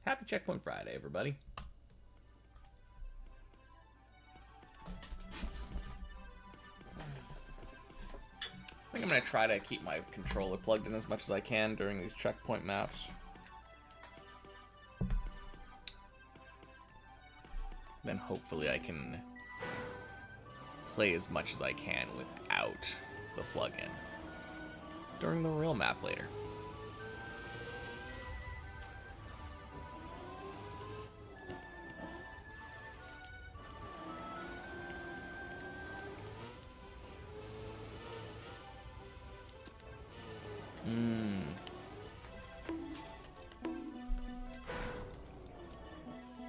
Happy Checkpoint Friday, everybody. I think I'm going to try to keep my controller plugged in as much as I can during these checkpoint maps. Then hopefully I can play as much as I can without the plug-in during the real map later.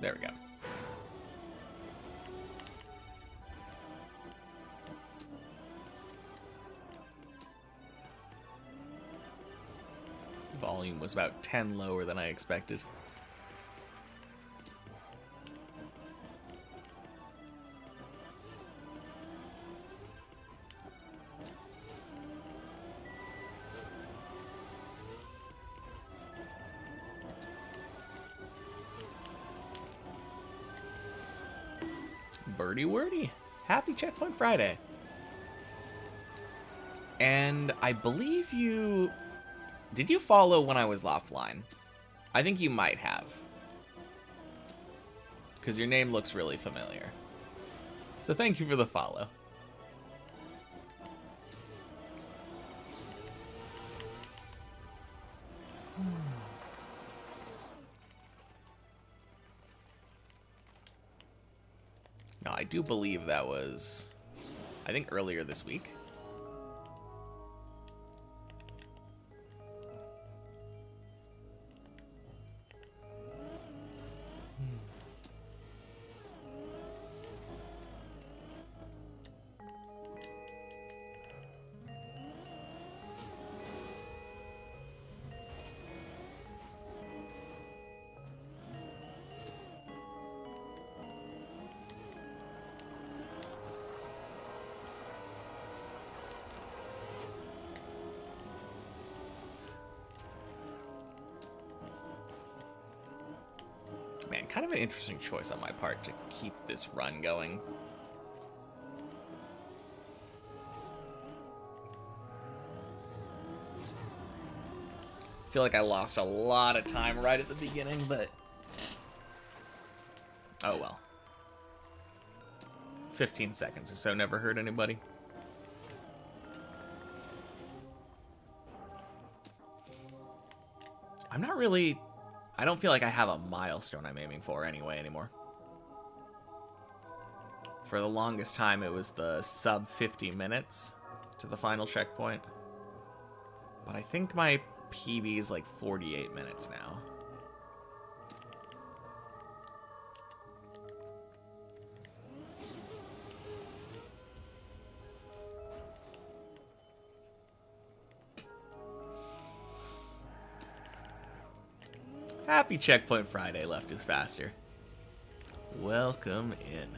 There we go. Volume was about 10 lower than I expected. Birdie wordy. Happy Checkpoint Friday. And I believe you... Did you follow when I was offline? I think you might have. Because your name looks really familiar. So thank you for the follow. No, I do believe that was, I think, earlier this week. Man, kind of an interesting choice on my part to keep this run going. I feel like I lost a lot of time right at the beginning, but... oh well. 15 seconds or so never hurt anybody. I'm not really... I don't feel like I have a milestone I'm aiming for anymore. For the longest time, it was the sub 50 minutes to the final checkpoint. But I think my PB is like 48 minutes now. Happy Checkpoint Friday, Left is Faster. Welcome in.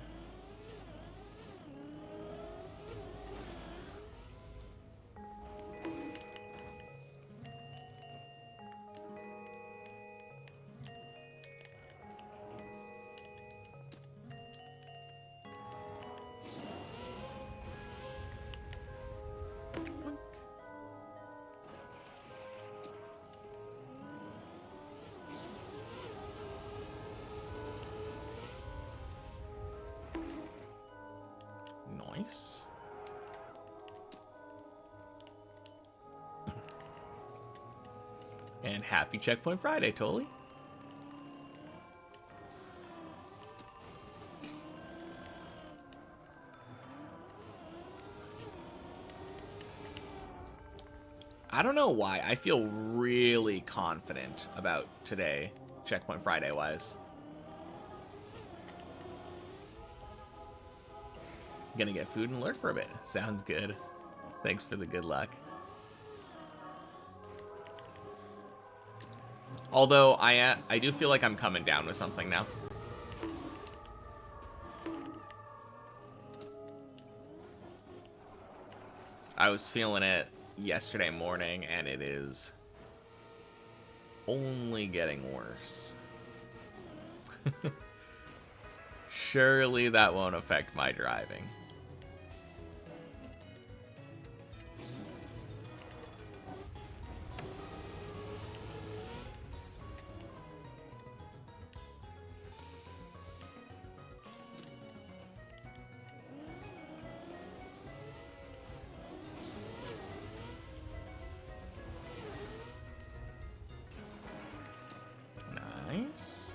Nice. And happy Checkpoint Friday, Tolly. I don't know why. I feel really confident about today, Checkpoint Friday wise. Gonna get food and lurk for a bit. Sounds good. Thanks for the good luck. Although I do feel like I'm coming down with something now. I was feeling it yesterday morning, and it is only getting worse. Surely that won't affect my driving. Nice.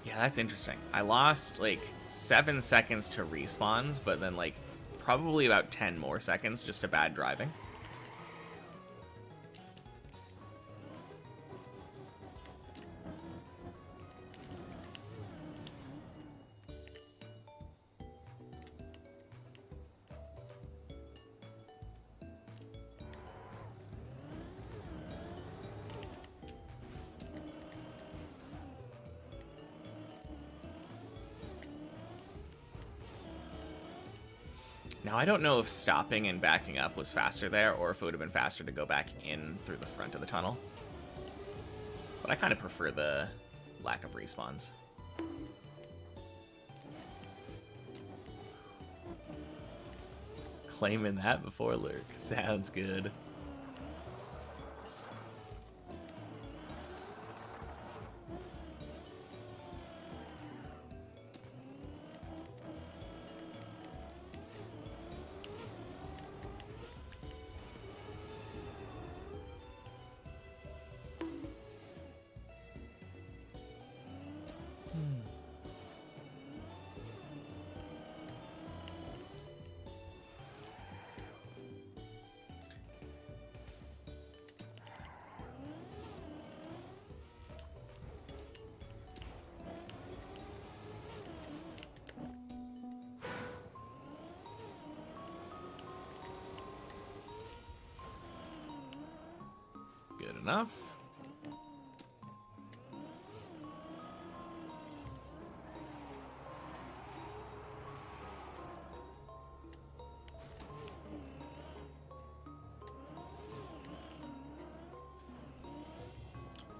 Yeah, that's interesting. I lost like 7 seconds to respawns, but then like probably about 10 more seconds just to bad driving. Now, I don't know if stopping and backing up was faster there, or if it would have been faster to go back in through the front of the tunnel. But I kind of prefer the lack of respawns. Claiming that before lurk. Sounds good. Good enough.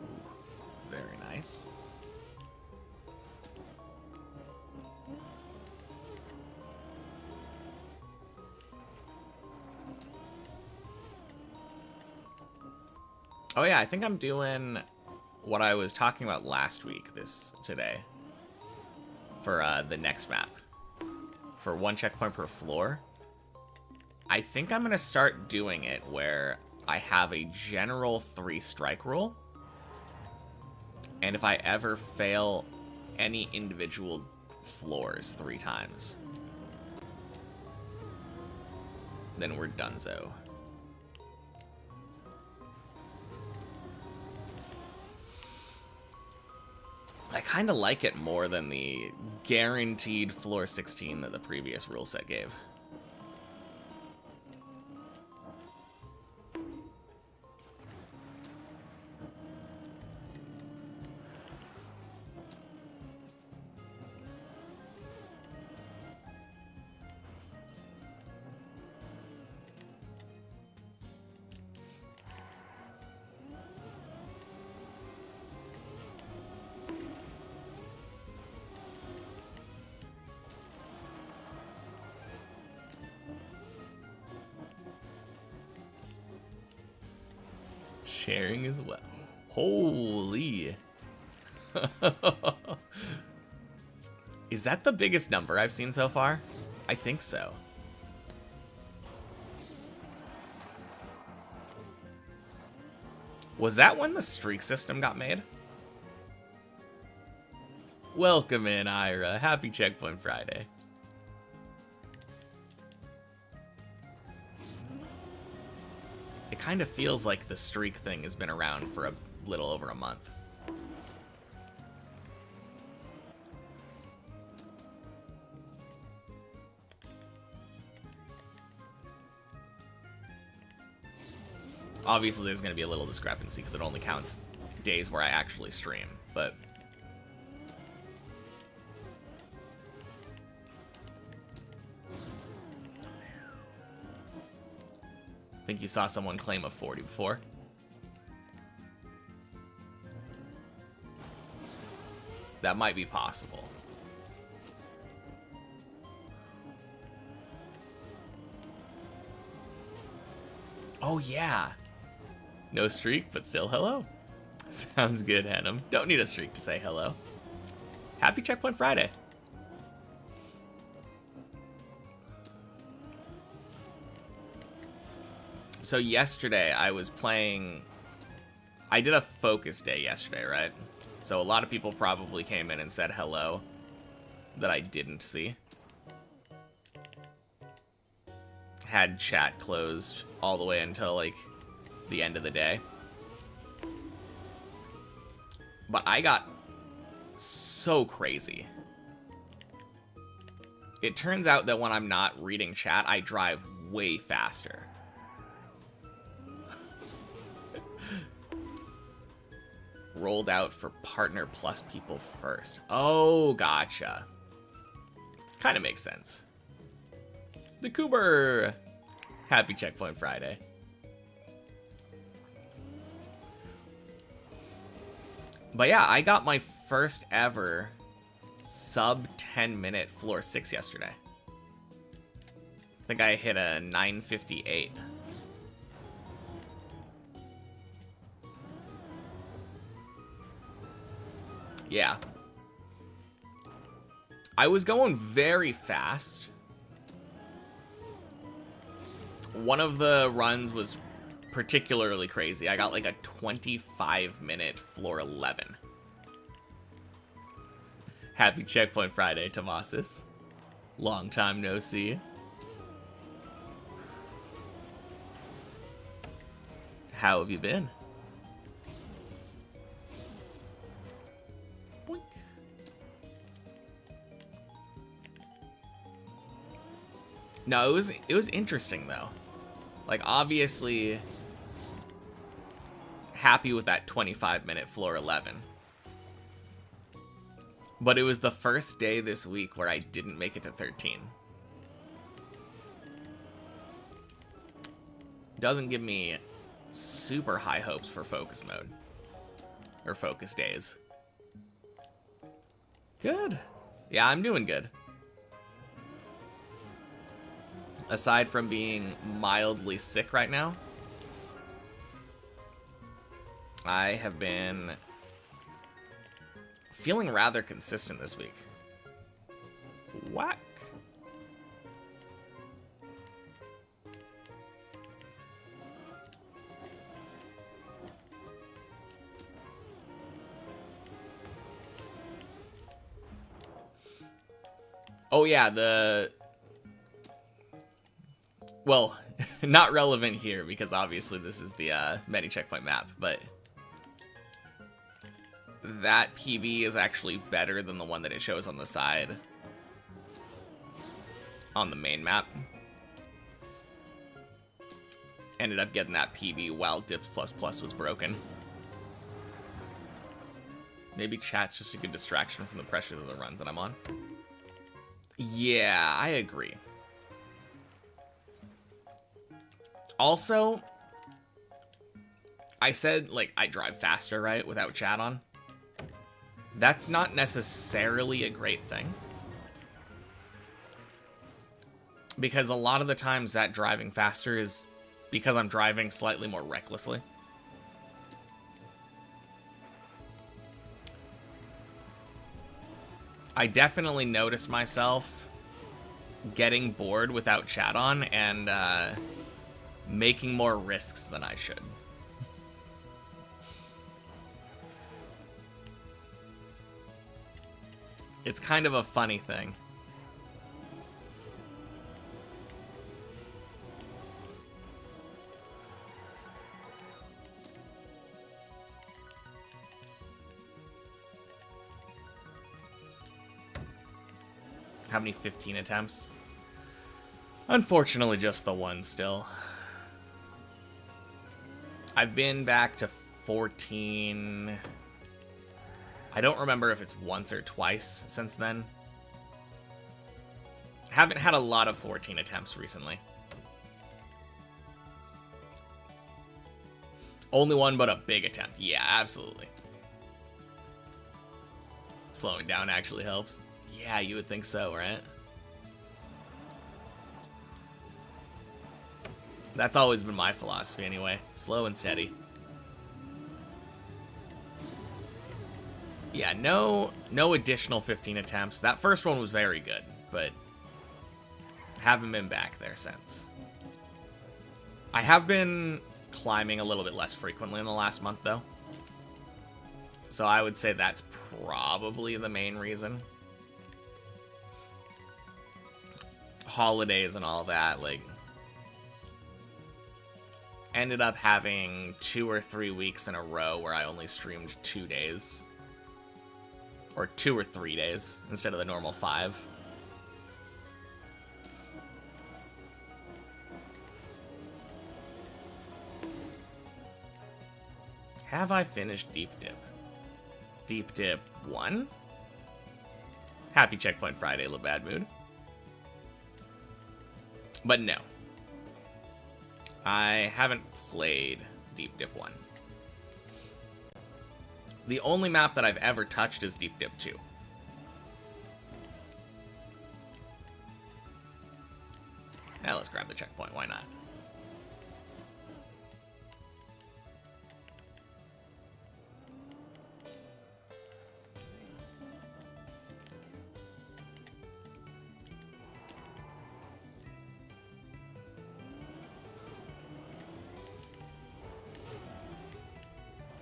Ooh, very nice. Oh yeah, I think I'm doing what I was talking about last week today for the next map. For 1 checkpoint per floor. I think I'm going to start doing it where I have a general 3 strike rule. And if I ever fail any individual floors 3 times, then we're donezo. I kind of like it more than the guaranteed floor 16 that the previous rule set gave. Sharing as well. Holy. Is that the biggest number I've seen so far? I think so. Was that when the streak system got made? Welcome in, Ira. Happy Checkpoint Friday. It kind of feels like the streak thing has been around for a little over a month. Obviously, there's going to be a little discrepancy because it only counts days where I actually stream, but... I think you saw someone claim a 40 before. That might be possible. Oh, yeah. No streak, but still hello. Sounds good, Hannum. Don't need a streak to say hello. Happy Checkpoint Friday. So yesterday I was playing... I did a focus day yesterday, right? So a lot of people probably came in and said hello that I didn't see. Had chat closed all the way until, like, the end of the day. But I got so crazy. It turns out that when I'm not reading chat, I drive way faster. Rolled out for partner plus people first. Oh, gotcha. Kind of makes sense. The Cooper. Happy Checkpoint Friday. But yeah, I got my first ever sub 10-minute floor 6 yesterday. I think I hit a 9:58. Yeah. I was going very fast. One of the runs was particularly crazy. I got like a 25-minute floor 11. Happy Checkpoint Friday, Tomasis. Long time no see. How have you been? Boink. No, it was interesting though. Like, obviously happy with that 25-minute floor 11. But it was the first day this week where I didn't make it to 13. Doesn't give me super high hopes for focus mode. Or focus days. Good. Yeah, I'm doing good. Aside from being mildly sick right now, I have been feeling rather consistent this week. Whack. Oh yeah, well, not relevant here because obviously this is the many checkpoint map, but that PB is actually better than the one that it shows on the side on the main map. Ended up getting that PB while Dips++ was broken. Maybe chat's just a good distraction from the pressure of the runs that I'm on. Yeah, I agree. Also, I said, like, I drive faster, right, without chat on. That's not necessarily a great thing. Because a lot of the times that driving faster is because I'm driving slightly more recklessly. I definitely noticed myself getting bored without chat on and making more risks than I should. It's kind of a funny thing. How many 15 attempts? Unfortunately, just the one still. I've been back to 14. I don't remember if it's once or twice since then. Haven't had a lot of 14 attempts recently. Only one, but a big attempt. Yeah, absolutely. Slowing down actually helps. Yeah, you would think so, right? That's always been my philosophy anyway. Slow and steady. Yeah, no additional 15 attempts. That first one was very good, but haven't been back there since. I have been climbing a little bit less frequently in the last month, though. So I would say that's probably the main reason. Holidays and all that, like, ended up having 2 or 3 weeks in a row where I only streamed 2 days. Or 2 or 3 days instead of the normal 5. Have I finished Deep Dip? Deep Dip 1? Happy Checkpoint Friday, little bad mood. But no. I haven't played Deep Dip 1. The only map that I've ever touched is Deep Dip 2. Now let's grab the checkpoint, why not?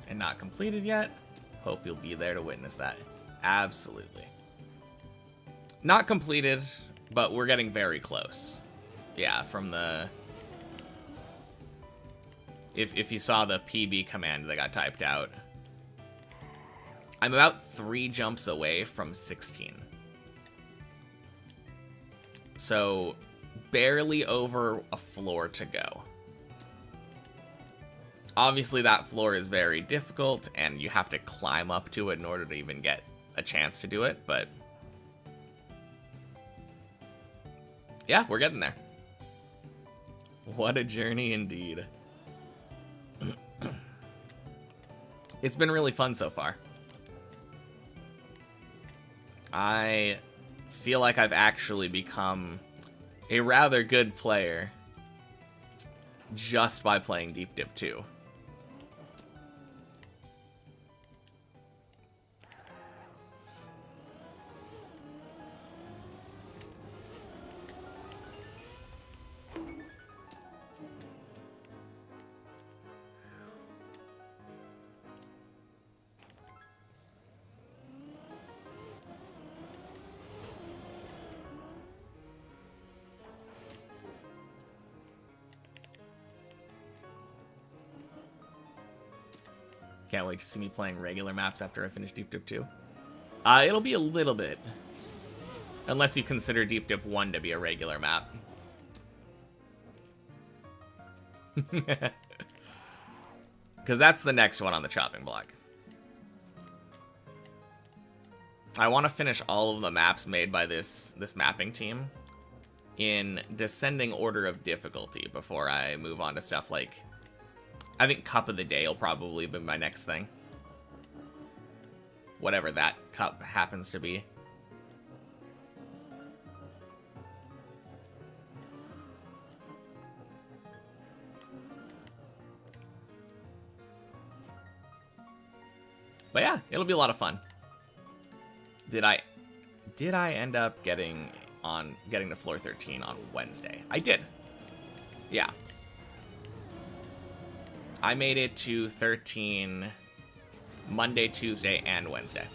And not completed yet? Hope you'll be there to witness that. Absolutely. Not completed, but we're getting very close. Yeah, from the... If you saw the PB command that got typed out. I'm about 3 jumps away from 16. So, barely over a floor to go. Obviously, that floor is very difficult, and you have to climb up to it in order to even get a chance to do it, but... yeah, we're getting there. What a journey indeed. It's been really fun so far. I feel like I've actually become a rather good player just by playing Deep Dip 2. Can't wait to see me playing regular maps after I finish Deep Dip 2. It'll be a little bit. Unless you consider Deep Dip 1 to be a regular map. Because that's the next one on the chopping block. I want to finish all of the maps made by this mapping team in descending order of difficulty before I move on to stuff like... I think Cup of the Day will probably be my next thing. Whatever that cup happens to be. But yeah, it'll be a lot of fun. Did I end up getting to floor 13 on Wednesday? I did. Yeah. I made it to 13 Monday, Tuesday, and Wednesday.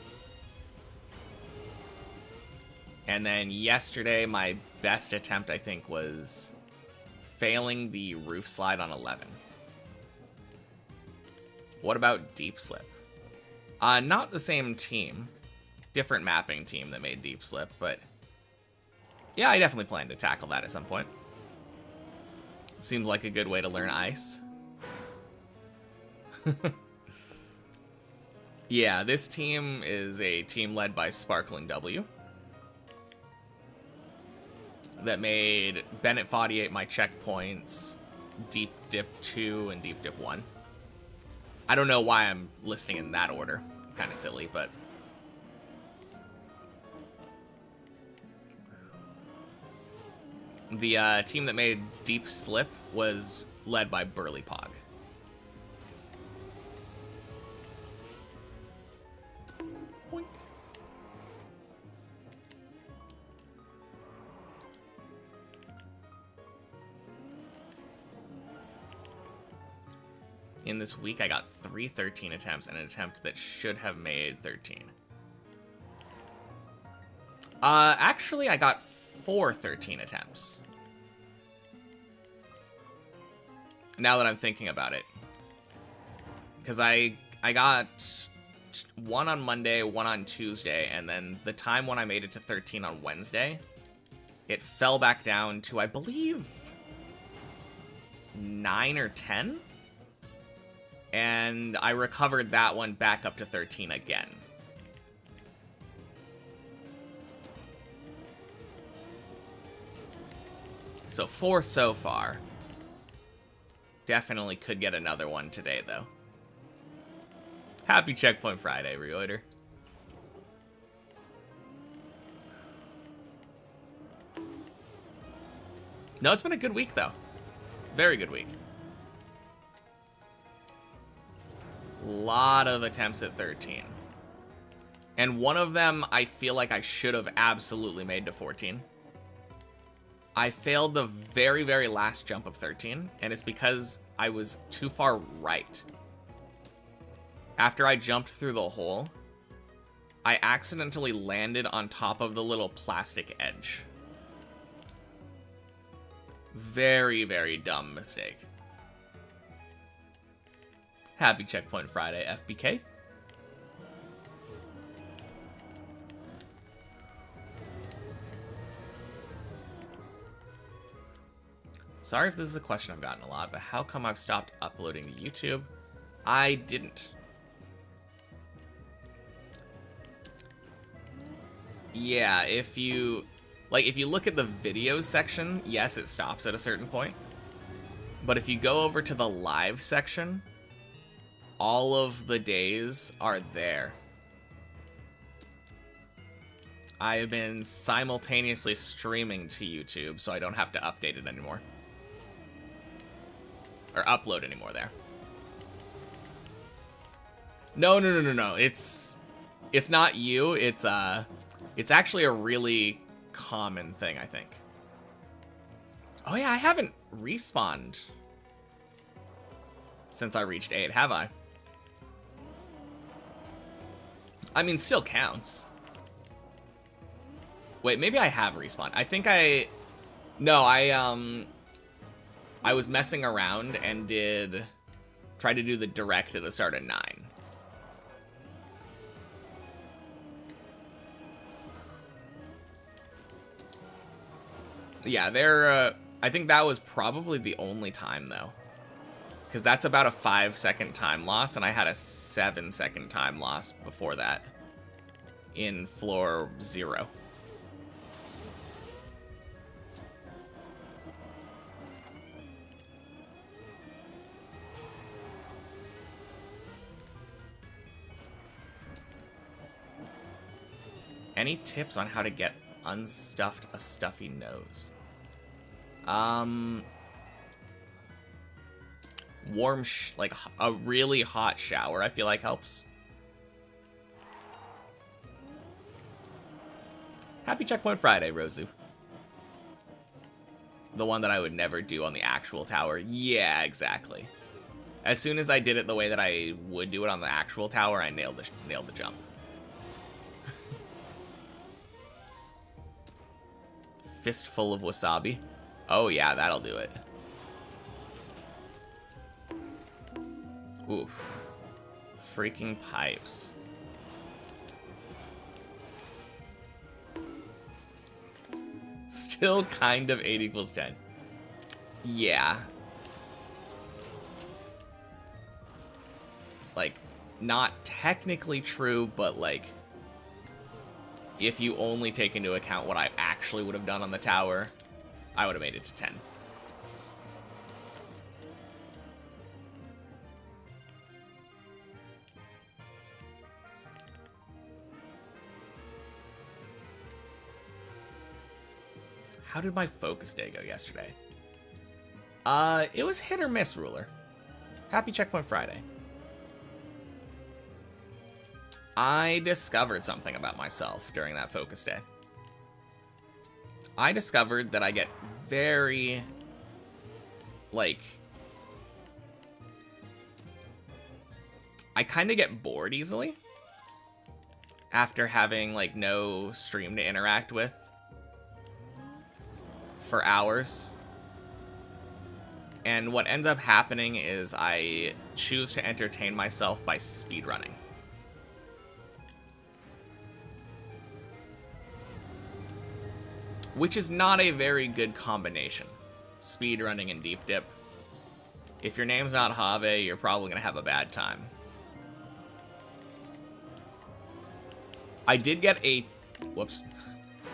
And then yesterday, my best attempt, I think, was failing the roof slide on 11. What about Deep Slip? Not the same team. Different mapping team that made Deep Slip, but Yeah, I definitely plan to tackle that at some point. Seems like a good way to learn ice. Yeah, this team is a team led by Sparkling W that made Bennett 48 my checkpoints, Deep Dip 2, and Deep Dip 1. I don't know why I'm listing in that order. Kind of silly, but... The team that made Deep Slip was led by Burly Pog. Boink. In this week, I got 3 13 attempts and an attempt that should have made 13. Actually, I got 4 13 attempts. Now that I'm thinking about it. Because I got 1 on Monday, 1 on Tuesday, and then the time when I made it to 13 on Wednesday, it fell back down to, I believe, 9 or 10? And I recovered that one back up to 13 again. So 4 so far. Definitely could get another one today, though. Happy Checkpoint Friday, Reoider. No, it's been a good week, though. Very good week. Lot of attempts at 13. And one of them, I feel like I should have absolutely made to 14. I failed the very, very last jump of 13, and it's because I was too far right. After I jumped through the hole, I accidentally landed on top of the little plastic edge. Very, very dumb mistake. Happy Checkpoint Friday, FBK. Sorry if this is a question I've gotten a lot, but how come I've stopped uploading to YouTube? I didn't. Yeah, if you look at the videos section, yes, it stops at a certain point. But if you go over to the live section, all of the days are there. I have been simultaneously streaming to YouTube, so I don't have to update it anymore. Or upload anymore there. No. It's not you. It's actually a really common thing, I think. Oh yeah, I haven't respawned since I reached 8, have I? I mean, still counts. Wait, maybe I have respawned. I think no, I was messing around and tried to do the direct at the start of 9. Yeah, I think that was probably the only time, though. Because that's about a 5-second time loss, and I had a 7-second time loss before that. In floor 0. Any tips on how to get unstuffed a stuffy nose? Warm, like a really hot shower, I feel like helps. Happy Checkpoint Friday, Rosu. The one that I would never do on the actual tower. Yeah, exactly. As soon as I did it the way that I would do it on the actual tower, I nailed the jump. Fistful of wasabi. Oh yeah, that'll do it. Oof. Freaking pipes. still kind of 8 equals 10. Yeah. Like, not technically true, but like, if you only take into account what I actually would have done on the tower, I would have made it to 10. How did my focus day go yesterday? It was hit or miss, Ruler. Happy Checkpoint Friday. I discovered something about myself during that focus day. I discovered that I get very, like, I kind of get bored easily after having, like, no stream to interact with for hours. And what ends up happening is I choose to entertain myself by speedrunning. Which is not a very good combination. Speedrunning and deep dip. If your name's not Have, you're probably going to have a bad time. I did get a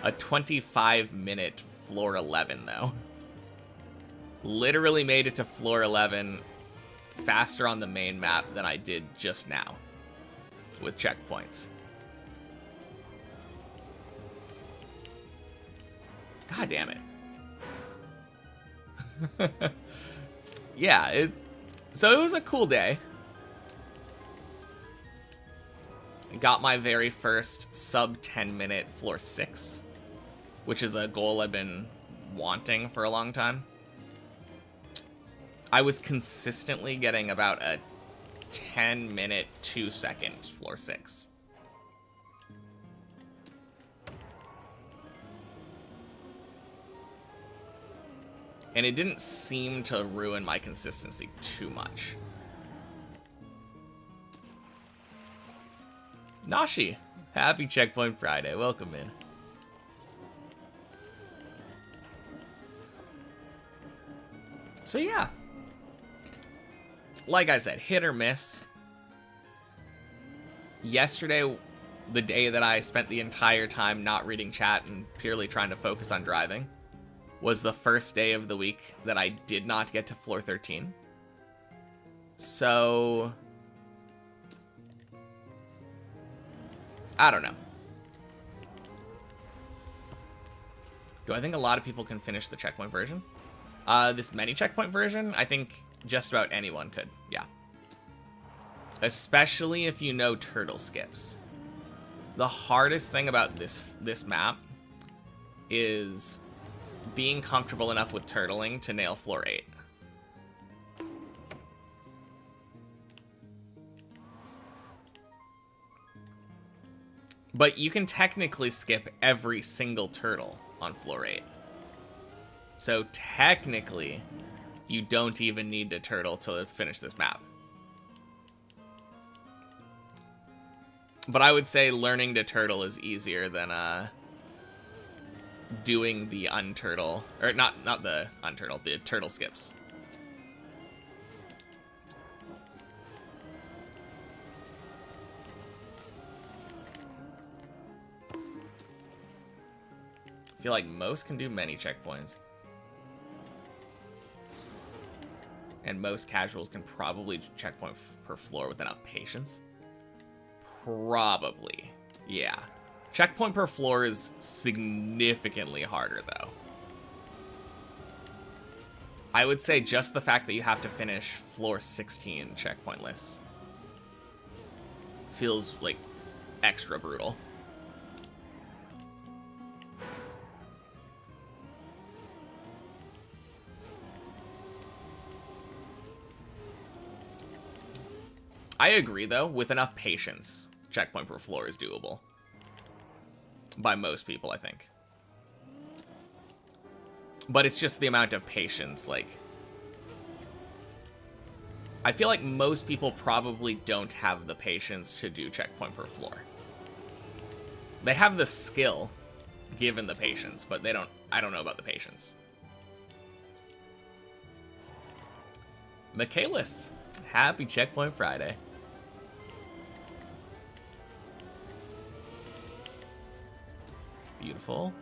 25-minute floor 11, though. Literally made it to floor 11 faster on the main map than I did just now with checkpoints. God damn it. Yeah, so it was a cool day. Got my very first sub 10-minute floor 6, which is a goal I've been wanting for a long time. I was consistently getting about a 10-minute, 2-second floor 6. And it didn't seem to ruin my consistency too much. Nashi, happy Checkpoint Friday. Welcome in. So yeah. Like I said, hit or miss. Yesterday, the day that I spent the entire time not reading chat and purely trying to focus on driving, was the first day of the week that I did not get to floor 13. So I don't know. Do I think a lot of people can finish the checkpoint version? This many checkpoint version, I think just about anyone could, yeah. Especially if you know turtle skips. The hardest thing about this map is being comfortable enough with turtling to nail floor 8. But you can technically skip every single turtle on floor 8. So technically, you don't even need to turtle to finish this map. But I would say learning to turtle is easier than doing the unturtle, or not the unturtle, the turtle skips. I feel like most can do many checkpoints. And most casuals can probably checkpoint per floor with enough patience. Probably. Yeah. Checkpoint per floor is significantly harder, though. I would say just the fact that you have to finish floor 16 checkpointless feels, like, extra brutal. I agree, though. With enough patience, checkpoint per floor is doable. By most people, I think. But it's just the amount of patience, like... I feel like most people probably don't have the patience to do checkpoint per floor. They have the skill, given the patience, but they don't. I don't know about the patience. Michaelis, happy Checkpoint Friday. Beautiful.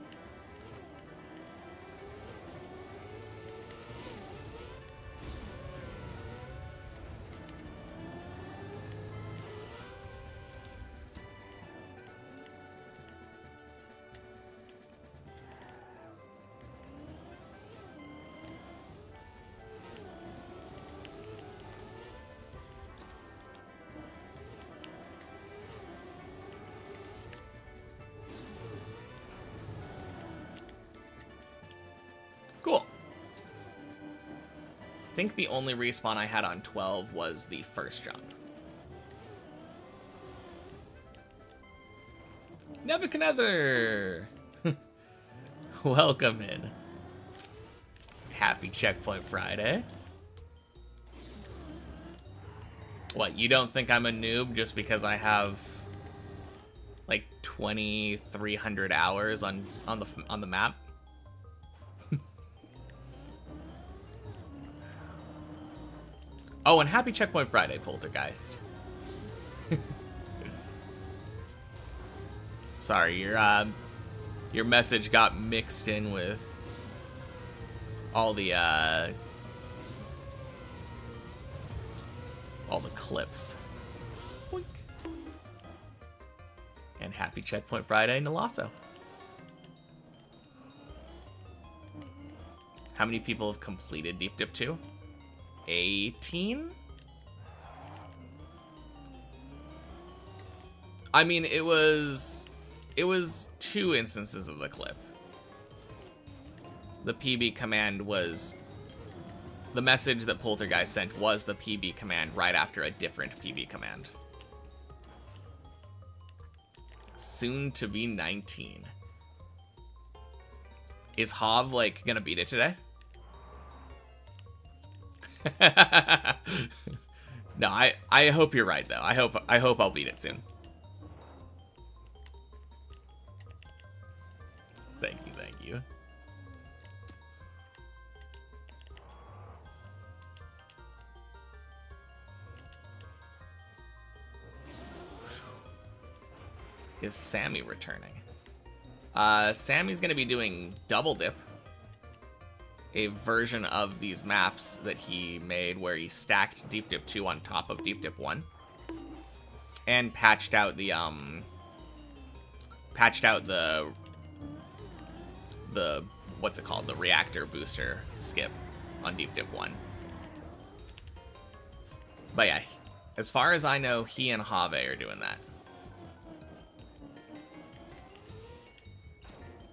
Cool. I think the only respawn I had on 12 was the first jump. Nebuchadnezzar! Welcome in. Happy Checkpoint Friday. What, you don't think I'm a noob just because I have like 2,300 hours on the map? Oh, and happy Checkpoint Friday, Poltergeist. Sorry, your message got mixed in with all the clips. Boink. And happy Checkpoint Friday, Nalasso. How many people have completed Deep Dip 2? 18? I mean, it was 2 instances of the clip. The PB command was... The message that Poltergeist sent was the PB command right after a different PB command. Soon to be 19. Is Hav, like, gonna beat it today? No, I hope you're right though. I hope I'll beat it soon. Thank you. Is Sammy returning? Sammy's gonna be doing Double Dip. A version of these maps that he made where he stacked Deep Dip 2 on top of Deep Dip 1. And patched out the what's it called? The reactor booster skip on Deep Dip 1. But yeah, as far as I know, he and Have are doing that.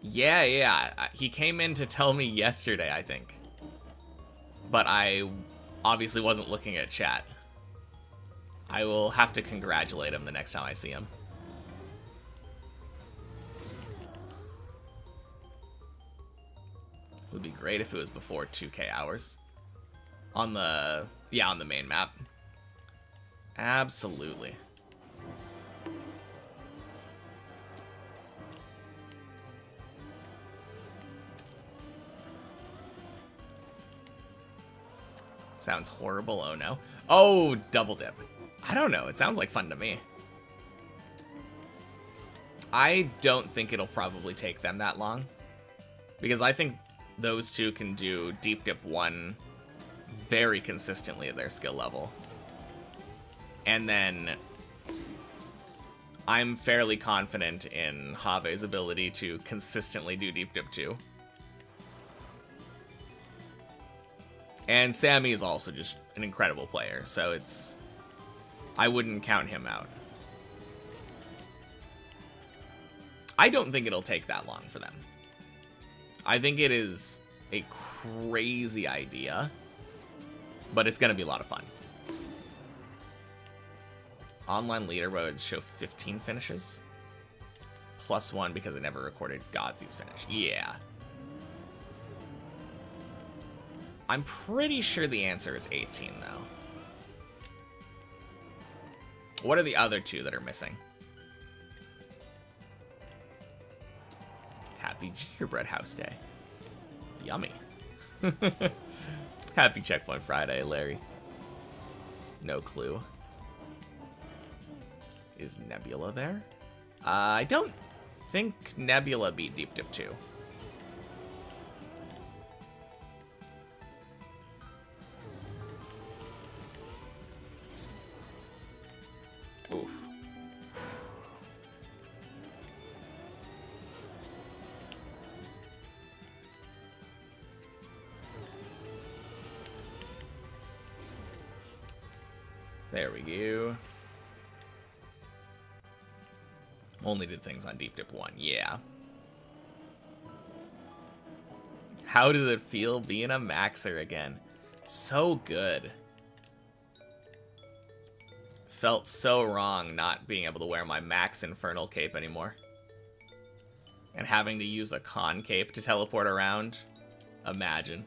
Yeah. He came in to tell me yesterday, I think. But I obviously wasn't looking at chat. I will have to congratulate him the next time I see him. It would be great if it was before 2K hours. On the main map. Absolutely. Sounds horrible, oh no. Oh, Double Dip. I don't know, it sounds like fun to me. I don't think it'll probably take them that long. Because I think those two can do Deep Dip 1 very consistently at their skill level. And then I'm fairly confident in Have's ability to consistently do Deep Dip 2. And Sammy is also just an incredible player, so I wouldn't count him out. I don't think it'll take that long for them. I think it is a crazy idea, but it's going to be a lot of fun. Online leaderboards show 15 finishes. +1 because I never recorded Godsy's finish. Yeah. I'm pretty sure the answer is 18, though. What are the other two that are missing? Happy Gingerbread House Day. Yummy. Happy Checkpoint Friday, Larry. No clue. Is Nebula there? I don't think Nebula beat Deep Dip 2. Oof. There we go. Only did things on Deep Dip 1, yeah. How does it feel being a maxer again? So good. Felt so wrong not being able to wear my max Infernal Cape anymore. And having to use a con cape to teleport around. Imagine.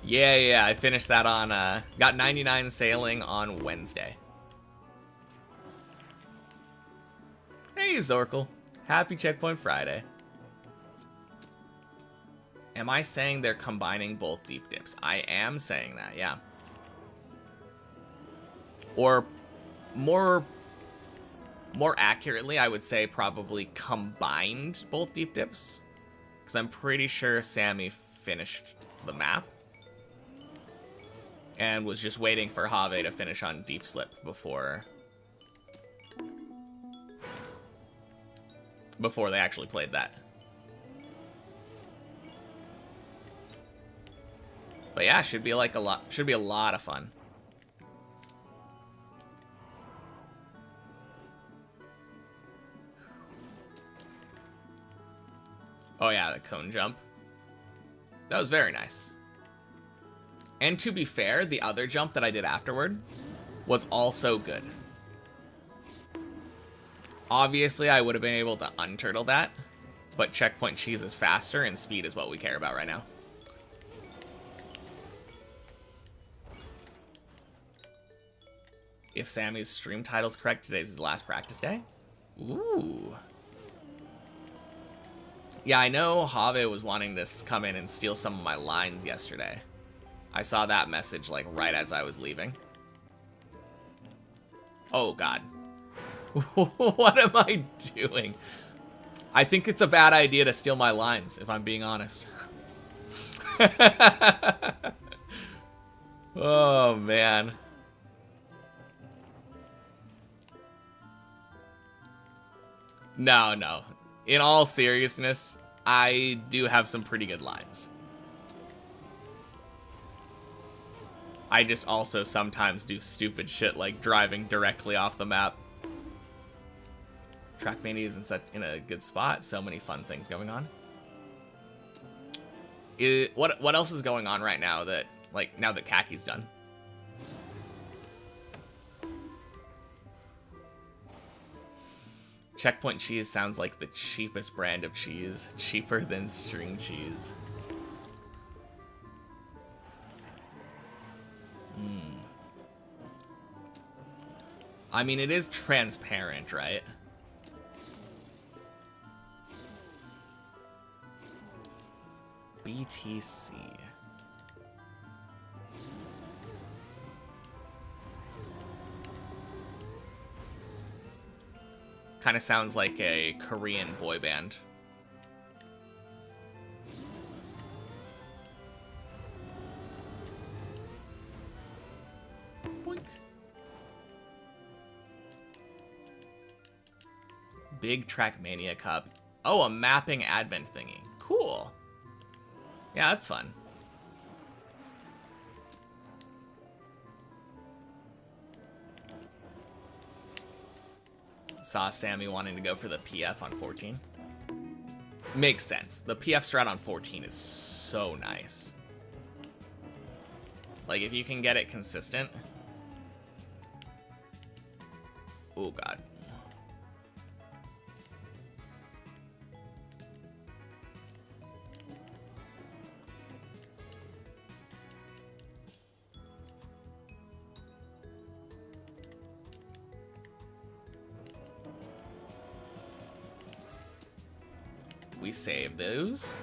Yeah, I finished that on, got 99 sailing on Wednesday. Hey, Zorkel. Happy Checkpoint Friday. Am I saying they're combining both deep dips? I am saying that, yeah. Or more accurately, I would say probably combined both deep dips. Because I'm pretty sure Sammy finished the map. And was just waiting for Have to finish on Deep Slip before they actually played that. But yeah, should be a lot of fun. Oh yeah, the cone jump. That was very nice. And to be fair, the other jump that I did afterward was also good. Obviously, I would have been able to unturtle that, but Checkpoint Cheese is faster and speed is what we care about right now. If Sammy's stream title's correct, today's his last practice day. Ooh. Yeah, I know Have was wanting to come in and steal some of my lines yesterday. I saw that message, like, right as I was leaving. Oh, God. What am I doing? I think it's a bad idea to steal my lines, if I'm being honest. Oh, man. No. In all seriousness, I do have some pretty good lines. I just also sometimes do stupid shit like driving directly off the map. Trackmania is in a good spot. So many fun things going on. What else is going on right now that, like, now that Kaki's done? Checkpoint Cheese sounds like the cheapest brand of cheese. Cheaper than string cheese. I mean, it is transparent, right? BTC. Kind of sounds like a Korean boy band. Boink. Big Trackmania Cup. Oh, a mapping advent thingy. Cool. Yeah, that's fun. Saw Sammy wanting to go for the PF on 14. Makes sense. The PF strat on 14 is so nice. Like, if you can get it consistent. Oh, God. we save those.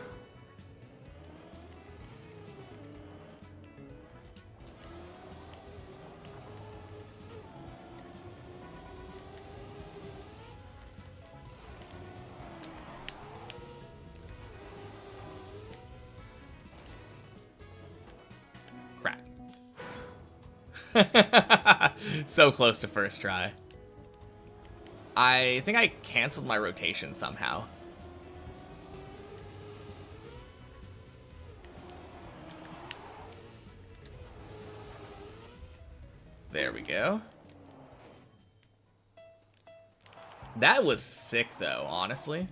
So close to first try. I think I canceled my rotation somehow. There we go. That was sick though, honestly.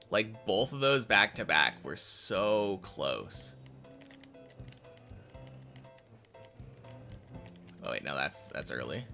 Like both of those back to back were so close. Oh wait, no, that's early.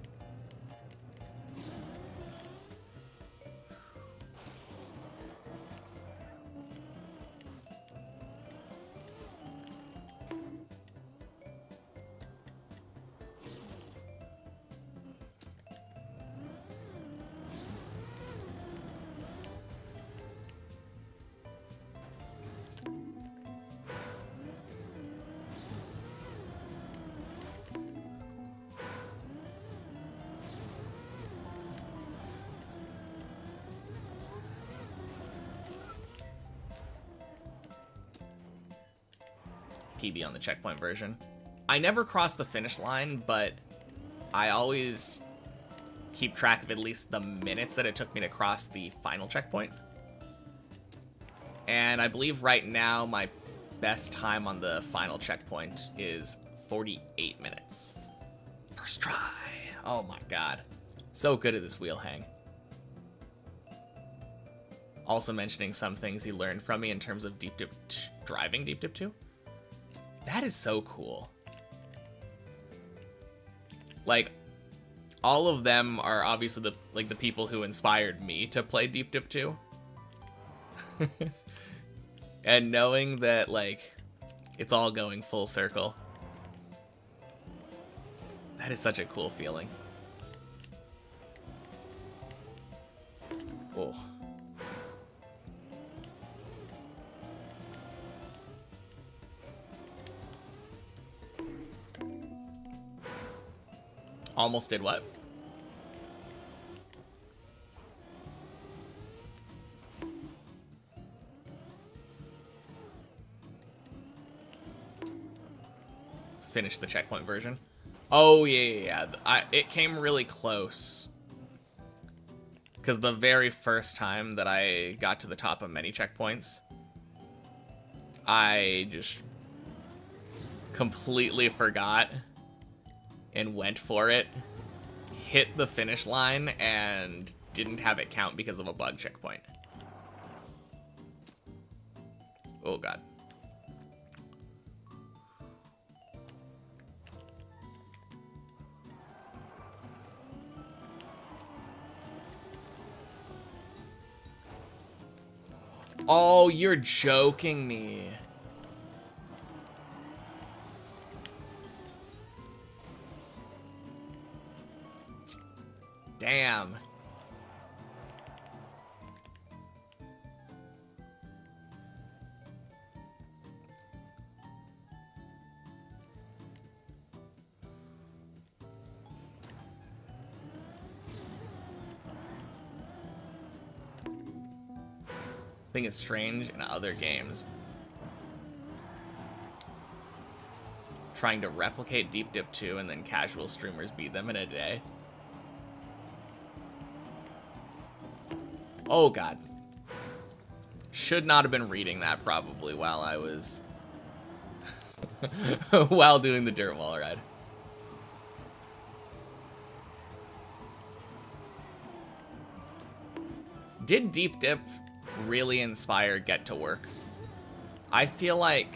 PB on the checkpoint version. I never crossed the finish line, but I always keep track of at least the minutes that it took me to cross the final checkpoint. And I believe right now my best time on the final checkpoint is 48 minutes. First try. Oh my god. So good at this wheel hang. Also mentioning some things he learned from me in terms of driving Deep Dip 2. That is so cool. Like, all of them are obviously the people who inspired me to play Deep Dip 2. And knowing that, like, it's all going full circle. That is such a cool feeling. Oh. Almost did what? Finish the checkpoint version. Oh, yeah. It came really close. Because the very first time that I got to the top of many checkpoints, I just completely forgot and went for it, hit the finish line, and didn't have it count because of a bug checkpoint. Oh god. Oh, you're joking me. Damn. I think it's strange in other games. Trying to replicate Deep Dip 2 and then casual streamers beat them in a day. Oh god. Should not have been reading that probably while I was while doing the dirt wall ride. Did Deep Dip really inspire Get to Work? I feel like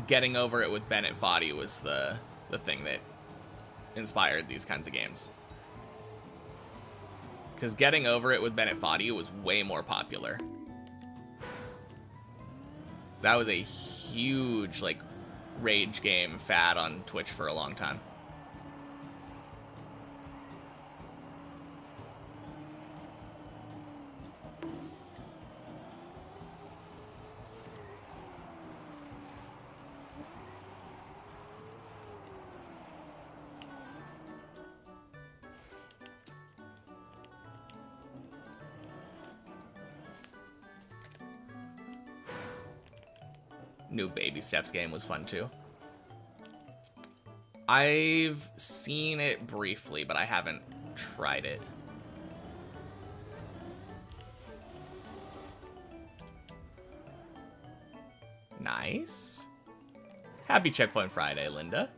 getting over it with Bennett Foddy was the thing that inspired these kinds of games. Because getting over it with Bennett Foddy was way more popular. That was a huge, like, rage game fad on Twitch for a long time. New Baby Steps game was fun too. I've seen it briefly, but I haven't tried it. Nice. Happy Checkpoint Friday, Linda.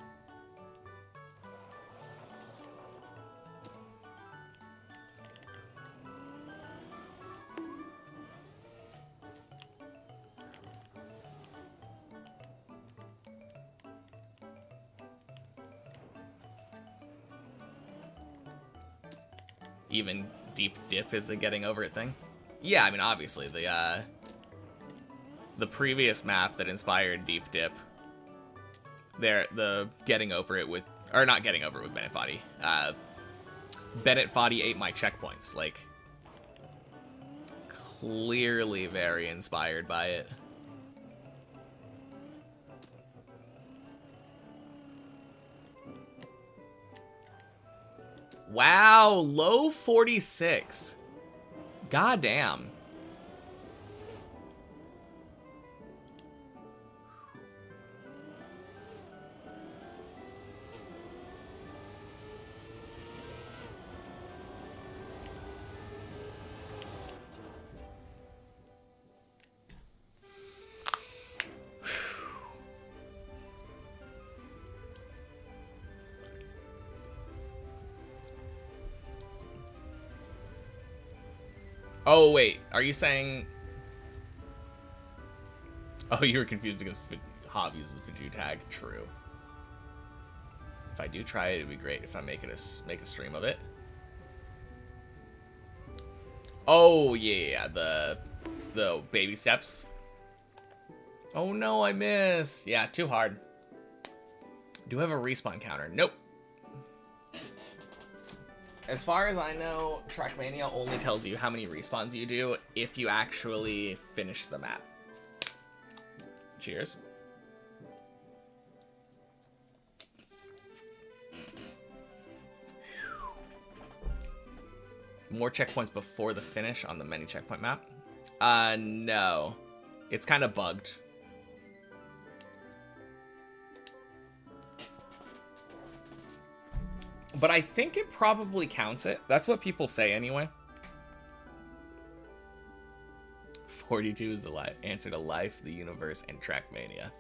Even Deep Dip is a getting over it thing. Yeah, I mean, obviously, the previous map that inspired Deep Dip, the getting over it with, or not getting over it with Bennett Foddy. Bennett Foddy ate my checkpoints. Like, clearly very inspired by it. Wow, low 46. Goddamn. Oh, wait. Are you saying... Oh, you were confused because Hav uses Fiju tag. True. If I do try it, it'd be great if I make a stream of it. Oh, yeah. The baby steps. Oh, no, I missed. Yeah, too hard. Do I have a respawn counter? Nope. As far as I know, Trackmania only tells you how many respawns you do if you actually finish the map. Cheers. More checkpoints before the finish on the mini checkpoint map? No. It's kind of bugged. But I think it probably counts it. That's what people say anyway. 42 is the answer to life, the universe, and Trackmania.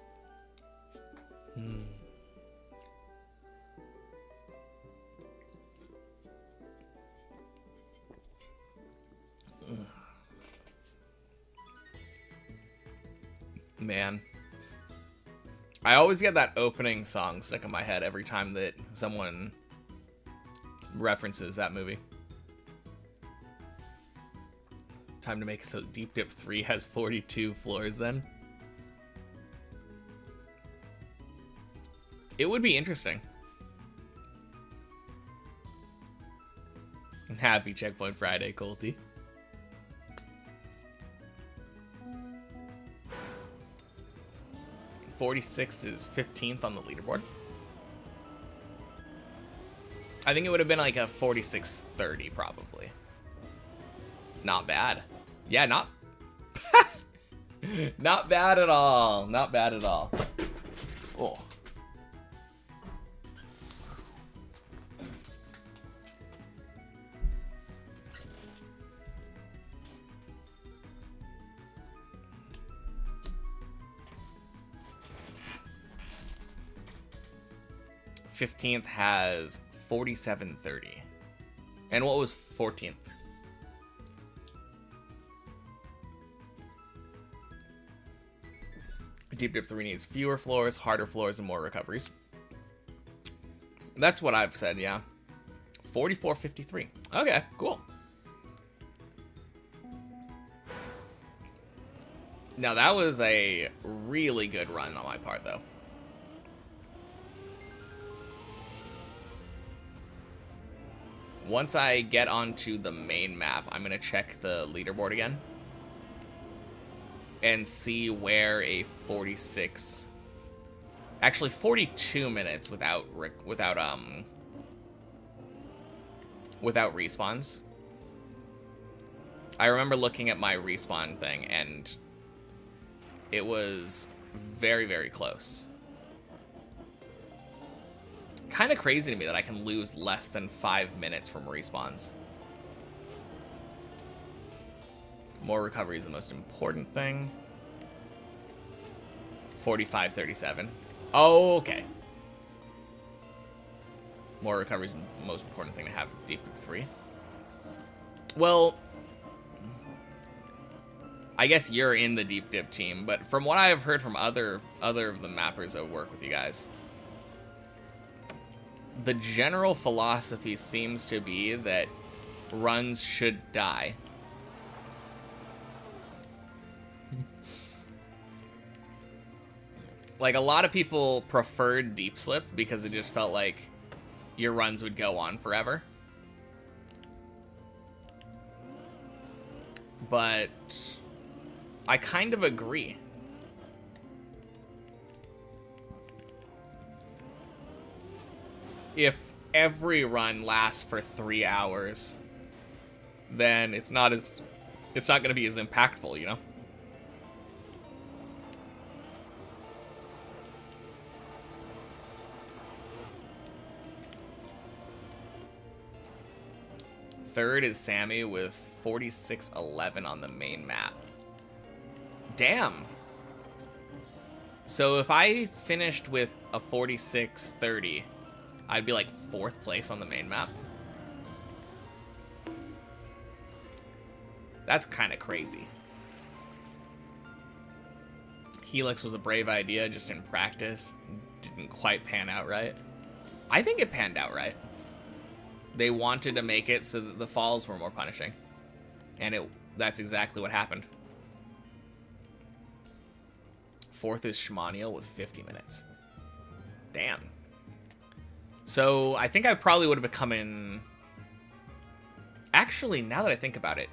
Man. I always get that opening song stuck in my head every time that someone references that movie. Time to make it so Deep Dip 3 has 42 floors then. It would be interesting. Happy Checkpoint Friday, Colty. .46 is 15th on the leaderboard. I think it would have been like a 46.30 probably. Not bad. Yeah, not not bad at all. Not bad at all. Oh. .15th has 47.30. And what was 14th? Deep Dip 3 needs fewer floors, harder floors, and more recoveries. That's what I've said, yeah. 44.53. Okay, cool. Now, that was a really good run on my part, though. Once I get onto the main map, I'm going to check the leaderboard again and see where a 46, actually 42 minutes without respawns. I remember looking at my respawn thing, and it was very, very close. Kind of crazy to me that I can lose less than 5 minutes from respawns. More recovery is the most important thing. 45-37. Oh, okay. More recovery is the most important thing to have with Deep Dip 3. Well, I guess you're in the Deep Dip team, but from what I've heard from other of the mappers that work with you guys, the general philosophy seems to be that runs should die. Like, a lot of people preferred Deep Slip because it just felt like your runs would go on forever. But I kind of agree. If every run lasts for 3 hours, then it's not going to be as impactful, you know? Third is Sammy with 46-11 on the main map. Damn. So if I finished with a 46-30, I'd be like 4th place on the main map. That's kind of crazy. Helix was a brave idea, just in practice. Didn't quite pan out right. I think it panned out right. They wanted to make it so that the falls were more punishing. And that's exactly what happened. 4th is Shmaniel with 50 minutes. Damn. So I think I probably would have become in... Actually, now that I think about it,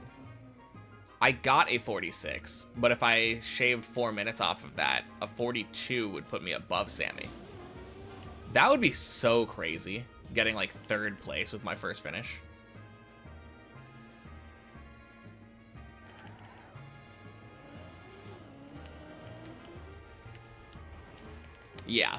I got a 46, but if I shaved 4 minutes off of that, a 42 would put me above Sammy. That would be so crazy, getting like 3rd place with my first finish. Yeah.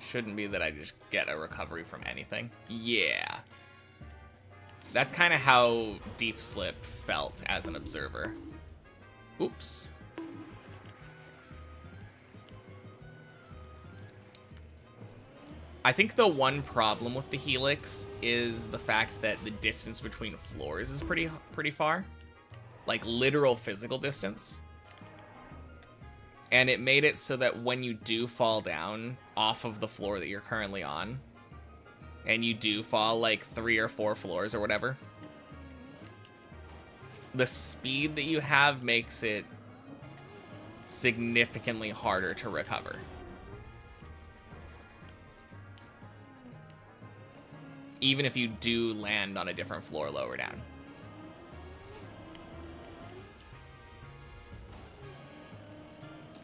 Shouldn't be that I just get a recovery from anything. Yeah. That's kind of how Deep Slip felt as an observer. Oops. I think the one problem with the Helix is the fact that the distance between floors is pretty far. Like, literal physical distance. And it made it so that when you do fall down off of the floor that you're currently on, and you do fall like 3 or 4 floors or whatever, the speed that you have makes it significantly harder to recover. Even if you do land on a different floor lower down.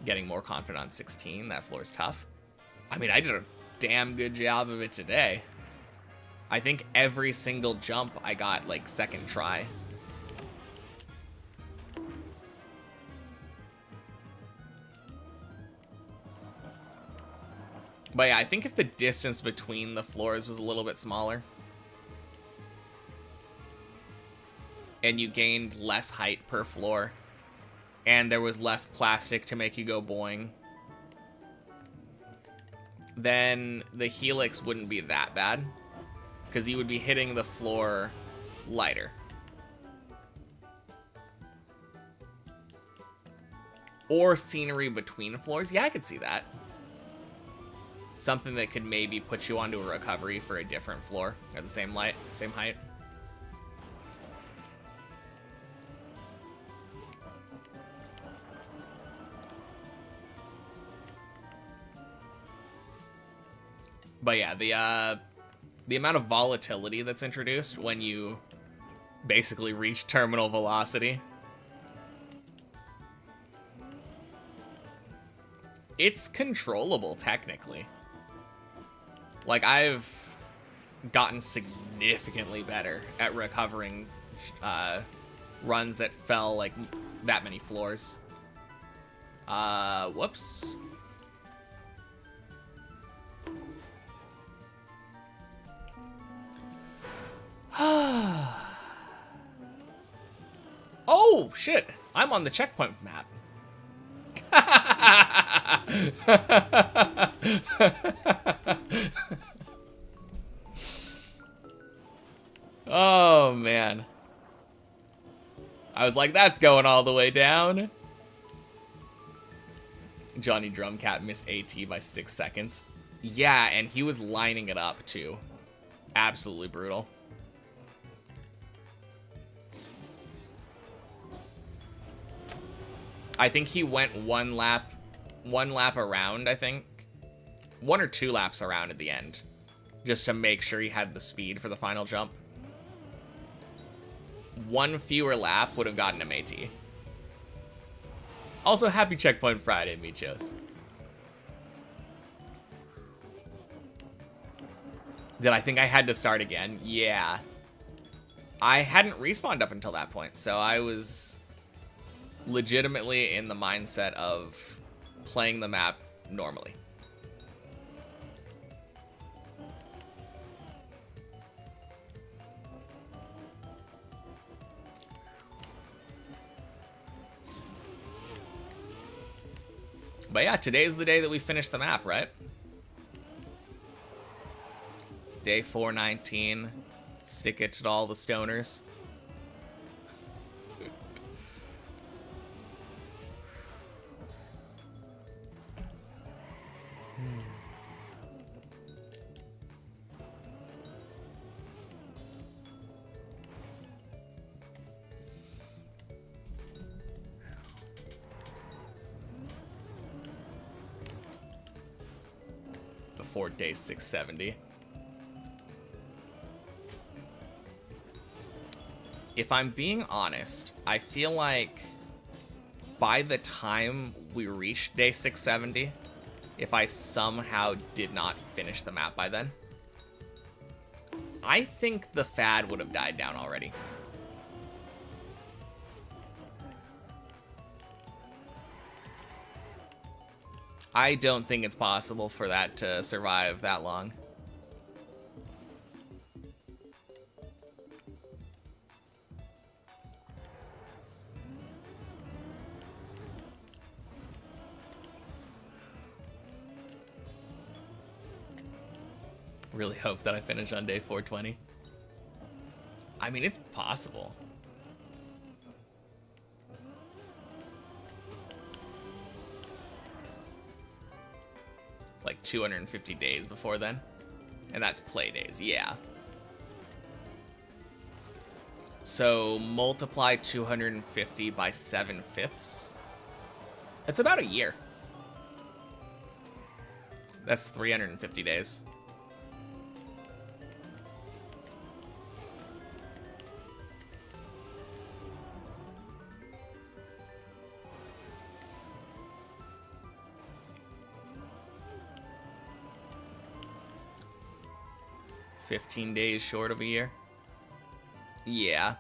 Getting more confident on 16. That floor's tough. I mean, I did a damn good job of it today. I think every single jump I got, like, 2nd try. But yeah, I think if the distance between the floors was a little bit smaller, and you gained less height per floor, and there was less plastic to make you go boing, then the Helix wouldn't be that bad, because you would be hitting the floor lighter. Or scenery between floors. Yeah, I could see that. Something that could maybe put you onto a recovery for a different floor at the same height. But yeah, the amount of volatility that's introduced when you basically reach terminal velocity It's controllable, technically. Like, I've gotten significantly better at recovering runs that fell, like, that many floors. Whoops. Oh, shit. I'm on the checkpoint map. Oh, man. I was like, that's going all the way down. Johnny Drumcat missed AT by 6 seconds. Yeah, and he was lining it up, too. Absolutely brutal. I think he went one lap around, I think. 1 or 2 laps around at the end. Just to make sure he had the speed for the final jump. 1 fewer lap would have gotten him AT. Also, happy Checkpoint Friday, Michos. Did I think I had to start again? Yeah. I hadn't respawned up until that point, so I was legitimately in the mindset of playing the map normally. But yeah, today's the day that we finish the map, right? Day 419. Stick it to all the stoners. Before day 670. If I'm being honest, I feel like by the time we reach day 670, if I somehow did not finish the map by then, I think the fad would have died down already. I don't think it's possible for that to survive that long. Really hope that I finish on day 420. I mean, it's possible. Like 250 days before then. And that's play days, yeah. So multiply 250 by 7/5. That's about a year. That's 350 days. $15 days short of a year. Yeah.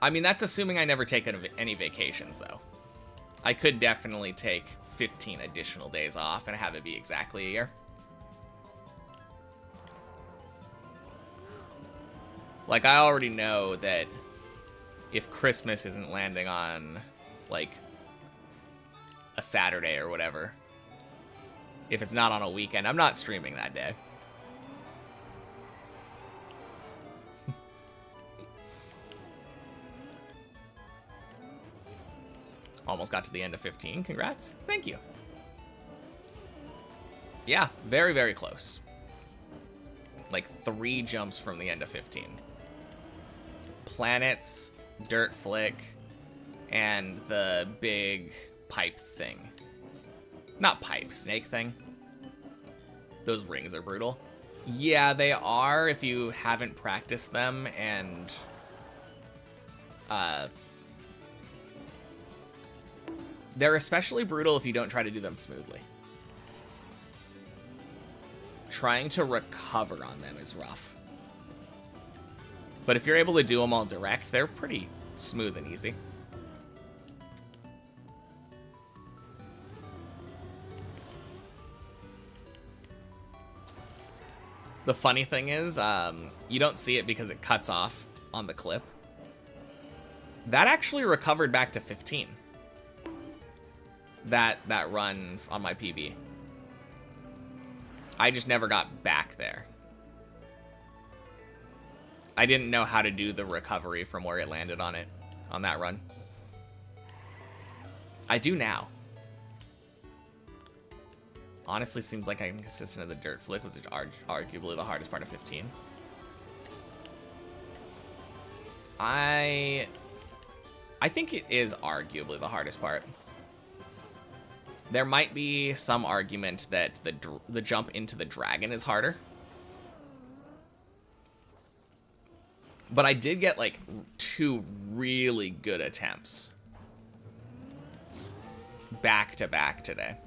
I mean, that's assuming I never take any vacations, though. I could definitely take 15 additional days off and have it be exactly a year. Like, I already know that if Christmas isn't landing on, like, a Saturday or whatever, if it's not on a weekend, I'm not streaming that day. Almost got to the end of 15. Congrats. Thank you. Yeah, very, very close. Like 3 jumps from the end of 15. Planets, Dirt Flick, and the big pipe thing. Not pipe, snake thing. Those rings are brutal. Yeah, they are if you haven't practiced them and They're especially brutal if you don't try to do them smoothly. Trying to recover on them is rough. But if you're able to do them all direct, they're pretty smooth and easy. The funny thing is, you don't see it because it cuts off on the clip. That actually recovered back to 15. That run on my PB. I just never got back there. I didn't know how to do the recovery from where it landed on it, on that run. I do now. Honestly, seems like I'm consistent at the dirt flick, which is arguably the hardest part of 15. I think it is arguably the hardest part. There might be some argument that the jump into the dragon is harder. But I did get like 2 really good attempts back to back today.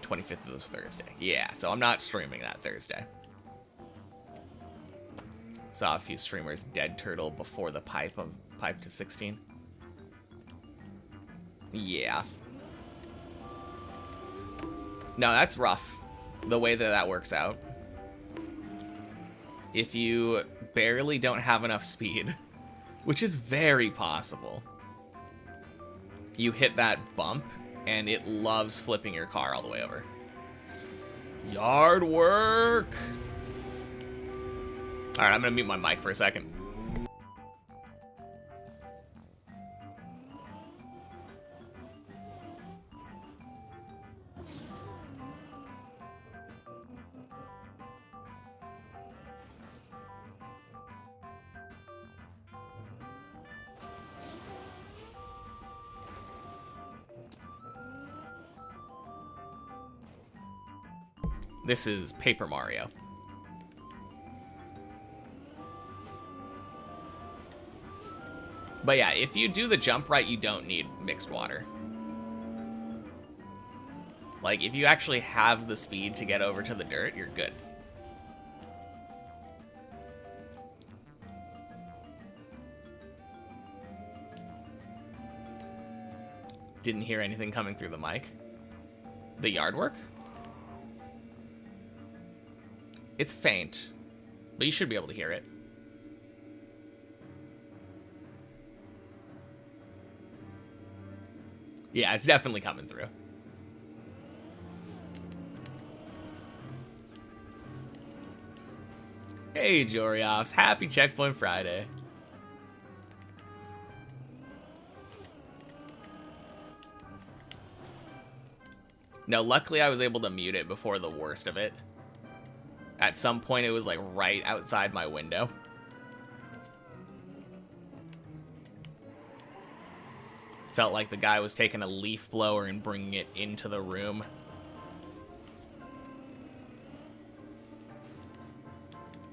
"25th of this Thursday." Yeah, so I'm not streaming that Thursday. Saw a few streamers dead turtle before the pipe to 16. Yeah. No, that's rough. The way that works out. If you barely don't have enough speed, which is very possible, you hit that bump and it loves flipping your car all the way over. Yard work! Alright, I'm gonna mute my mic for a second. This is Paper Mario. But yeah, if you do the jump right, you don't need mixed water. Like, if you actually have the speed to get over to the dirt, you're good. Didn't hear anything coming through the mic. The yard work? It's faint, but you should be able to hear it. Yeah, it's definitely coming through. Hey, Jorioffs. Happy Checkpoint Friday. No, luckily I was able to mute it before the worst of it. At some point, it was like right outside my window. Felt like the guy was taking a leaf blower and bringing it into the room.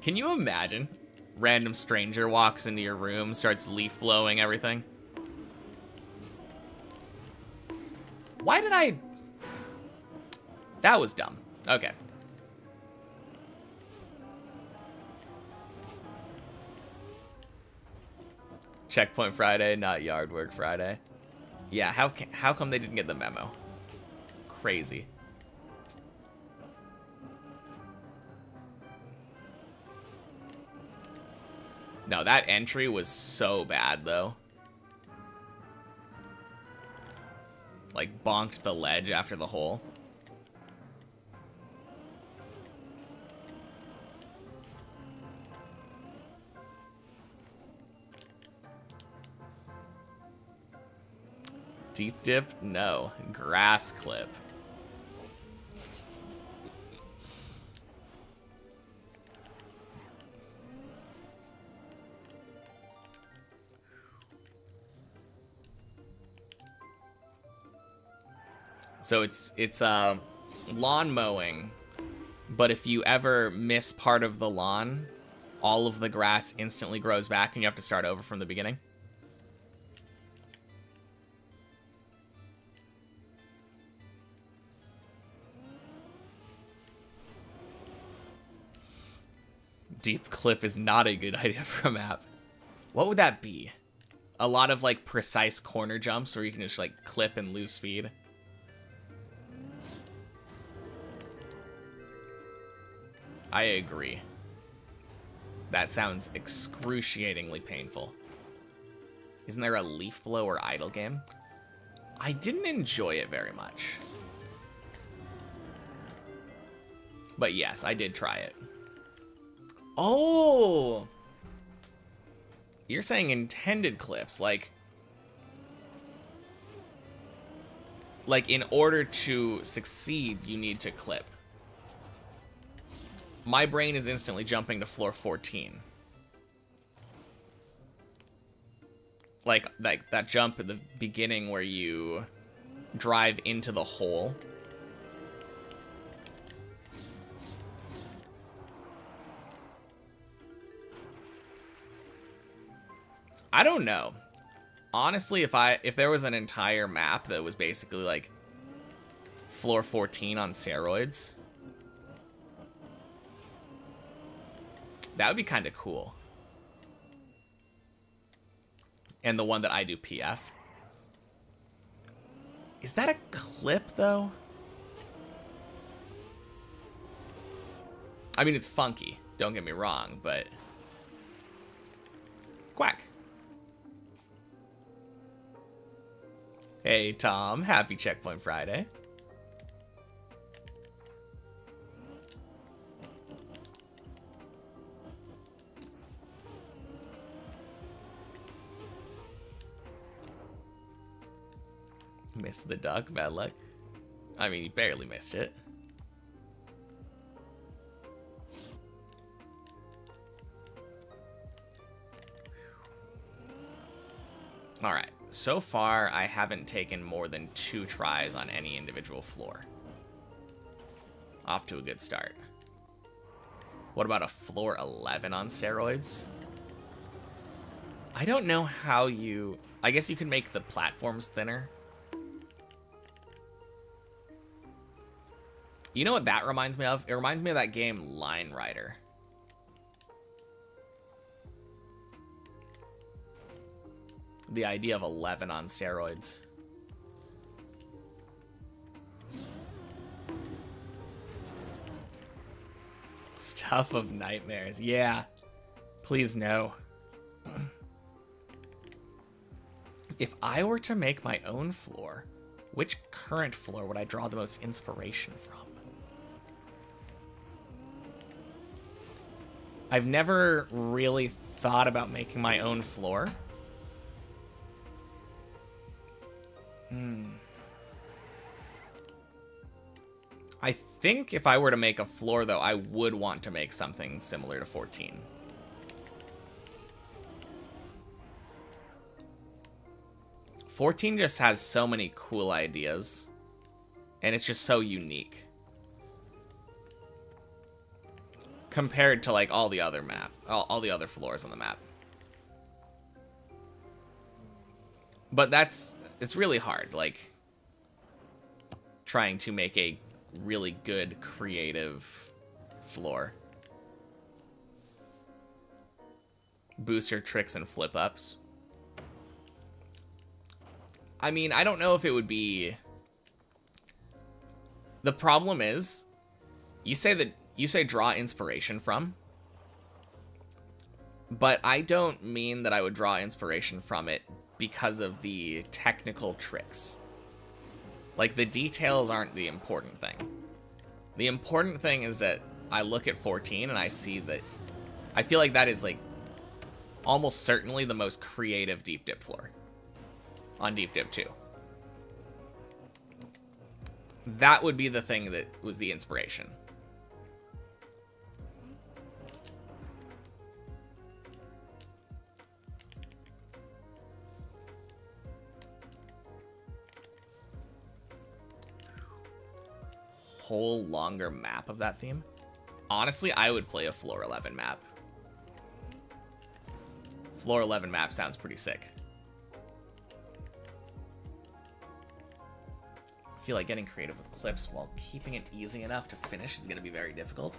Can you imagine? Random stranger walks into your room, starts leaf blowing everything. Why did I... That was dumb. Okay. Checkpoint Friday, not yard work Friday. Yeah, how come they didn't get the memo? Crazy. No, that entry was so bad, though. Like, bonked the ledge after the hole. Deep dip? No. Grass clip. So it's lawn mowing, but if you ever miss part of the lawn, all of the grass instantly grows back and you have to start over from the beginning. Deep clip is not a good idea for a map. What would that be? A lot of like precise corner jumps where you can just like clip and lose speed. I agree. That sounds excruciatingly painful. Isn't there a leaf blow or idle game? I didn't enjoy it very much. But yes, I did try it. Oh! You're saying intended clips, like in order to succeed, you need to clip. My brain is instantly jumping to floor 14. Like that jump at the beginning where you drive into the hole. I don't know. Honestly, if there was an entire map that was basically like floor 14 on steroids, that would be kind of cool. And the one that I do PF. Is that a clip, though? I mean, it's funky. Don't get me wrong, but... Quack. Hey, Tom. Happy Checkpoint Friday. Missed the duck, bad luck. I mean, you barely missed it. Alright, so far I haven't taken more than 2 tries on any individual floor. Off to a good start. What about a floor 11 on steroids? I don't know how you... I guess you can make the platforms thinner. You know what that reminds me of? It reminds me of that game Line Rider. The idea of 11 on steroids. Stuff of nightmares. Yeah. Please no. If I were to make my own floor, which current floor would I draw the most inspiration from? I've never really thought about making my own floor. I think if I were to make a floor, though, I would want to make something similar to 14. "14 just has so many cool ideas, and it's just so unique. Compared to, like, all the other all the other floors on the map. But it's really hard, like, trying to make a really good creative floor. Booster tricks and flip-ups. I mean, I don't know if it would be... The problem is, you say draw inspiration from, but I don't mean that I would draw inspiration from it because of the technical tricks. Like, the details aren't the important thing. The important thing is that I look at 14 and I see that... I feel like that is, like, almost certainly the most creative deep dip floor on Deep Dip 2. That would be the thing that was the inspiration. Whole longer map of that theme? Honestly, I would play a floor 11 map. Floor 11 map sounds pretty sick. I feel like getting creative with clips while keeping it easy enough to finish is going to be very difficult.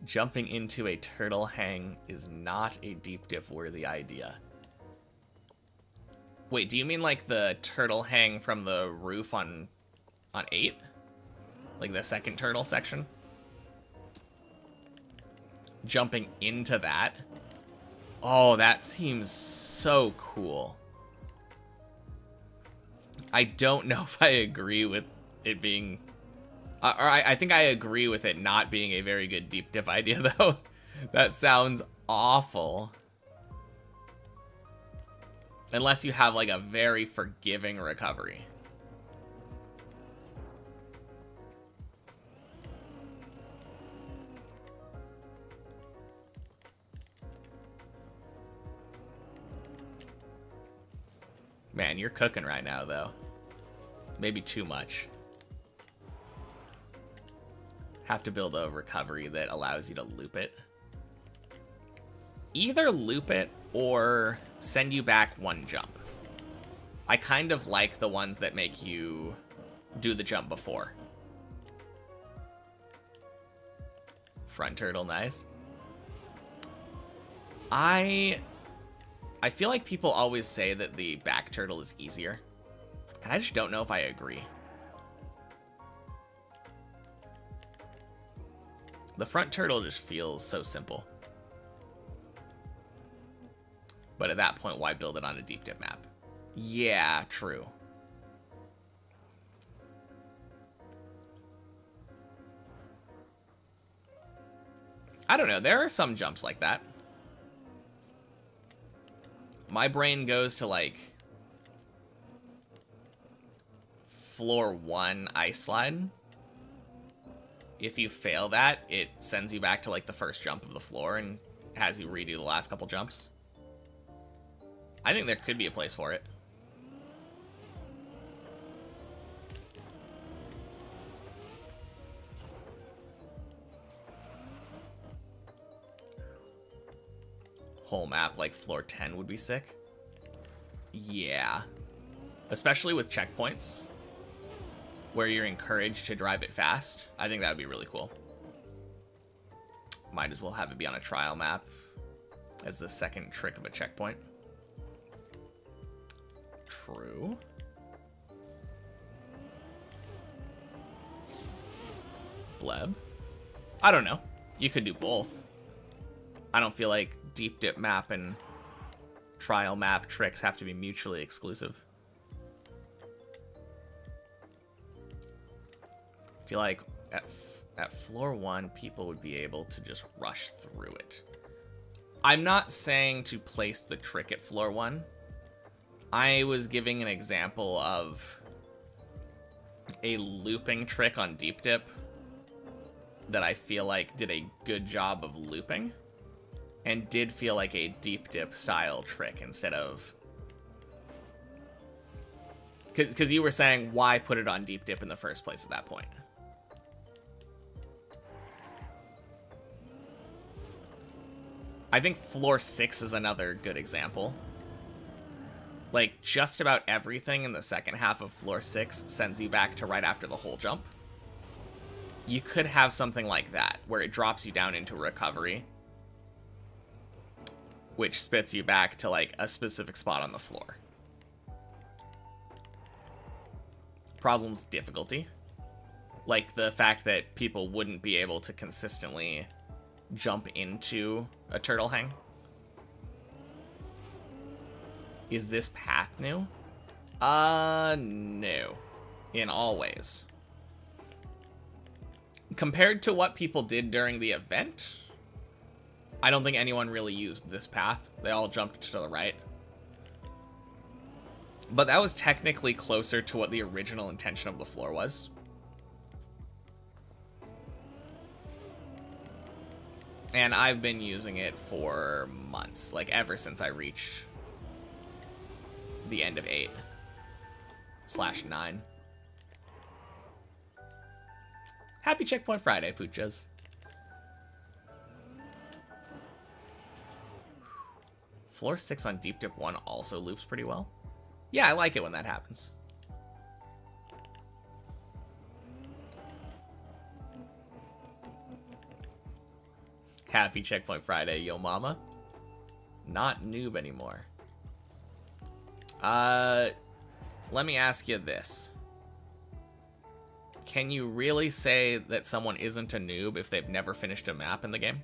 Jumping into a turtle hang is not a deep dip worthy idea. Wait, do you mean like the turtle hang from the roof on 8? Like the second turtle section? Jumping into that? Oh, that seems so cool. I don't know if I agree with it being... I think I agree with it not being a very good deep dip idea, though. That sounds awful. Unless you have, like, a very forgiving recovery. Man, you're cooking right now, though. Maybe too much. Have to build a recovery that allows you to loop it. Either loop it or send you back one jump. I kind of like the ones that make you do the jump before. Front turtle, nice. I feel like people always say that the back turtle is easier, and I just don't know if I agree. The front turtle just feels so simple. But at that point, why build it on a deep dip map? Yeah, true. I don't know, there are some jumps like that. My brain goes to, like, floor 1 ice slide. If you fail that, it sends you back to, like, the first jump of the floor and has you redo the last couple jumps. I think there could be a place for it. Whole map like floor 10 would be sick. Yeah. Especially with checkpoints where you're encouraged to drive it fast. I think that would be really cool. Might as well have it be on a trial map as the second trick of a checkpoint. True. Bleb. I don't know. You could do both. I don't feel like deep dip map and trial map tricks have to be mutually exclusive. I feel like at floor 1, people would be able to just rush through it. I'm not saying to place the trick at floor 1. I was giving an example of a looping trick on deep dip that I feel like did a good job of looping and did feel like a deep dip style trick instead of... Because you were saying, why put it on deep dip in the first place at that point? I think floor 6 is another good example. Like, just about everything in the second half of floor 6 sends you back to right after the whole jump. You could have something like that, where it drops you down into recovery, which spits you back to, like, a specific spot on the floor. Problem's difficulty. Like, the fact that people wouldn't be able to consistently jump into a turtle hang. Is this path new? No. In all ways. Compared to what people did during the event, I don't think anyone really used this path. They all jumped to the right. But that was technically closer to what the original intention of the floor was. And I've been using it for months, like ever since I reached the end of 8/9. Happy Checkpoint Friday, Poochas. floor 6 on Deep Dip 1 also loops pretty well. Yeah, I like it when that happens. Happy Checkpoint Friday, yo mama. Not Noob anymore. Let me ask you this. Can you really say that someone isn't a noob if they've never finished a map in the game?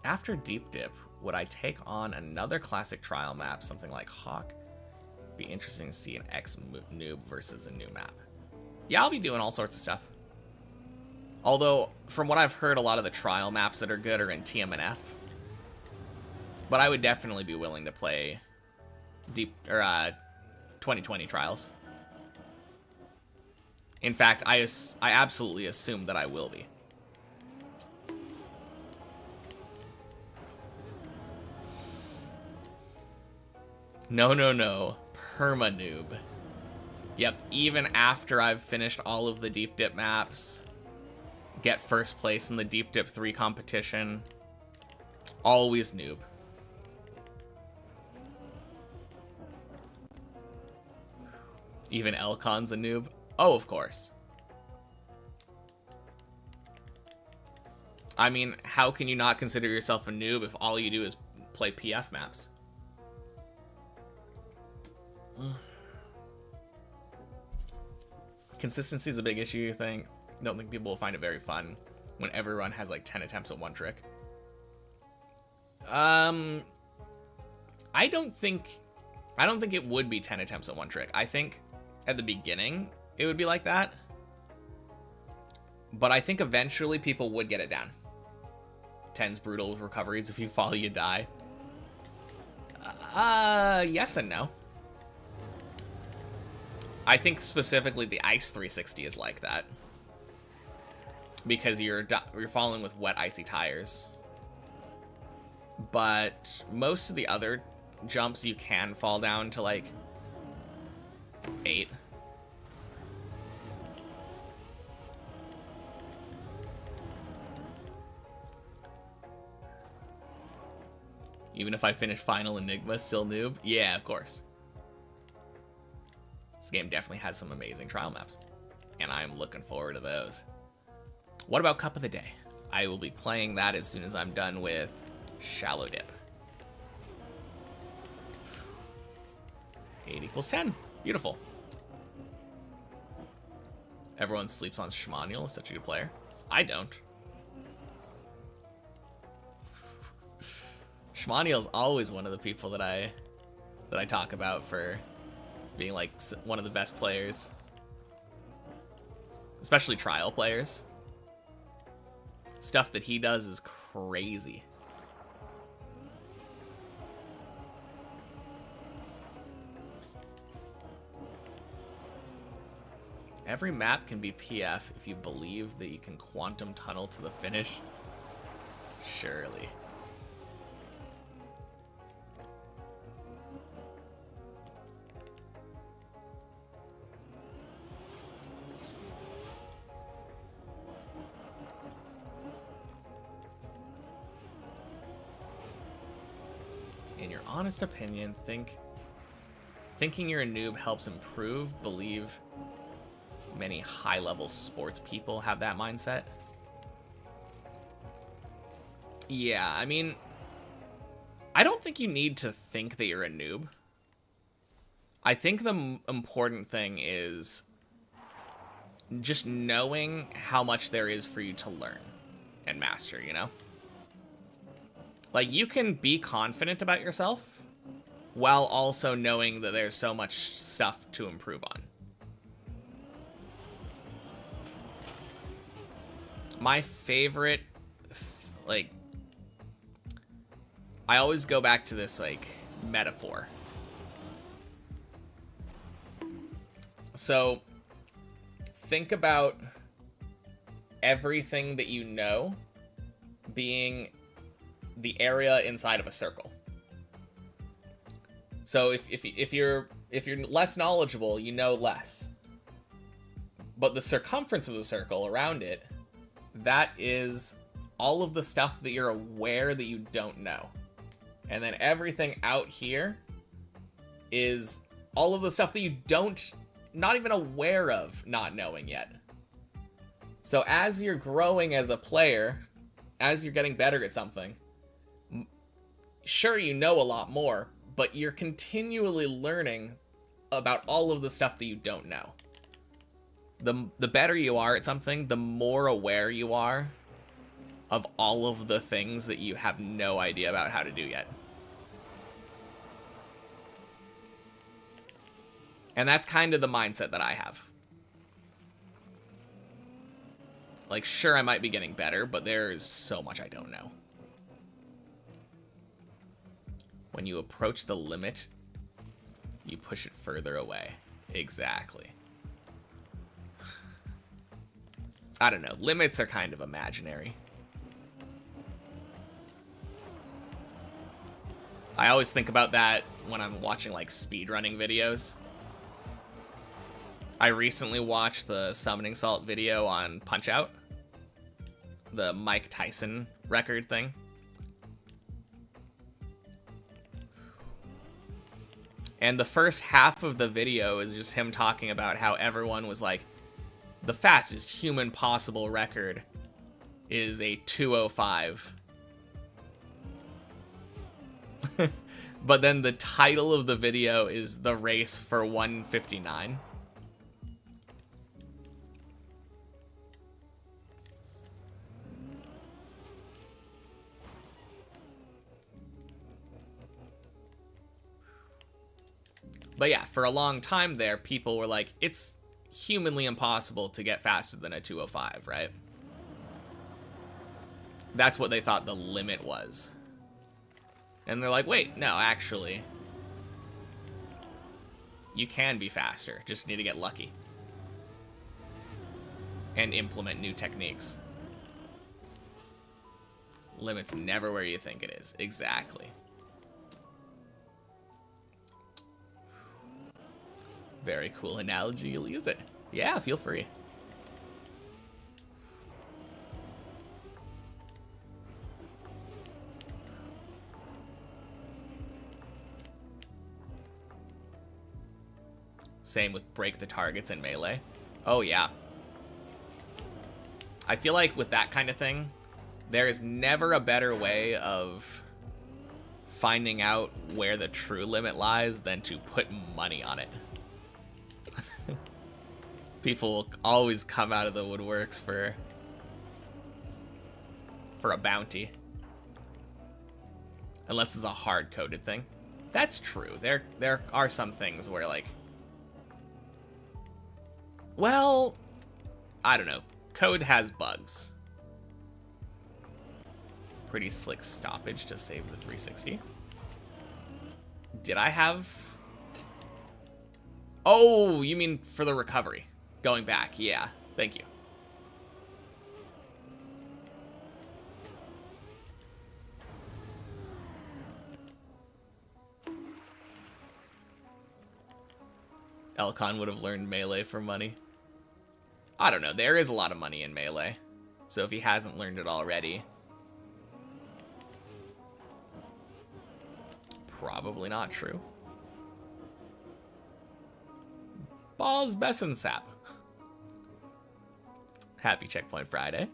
After Deep Dip, would I take on another classic trial map, something like Hawk? Be interesting to see an ex-noob versus a new map. Yeah, I'll be doing all sorts of stuff. Although, from what I've heard, a lot of the trial maps that are good are in TMNF. But I would definitely be willing to play 2020 trials. In fact, I absolutely assume that I will be. No, no, no. Perma noob. Yep, even after I've finished all of the Deep Dip maps, get first place in the Deep Dip 3 competition, always noob. Even Elcon's a noob? Oh, of course. I mean, how can you not consider yourself a noob if all you do is play PF maps? Consistency is a big issue, you think? Don't think people will find it very fun when everyone has like 10 attempts at one trick. I don't think it would be 10 attempts at one trick. I think at the beginning it would be like that. But I think eventually people would get it down. 10's brutal with recoveries. If you fall, you die. Yes and no. I think specifically the Ice 360 is like that. Because you're falling with wet, icy tires. But most of the other jumps you can fall down to like 8. Even if I finish Final Enigma, still noob? Yeah, of course. This game definitely has some amazing trial maps, and I'm looking forward to those. What about Cup of the Day? I will be playing that as soon as I'm done with Shallow Dip. 8 equals 10. Beautiful. Everyone sleeps on Schmaniel, such a good player. I don't. Schmaniel's always one of the people that I talk about for being like one of the best players, especially trial players. Stuff that he does is crazy. Every map can be PF if you believe that you can quantum tunnel to the finish. Surely. In your honest opinion, thinking you're a noob helps improve? Believe many high-level sports people have that mindset? Yeah, I mean, I don't think you need to think that you're a noob. I think the important thing is just knowing how much there is for you to learn and master, you know? Like, you can be confident about yourself while also knowing that there's so much stuff to improve on. My favorite, like, I always go back to this, like, metaphor. So, think about everything that you know being the area inside of a circle. So if you're less knowledgeable, you know less. But the circumference of the circle around it, that is all of the stuff that you're aware that you don't know. And then everything out here is all of the stuff that you not even aware of not knowing yet. So as you're growing as a player, as you're getting better at something, sure, you know a lot more, but you're continually learning about all of the stuff that you don't know. The better you are at something, the more aware you are of all of the things that you have no idea about how to do yet. And that's kind of the mindset that I have. Like, sure, I might be getting better, but there's so much I don't know. When you approach the limit, you push it further away. Exactly. I don't know. Limits are kind of imaginary. I always think about that when I'm watching, like, speedrunning videos. I recently watched the Summoning Salt video on Punch-Out. The Mike Tyson record thing. And the first half of the video is just him talking about how everyone was like, the fastest human possible record is a 2:05. But then the title of the video is The Race for 1:59. But yeah, for a long time there, people were like, it's humanly impossible to get faster than a 2:05, right? That's what they thought the limit was. And they're like, wait, no, actually, you can be faster. Just need to get lucky. And implement new techniques. Limit's never where you think it is. Exactly. Very cool analogy. You'll use it. Yeah, feel free. Same with break the targets in Melee. Oh, yeah. I feel like with that kind of thing, there is never a better way of finding out where the true limit lies than to put money on it. People will always come out of the woodworks for a bounty. Unless it's a hard-coded thing. That's true. There are some things where, like, well, I don't know. Code has bugs. Pretty slick stoppage to save the 360. Did I have... Oh, you mean for the recovery. Going back. Yeah, thank you. Elcon would have learned Melee for money. I don't know. There is a lot of money in Melee. So if he hasn't learned it already... Probably not true. Balls Bessensap. Happy Checkpoint Friday.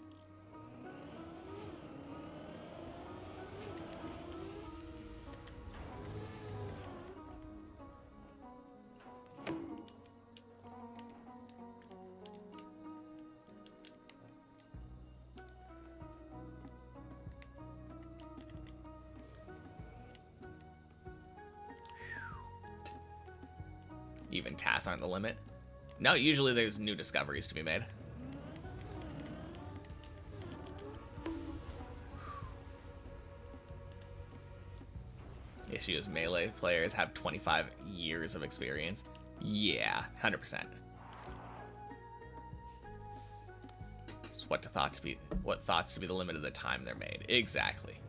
Even tasks aren't the limit. No, usually there's new discoveries to be made. Issue is Melee players have 25 years of experience. Yeah, 100%. It's what thoughts to be the limit of the time they're made. Exactly.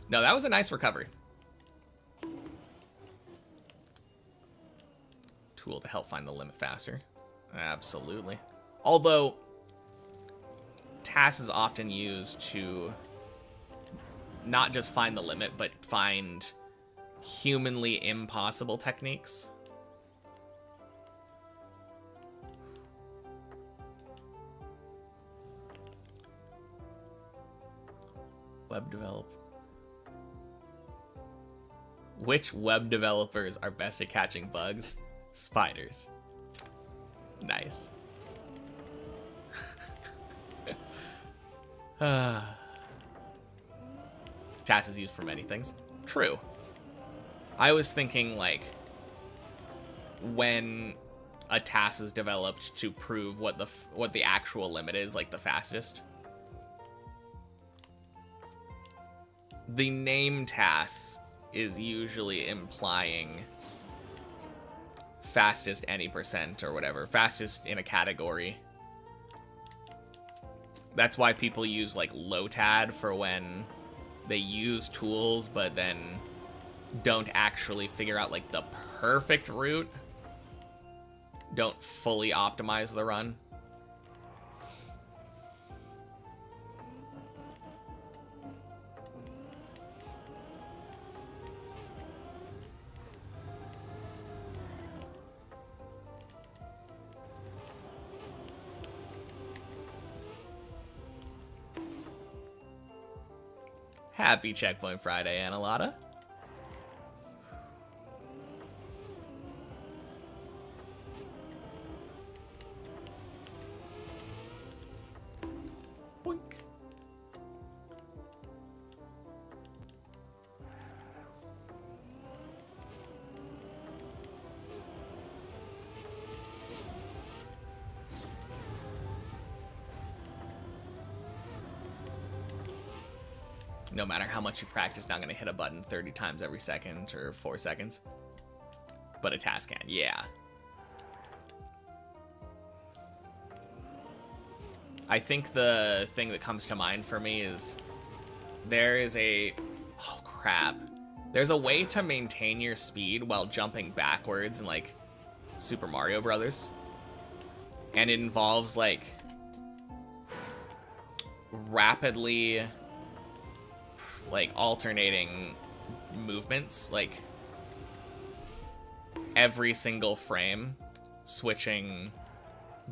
No, that was a nice recovery. help find the limit faster. Absolutely. Although, TAS is often used to not just find the limit, but find humanly impossible techniques. Web develop. Which web developers are best at catching bugs? Spiders. Nice. TAS is used for many things. True. I was thinking, like, when a TAS is developed to prove what the actual limit is, like the fastest. The name TAS is usually implying fastest any percent or whatever. Fastest in a category. That's why people use, like, LOTAD for when they use tools, but then don't actually figure out, like, the perfect route. Don't fully optimize the run. Happy Checkpoint Friday, Annalata. Boink. No matter how much you practice, not going to hit a button 30 times every second or 4 seconds. But a task can, yeah. I think the thing that comes to mind for me is there is a... Oh, crap. There's a way to maintain your speed while jumping backwards in, like, Super Mario Brothers. And it involves, like, rapidly... like alternating movements, like every single frame switching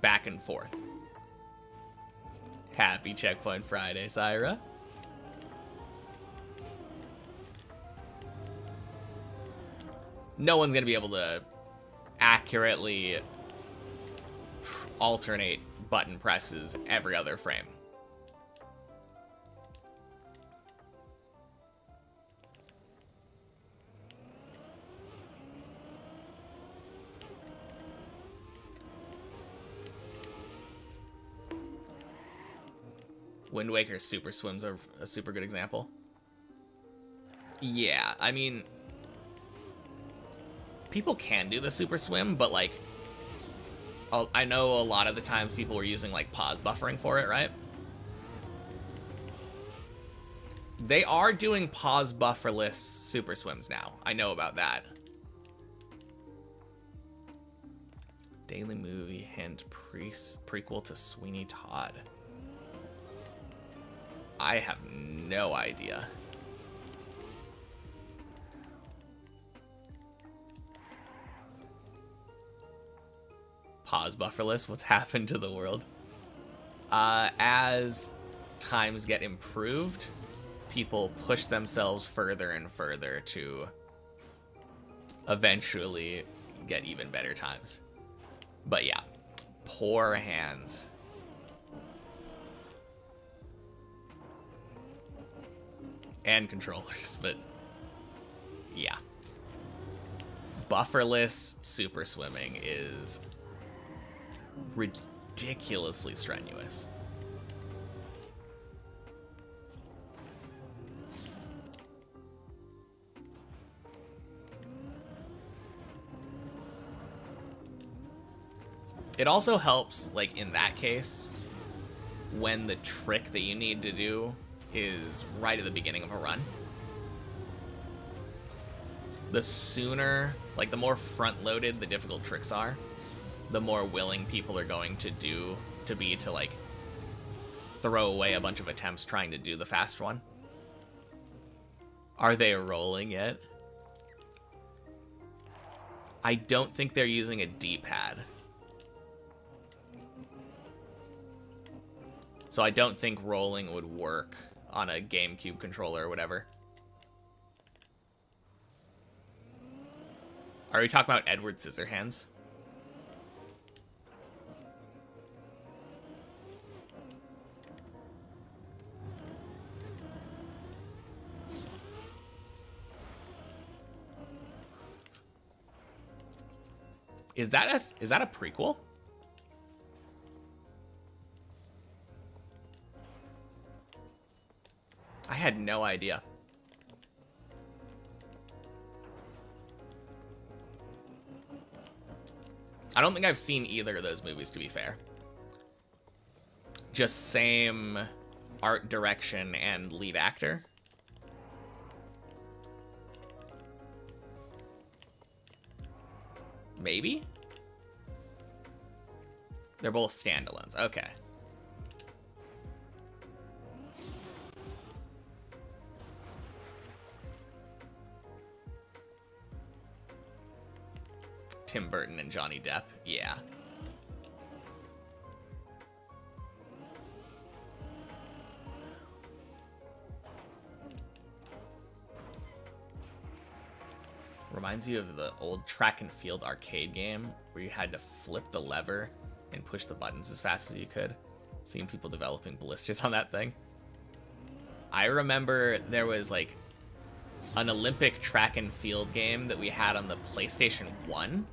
back and forth. Happy Checkpoint Friday, Syra. No one's gonna be able to accurately alternate button presses every other frame. Wind Waker's Super Swims are a super good example. Yeah, I mean, people can do the Super Swim, but, like, I know a lot of the times people were using, like, pause buffering for it, right? They are doing pause bufferless Super Swims now. I know about that. Daily movie hint prequel to Sweeney Todd. I have no idea. Pause bufferless, what's happened to the world? As times get improved, people push themselves further and further to eventually get even better times. But yeah, poor hands. And controllers, but yeah. Bufferless super swimming is ridiculously strenuous. It also helps, like, in that case, when the trick that you need to do is right at the beginning of a run. The sooner, like, the more front-loaded the difficult tricks are, the more willing people are going to be to like throw away a bunch of attempts trying to do the fast one. Are they rolling yet? I don't think they're using a D-pad. So I don't think rolling would work on a GameCube controller or whatever. Are we talking about Edward Scissorhands? Is that a prequel? I had no idea. I don't think I've seen either of those movies, to be fair. Just same art direction and lead actor. Maybe? They're both standalones. Okay. Tim Burton and Johnny Depp. Yeah. Reminds you of the old track and field arcade game where you had to flip the lever and push the buttons as fast as you could. Seeing people developing blisters on that thing. I remember there was like an Olympic track and field game that we had on the PlayStation 1.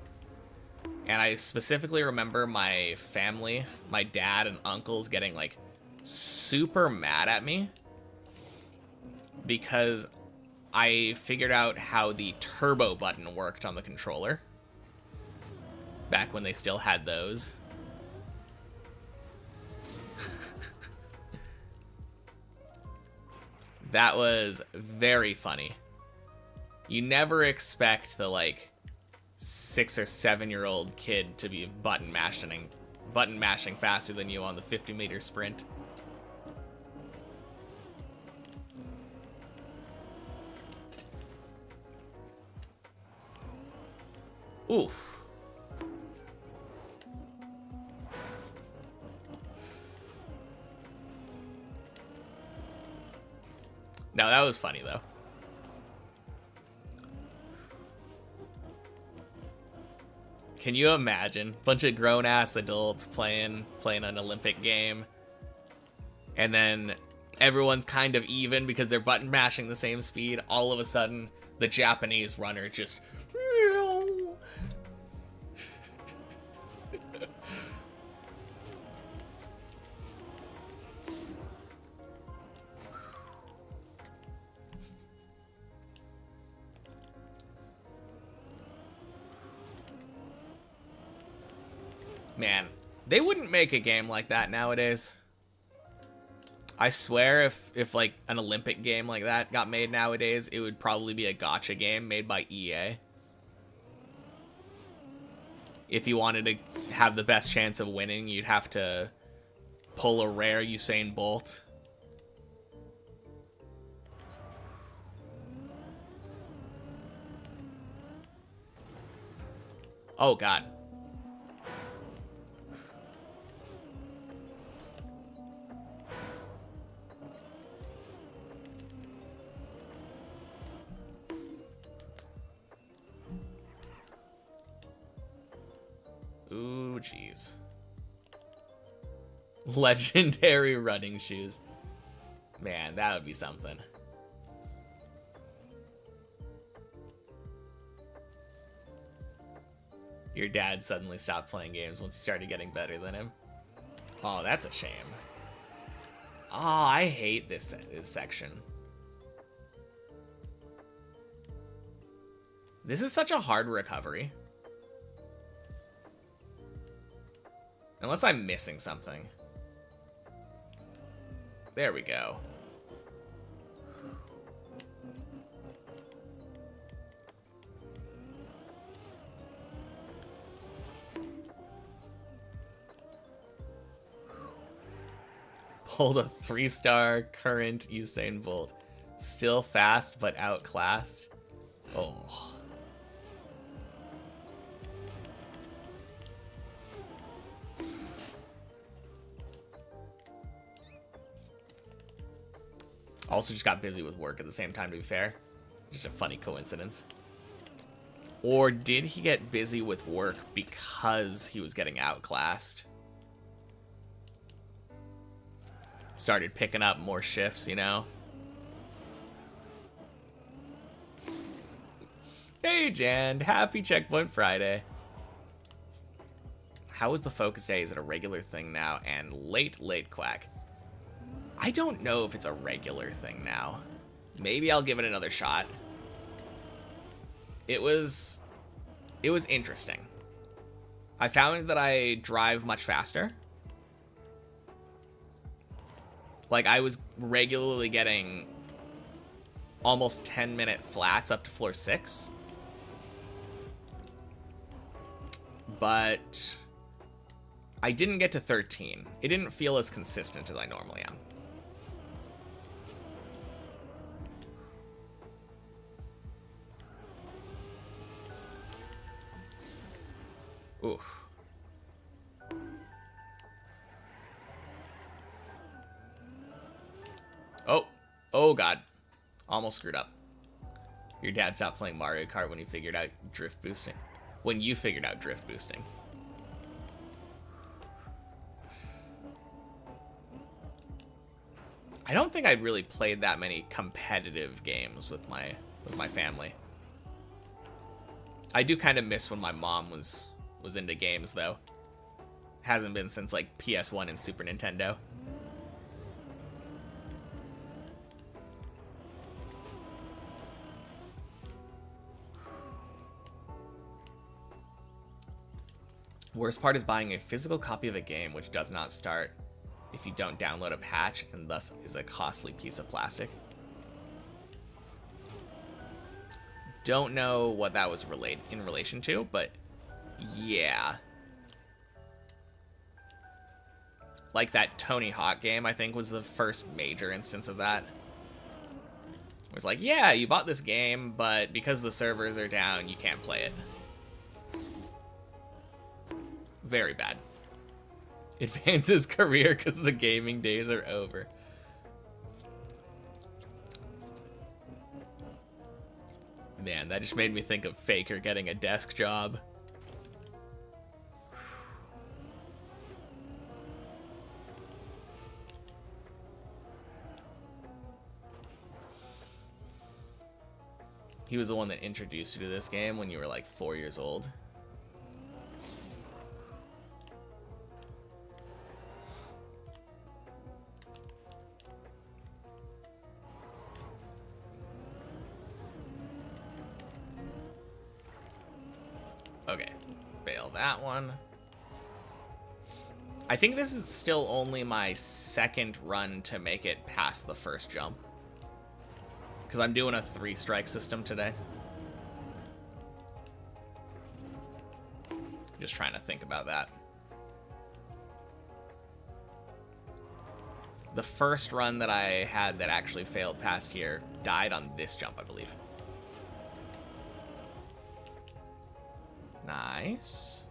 And I specifically remember my family, my dad and uncles getting like super mad at me because I figured out how the turbo button worked on the controller back when they still had those. That was very funny. You never expect the like 6 or 7-year-old kid to be button mashing faster than you on the 50-meter sprint. Oof. No, that was funny though. Can you imagine? Bunch of grown-ass adults playing an Olympic game. And then everyone's kind of even because they're button mashing the same speed. All of a sudden, the Japanese runner just... Man, they wouldn't make a game like that nowadays. I swear if like an Olympic game like that got made nowadays, it would probably be a gacha game made by EA. If you wanted to have the best chance of winning, you'd have to pull a rare Usain Bolt. Oh god. Ooh, jeez. Legendary running shoes. Man, that would be something. Your dad suddenly stopped playing games once you started getting better than him. Oh, that's a shame. Oh, I hate this section. This is such a hard recovery. Unless I'm missing something. There we go. Hold a 3-star current Usain Bolt. Still fast, but outclassed. Oh. Also just got busy with work at the same time, to be fair. Just a funny coincidence. Or did he get busy with work because he was getting outclassed? Started picking up more shifts, you know? Hey, Jan. Happy Checkpoint Friday. How was the focus day? Is it a regular thing now? And late quack. I don't know if it's a regular thing now. Maybe I'll give it another shot. It was interesting. I found that I drive much faster. Like, I was regularly getting almost 10-minute flats up to floor 6. But I didn't get to 13. It didn't feel as consistent as I normally am. Oof. Oh god. Almost screwed up. Your dad stopped playing Mario Kart when he figured out drift boosting. When you figured out drift boosting. I don't think I really played that many competitive games with my family. I do kind of miss when my mom was into games, though. Hasn't been since like PS1 and Super Nintendo. Worst part is buying a physical copy of a game which does not start if you don't download a patch and thus is a costly piece of plastic. Don't know what that was in relation to, but yeah. Like that Tony Hawk game, I think, was the first major instance of that. It was like, yeah, you bought this game, but because the servers are down, you can't play it. Very bad. Advance his career because the gaming days are over. Man, that just made me think of Faker getting a desk job. He was the one that introduced you to this game when you were like 4 years old. Okay, bail that one. I think this is still only my second run to make it past the first jump. Because I'm doing a 3-strike system today. Just trying to think about that. The first run that I had that actually failed past here died on this jump, I believe. Nice.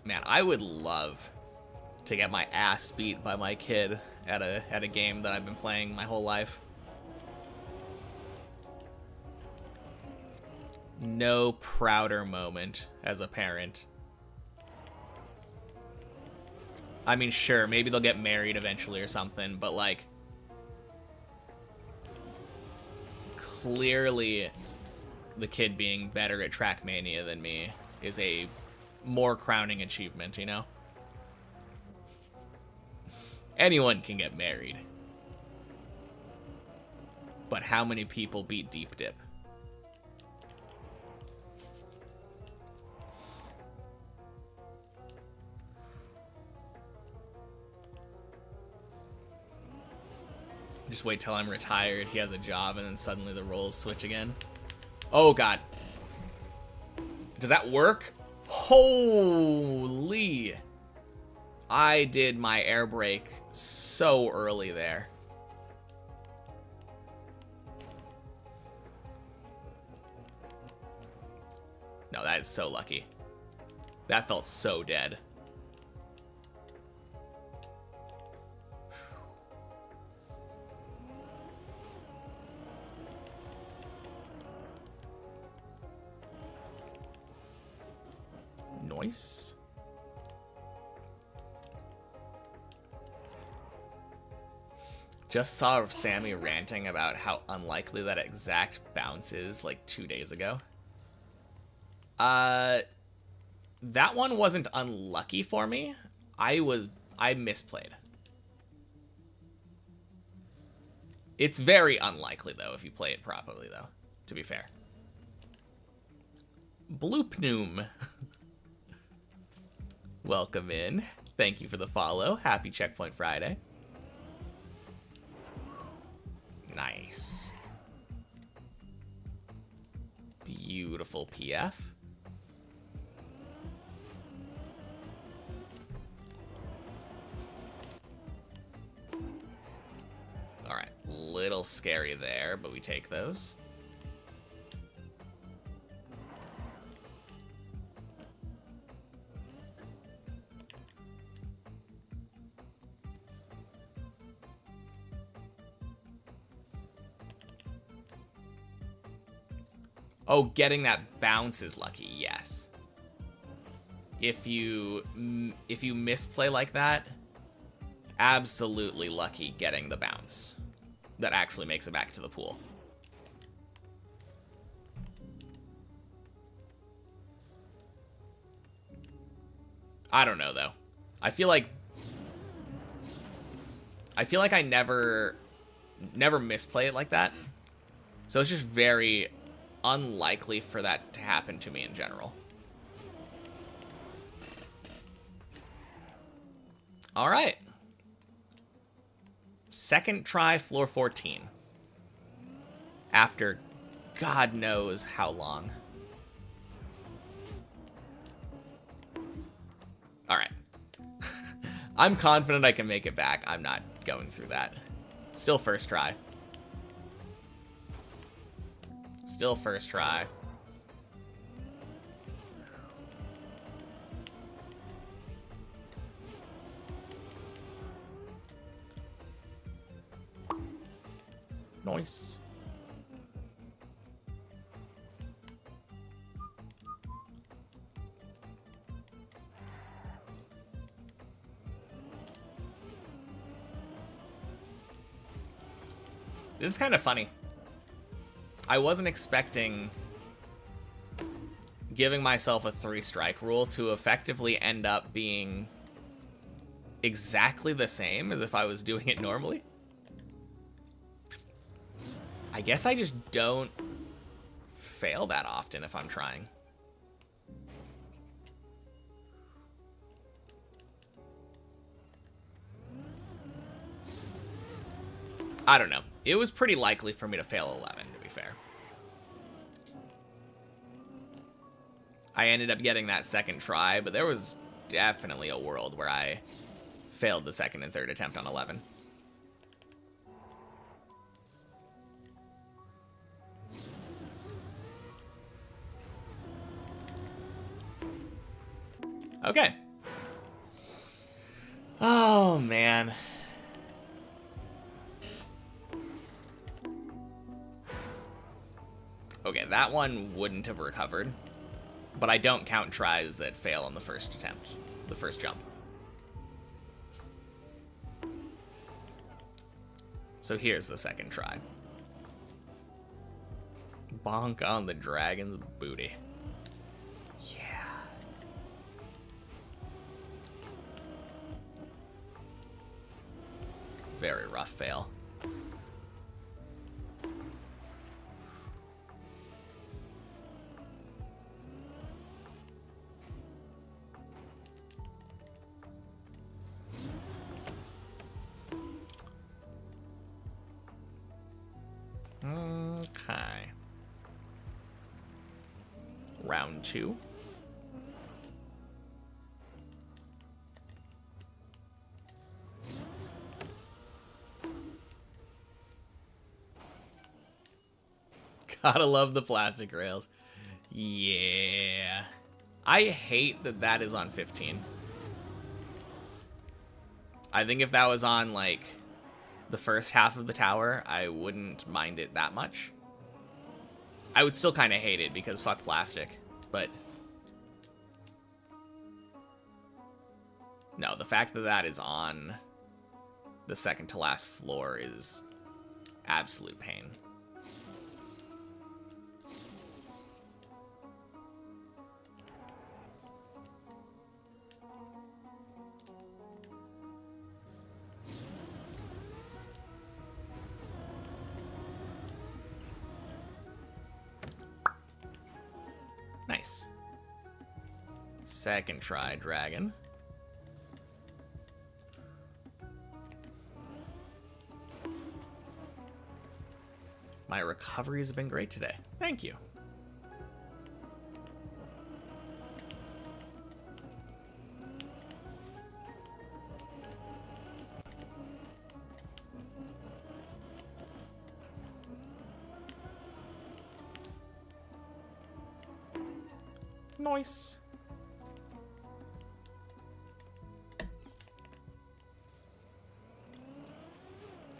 Man, I would love to get my ass beat by my kid at a game that I've been playing my whole life. No prouder moment as a parent. I mean, sure, maybe they'll get married eventually or something, but like, clearly the kid being better at Trackmania than me is a more crowning achievement, you know? Anyone can get married. But how many people beat Deep Dip? Just wait till I'm retired, he has a job, and then suddenly the roles switch again. Oh, God. Does that work? Holy. I did my air brake so early there. No, that is so lucky. That felt so dead. Nice. Just saw Sammy ranting about how unlikely that exact bounce is like 2 days ago. That one wasn't unlucky for me. I misplayed. It's very unlikely though if you play it properly though, to be fair. Bloop Noom. Welcome in. Thank you for the follow. Happy Checkpoint Friday. Nice. Beautiful PF. Alright, little scary there, but we take those. Oh, getting that bounce is lucky, yes. If you misplay like that, absolutely lucky getting the bounce. That actually makes it back to the pool. I don't know, though. I feel like I never misplay it like that. So it's just very unlikely for that to happen to me in general. All right. Second try, floor 14. After God knows how long. All right. I'm confident I can make it back. I'm not going through that. Still first try. Still first try. Nice. This is kind of funny. I wasn't expecting giving myself a 3-strike rule to effectively end up being exactly the same as if I was doing it normally. I guess I just don't fail that often if I'm trying. I don't know. It was pretty likely for me to fail 11, to be fair. I ended up getting that second try, but there was definitely a world where I failed the second and third attempt on 11. Okay. Oh, man. Okay, that one wouldn't have recovered. But I don't count tries that fail on the first attempt. The first jump. So here's the second try. Bonk on the dragon's booty. Yeah. Very rough fail. Okay. Round 2. Gotta love the plastic rails. Yeah. I hate that that is on 15. I think if that was on, like, the first half of the tower, I wouldn't mind it that much. I would still kind of hate it because fuck plastic, but... No, the fact that that is on the second to last floor is absolute pain. Nice. Second try, dragon. My recovery has been great today. Thank you. Nice.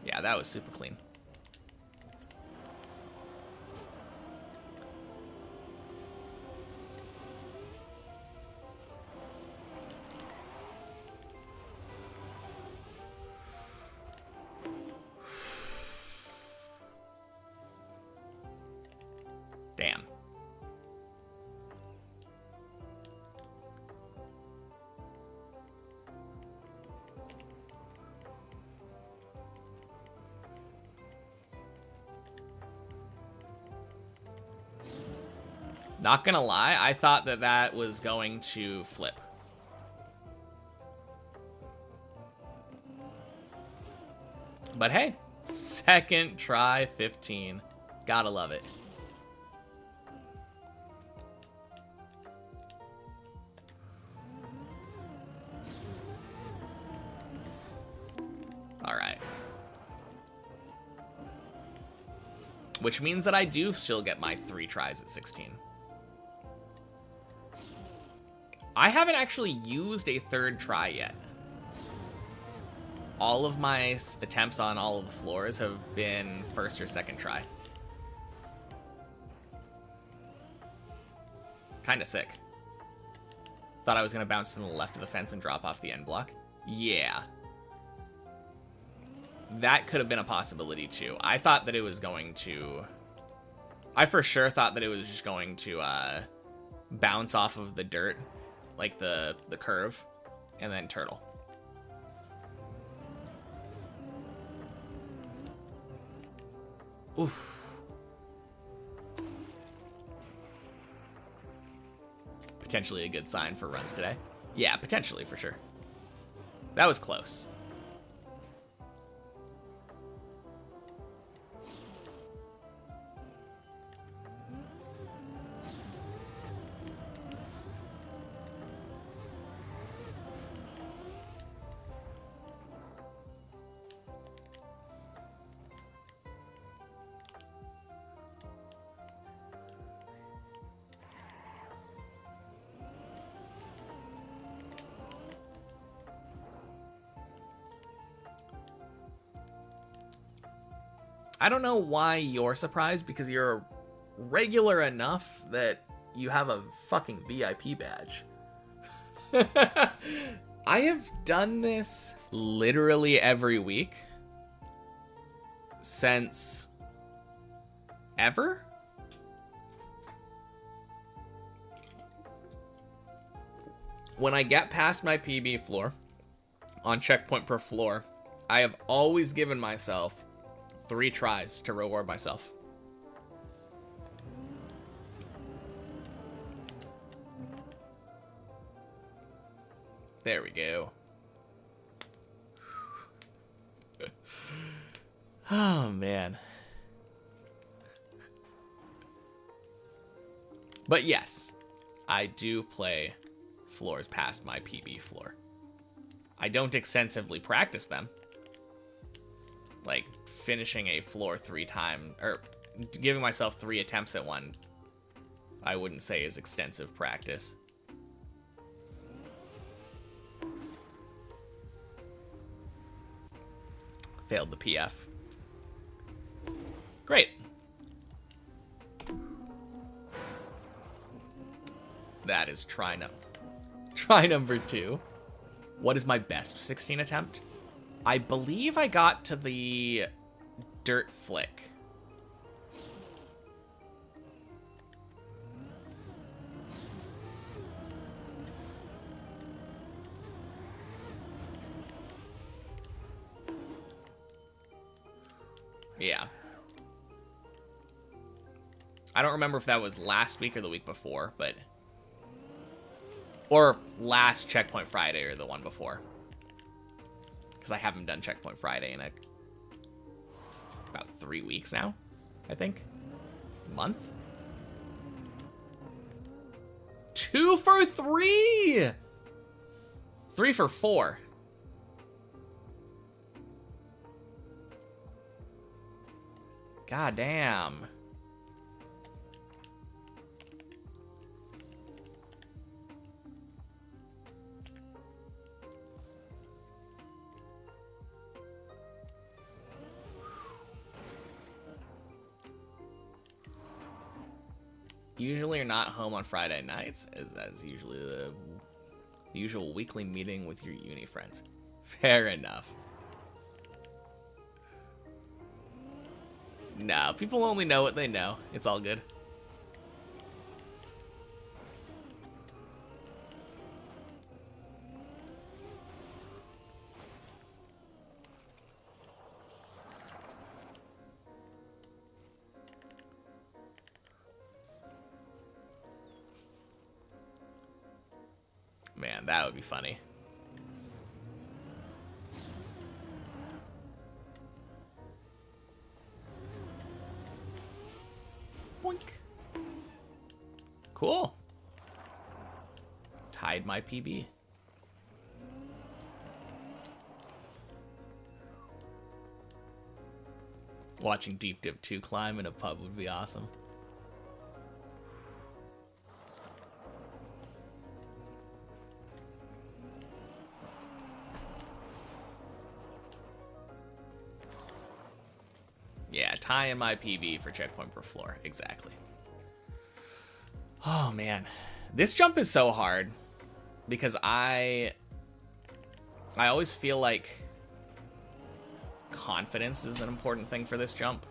Yeah, that was super clean. Damn. Not gonna lie, I thought that that was going to flip. But hey, second try 15. Gotta love it. Alright. Which means that I do still get my 3 tries at 16. I haven't actually used a third try yet. All of my attempts on all of the floors have been first or second try. Kinda sick. Thought I was gonna bounce to the left of the fence and drop off the end block. Yeah. That could have been a possibility too. I thought that it was going to... I for sure thought that it was just going to bounce off of the dirt, like the curve, and then turtle. Oof. Potentially a good sign for runs today. Yeah, potentially for sure. That was close. I don't know why you're surprised, because you're regular enough that you have a fucking VIP badge. I have done this literally every week since ever. When I get past my PB floor on checkpoint per floor, I have always given myself 3 tries to reward myself. There we go. Oh, man. But yes, I do play floors past my PB floor. I don't extensively practice them. Like finishing a floor 3 times, or giving myself 3 attempts at one, I wouldn't say is extensive practice. Failed the PF. Great. That is try number 2. What is my best 16 attempt? I believe I got to the dirt flick. Yeah. I don't remember if that was last week or the week before, but... Or last Checkpoint Friday or the one before. Because I haven't done Checkpoint Friday in about 3 weeks now, I think. Month? 2 for 3! 3 for 4. God damn. Usually you're not home on Friday nights, as that's usually the usual weekly meeting with your uni friends. Fair enough. No, people only know what they know. It's all good. Man, that would be funny. Boink. Cool. Tied my PB. Watching Deep Dip 2 climb in a pub would be awesome. Yeah, tying my PB for checkpoint per floor. Exactly. Oh, man. This jump is so hard because I always feel like confidence is an important thing for this jump.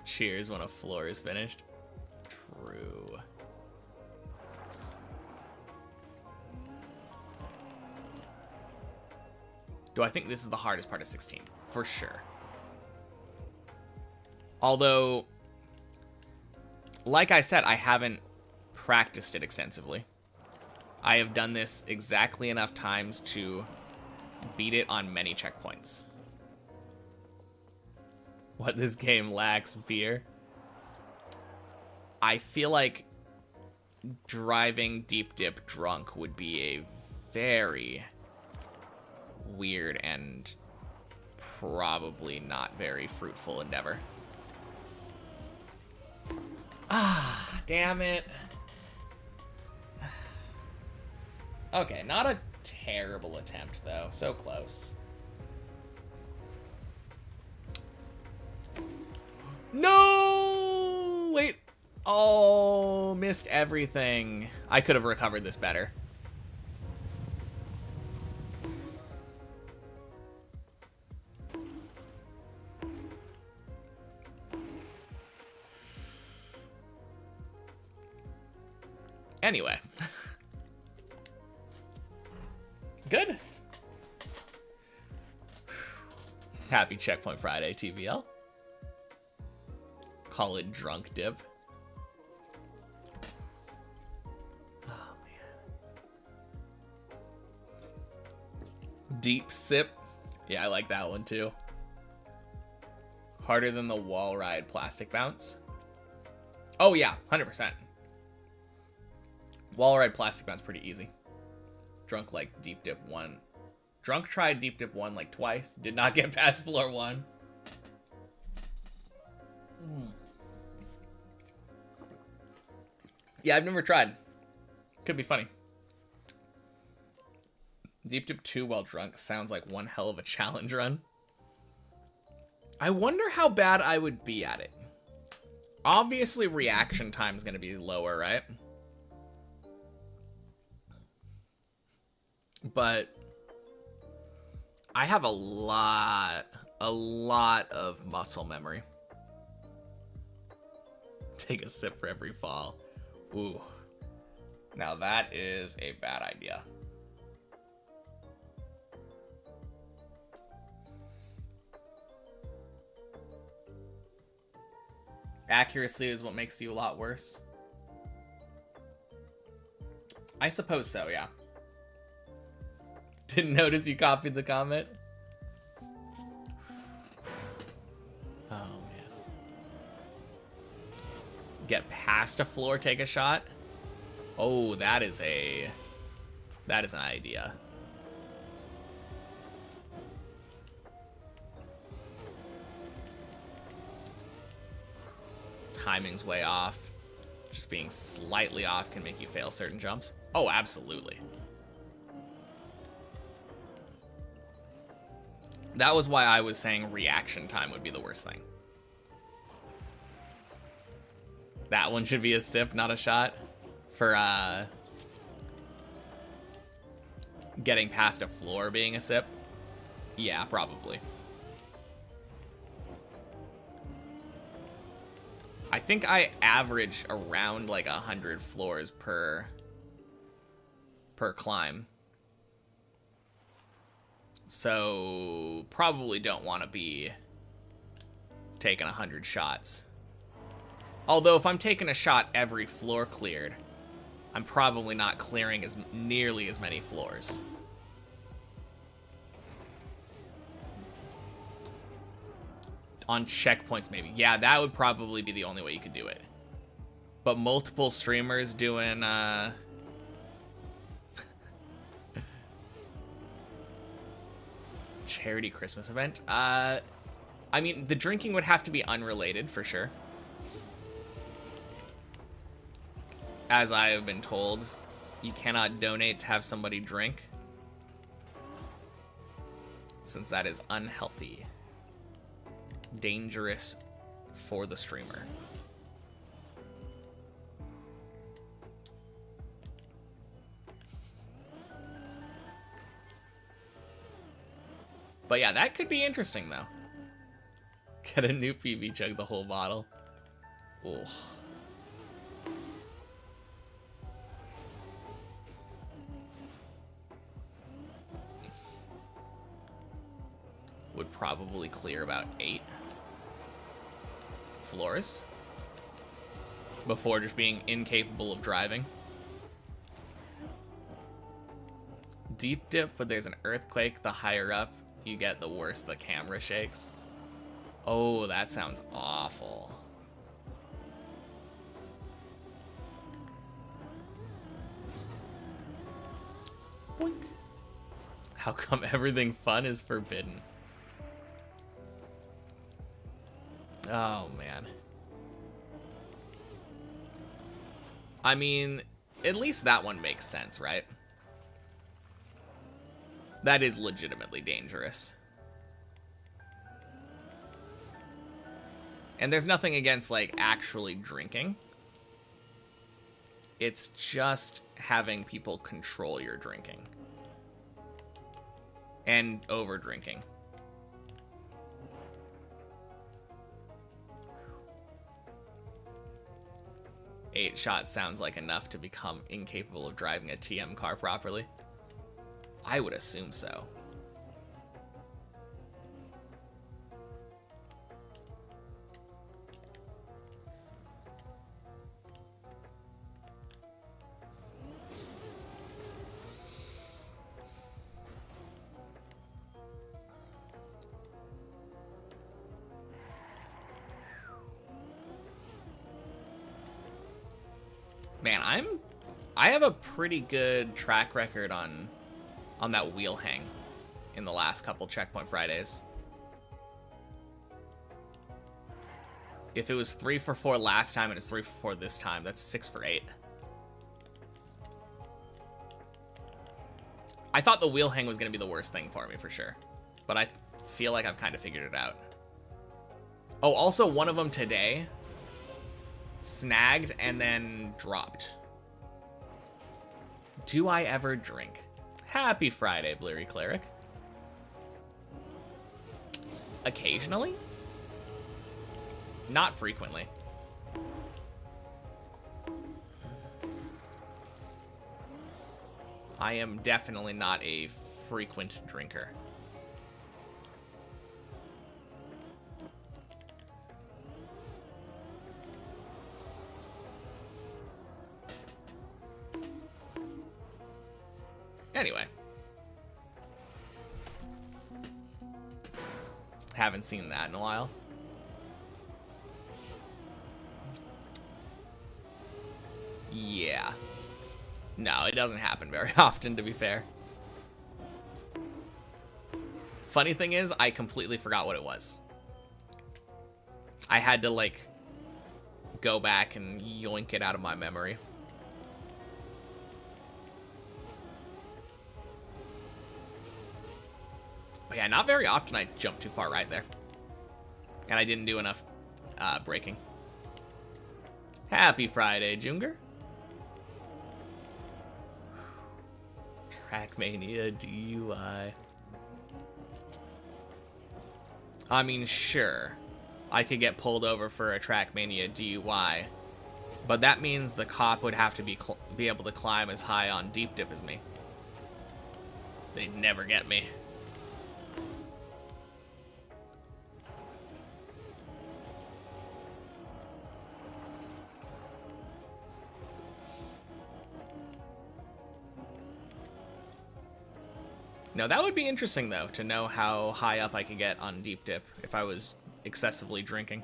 Cheers when a floor is finished. True. Do I think this is the hardest part of 16? For sure. Although, like I said, I haven't practiced it extensively. I have done this exactly enough times to beat it on many checkpoints. What this game lacks, beer. I feel like driving Deep Dip drunk would be a very weird and probably not very fruitful endeavor. Ah, damn it. Okay, not a terrible attempt, though. So close. No! Wait. Oh, missed everything. I could have recovered this better. Anyway. Good. Happy Checkpoint Friday, TVL. Call it drunk dip. Oh, man. Deep sip. Yeah, I like that one, too. Harder than the wall ride plastic bounce. Oh, yeah, 100%. Wall ride plastic bounce pretty easy. Drunk like Deep Dip 1. Drunk tried Deep Dip 1 like twice. Did not get past floor 1. Yeah, I've never tried. Could be funny. Deep Dip 2 while drunk sounds like one hell of a challenge run. I wonder how bad I would be at it. Obviously, reaction time is going to be lower, right? But I have a lot of muscle memory. Take a sip for every fall. Ooh. Now that is a bad idea. Accuracy is what makes you a lot worse. I suppose so, yeah. Didn't notice you copied the comment. Oh, man. Get past a floor, take a shot. Oh, that is an idea. Timing's way off. Just being slightly off can make you fail certain jumps. Oh, absolutely. That was why I was saying reaction time would be the worst thing. That one should be a sip, not a shot. For getting past a floor being a sip. Yeah, probably. I think I average around like 100 floors per climb. So probably don't want to be taking 100 shots. Although if I'm taking a shot every floor cleared, I'm probably not clearing nearly as many floors. On checkpoints, maybe. Yeah, that would probably be the only way you could do it. But multiple streamers doing, charity Christmas event? I mean, the drinking would have to be unrelated, for sure. As I have been told, you cannot donate to have somebody drink, since that is unhealthy. Dangerous for the streamer. But yeah, that could be interesting though. Get a new PB, chug the whole bottle. Ooh. Would probably clear about 8 floors before just being incapable of driving. Deep dip, but there's an earthquake. The higher up you get, the worse the camera shakes. Oh, that sounds awful. Boink. How come everything fun is forbidden? Oh, man. I mean, at least that one makes sense, right? That is legitimately dangerous. And there's nothing against, like, actually drinking. It's just having people control your drinking. And over-drinking. Eight shots sounds like enough to become incapable of driving a TM car properly. I would assume so. Man, I have a pretty good track record on that wheel hang. in the last couple Checkpoint Fridays. If it was 3 for 4 last time and it's 3 for 4 this time, that's 6 for 8. I thought the wheel hang was going to be the worst thing for me for sure. But I feel like I've kind of figured it out. Oh, also one of them today snagged and then dropped. Do I ever drink? Happy Friday, Blurry Cleric. Occasionally? Not frequently. I am definitely not a frequent drinker. Anyway. Haven't seen that in a while. Yeah. No, it doesn't happen very often, to be fair. Funny thing is, I completely forgot what it was. I had to, like, go back and yoink it out of my memory. But yeah, not very often I jump too far right there. And I didn't do enough braking. Happy Friday, Junger. Trackmania DUI. I mean, sure. I could get pulled over for a Trackmania DUI. But that means the cop would have to be able to climb as high on Deep Dip as me. They'd never get me. No, that would be interesting, though, to know how high up I could get on Deep Dip if I was excessively drinking.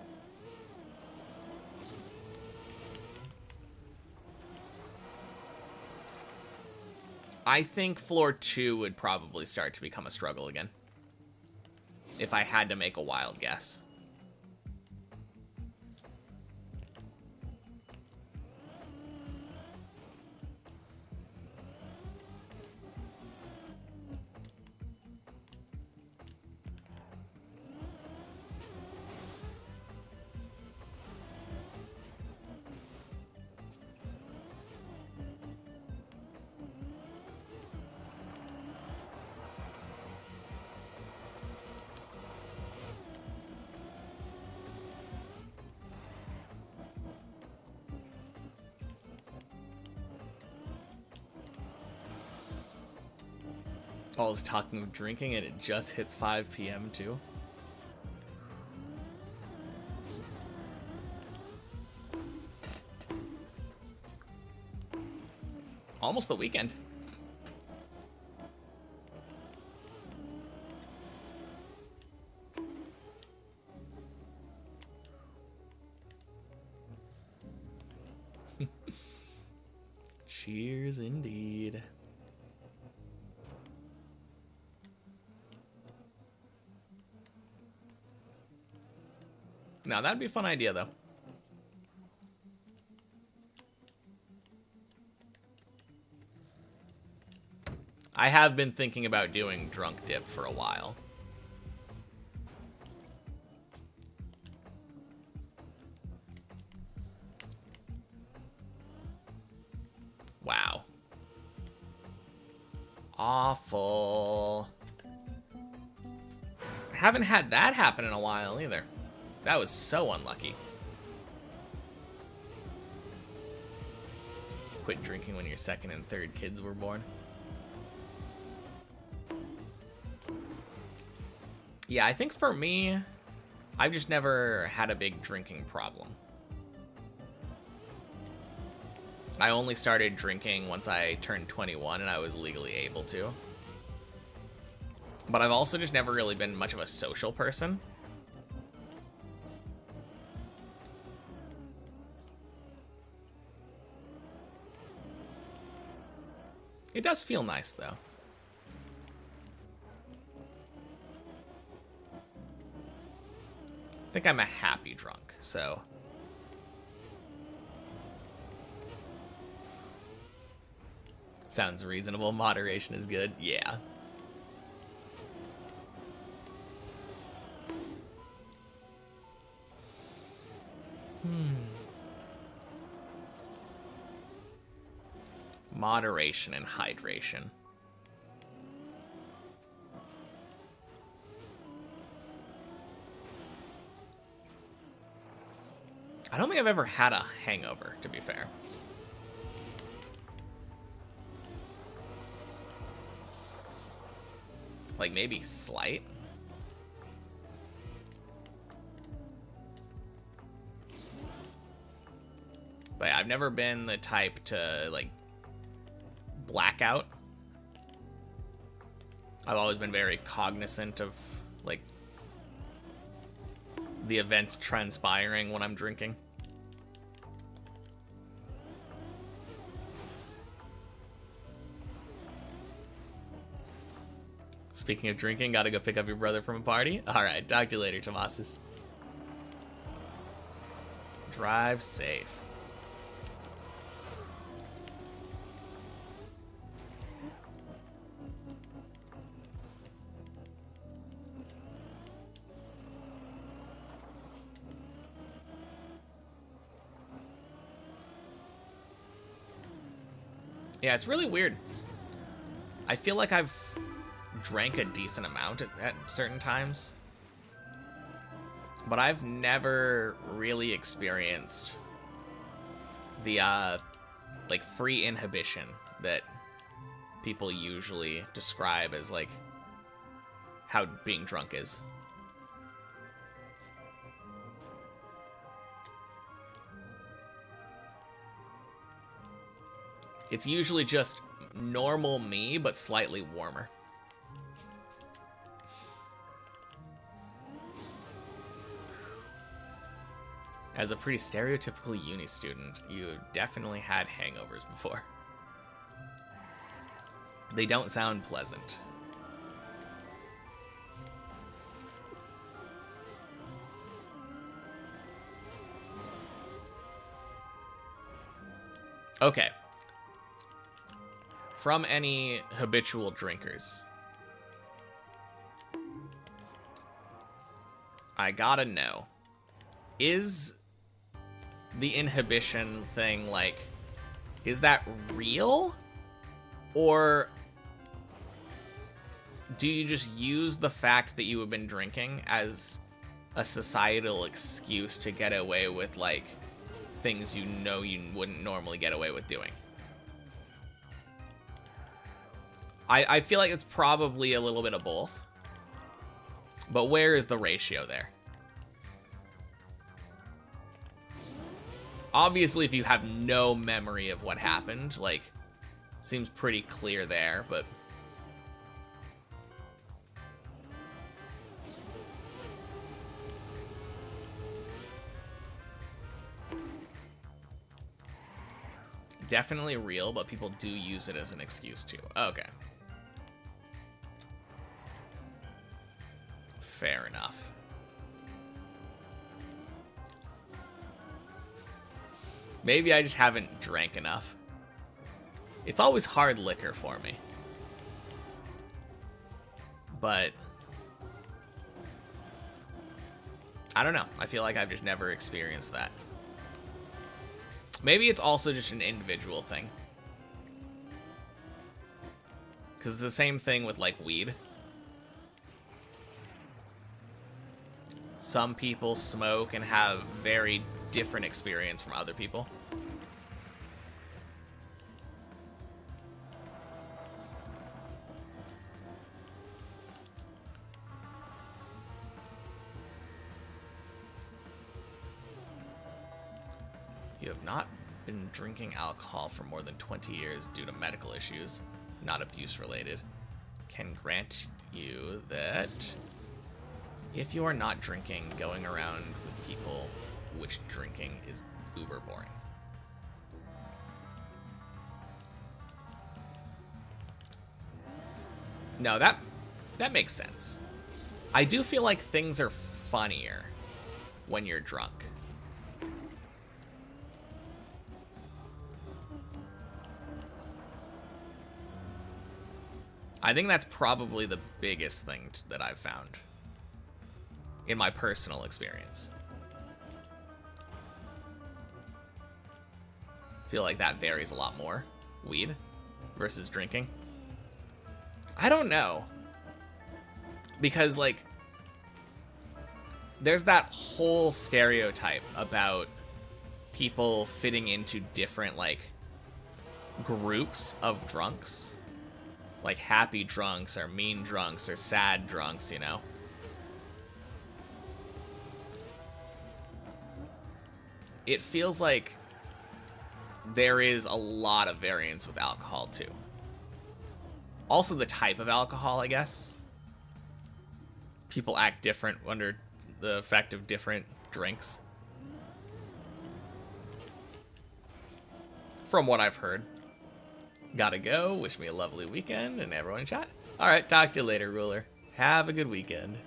I think floor 2 would probably start to become a struggle again. If I had to make a wild guess. All is talking of drinking and it just hits 5 p.m. too. Almost the weekend. Cheers indeed. Now, that'd be a fun idea, though. I have been thinking about doing drunk dip for a while. Wow. Awful. I haven't had that happen in a while, either. That was so unlucky. Quit drinking when your second and third kids were born. Yeah, I think for me, I've just never had a big drinking problem. I only started drinking once I turned 21 and I was legally able to. But I've also just never really been much of a social person. It does feel nice, though. think I'm a happy drunk, so... Sounds reasonable. Moderation is good. Yeah. Moderation and hydration. I don't think I've ever had a hangover, to be fair. Like, maybe slight. But I've never been the type to, like, blackout. I've always been very cognizant of, like, the events transpiring when I'm drinking. Speaking of drinking, gotta go pick up your brother from a party. Alright, talk to you later, Tomasis. Drive safe. Yeah, it's really weird. I feel like I've drank a decent amount at certain times, but I've never really experienced the like free inhibition that people usually describe as like how being drunk is. It's usually just normal me, but slightly warmer. As a pretty stereotypical uni student, you definitely had hangovers before. They don't sound pleasant. Okay. From any habitual drinkers, I gotta know, is the inhibition thing, like, is that real? Or do you just use the fact that you have been drinking as a societal excuse to get away with, like, things you know you wouldn't normally get away with doing? I feel like it's probably a little bit of both. But where is the ratio there? Obviously, if you have no memory of what happened, like, seems pretty clear there, but... Definitely real, but people do use it as an excuse too. Okay. Fair enough. Maybe I just haven't drank enough. It's always hard liquor for me. But I don't know. I feel like I've just never experienced that. Maybe it's also just an individual thing. Because it's the same thing with, like, weed. Some people smoke and have very different experience from other people. You have not been drinking alcohol for more than 20 years due to medical issues, not abuse related. Can grant you that if you are not drinking, going around with people which drinking is uber boring. No, that makes sense. I do feel like things are funnier when you're drunk. I think that's probably the biggest thing that I've found in my personal experience. I feel like that varies a lot more. Weed versus drinking. I don't know. Because, like, there's that whole stereotype about people fitting into different, like, groups of drunks. Like happy drunks or mean drunks or sad drunks, you know? It feels like there is a lot of variance with alcohol, too. Also the type of alcohol, I guess. People act different under the effect of different drinks. From what I've heard. Gotta go. Wish me a lovely weekend and everyone in chat. Alright, talk to you later, Ruler. Have a good weekend.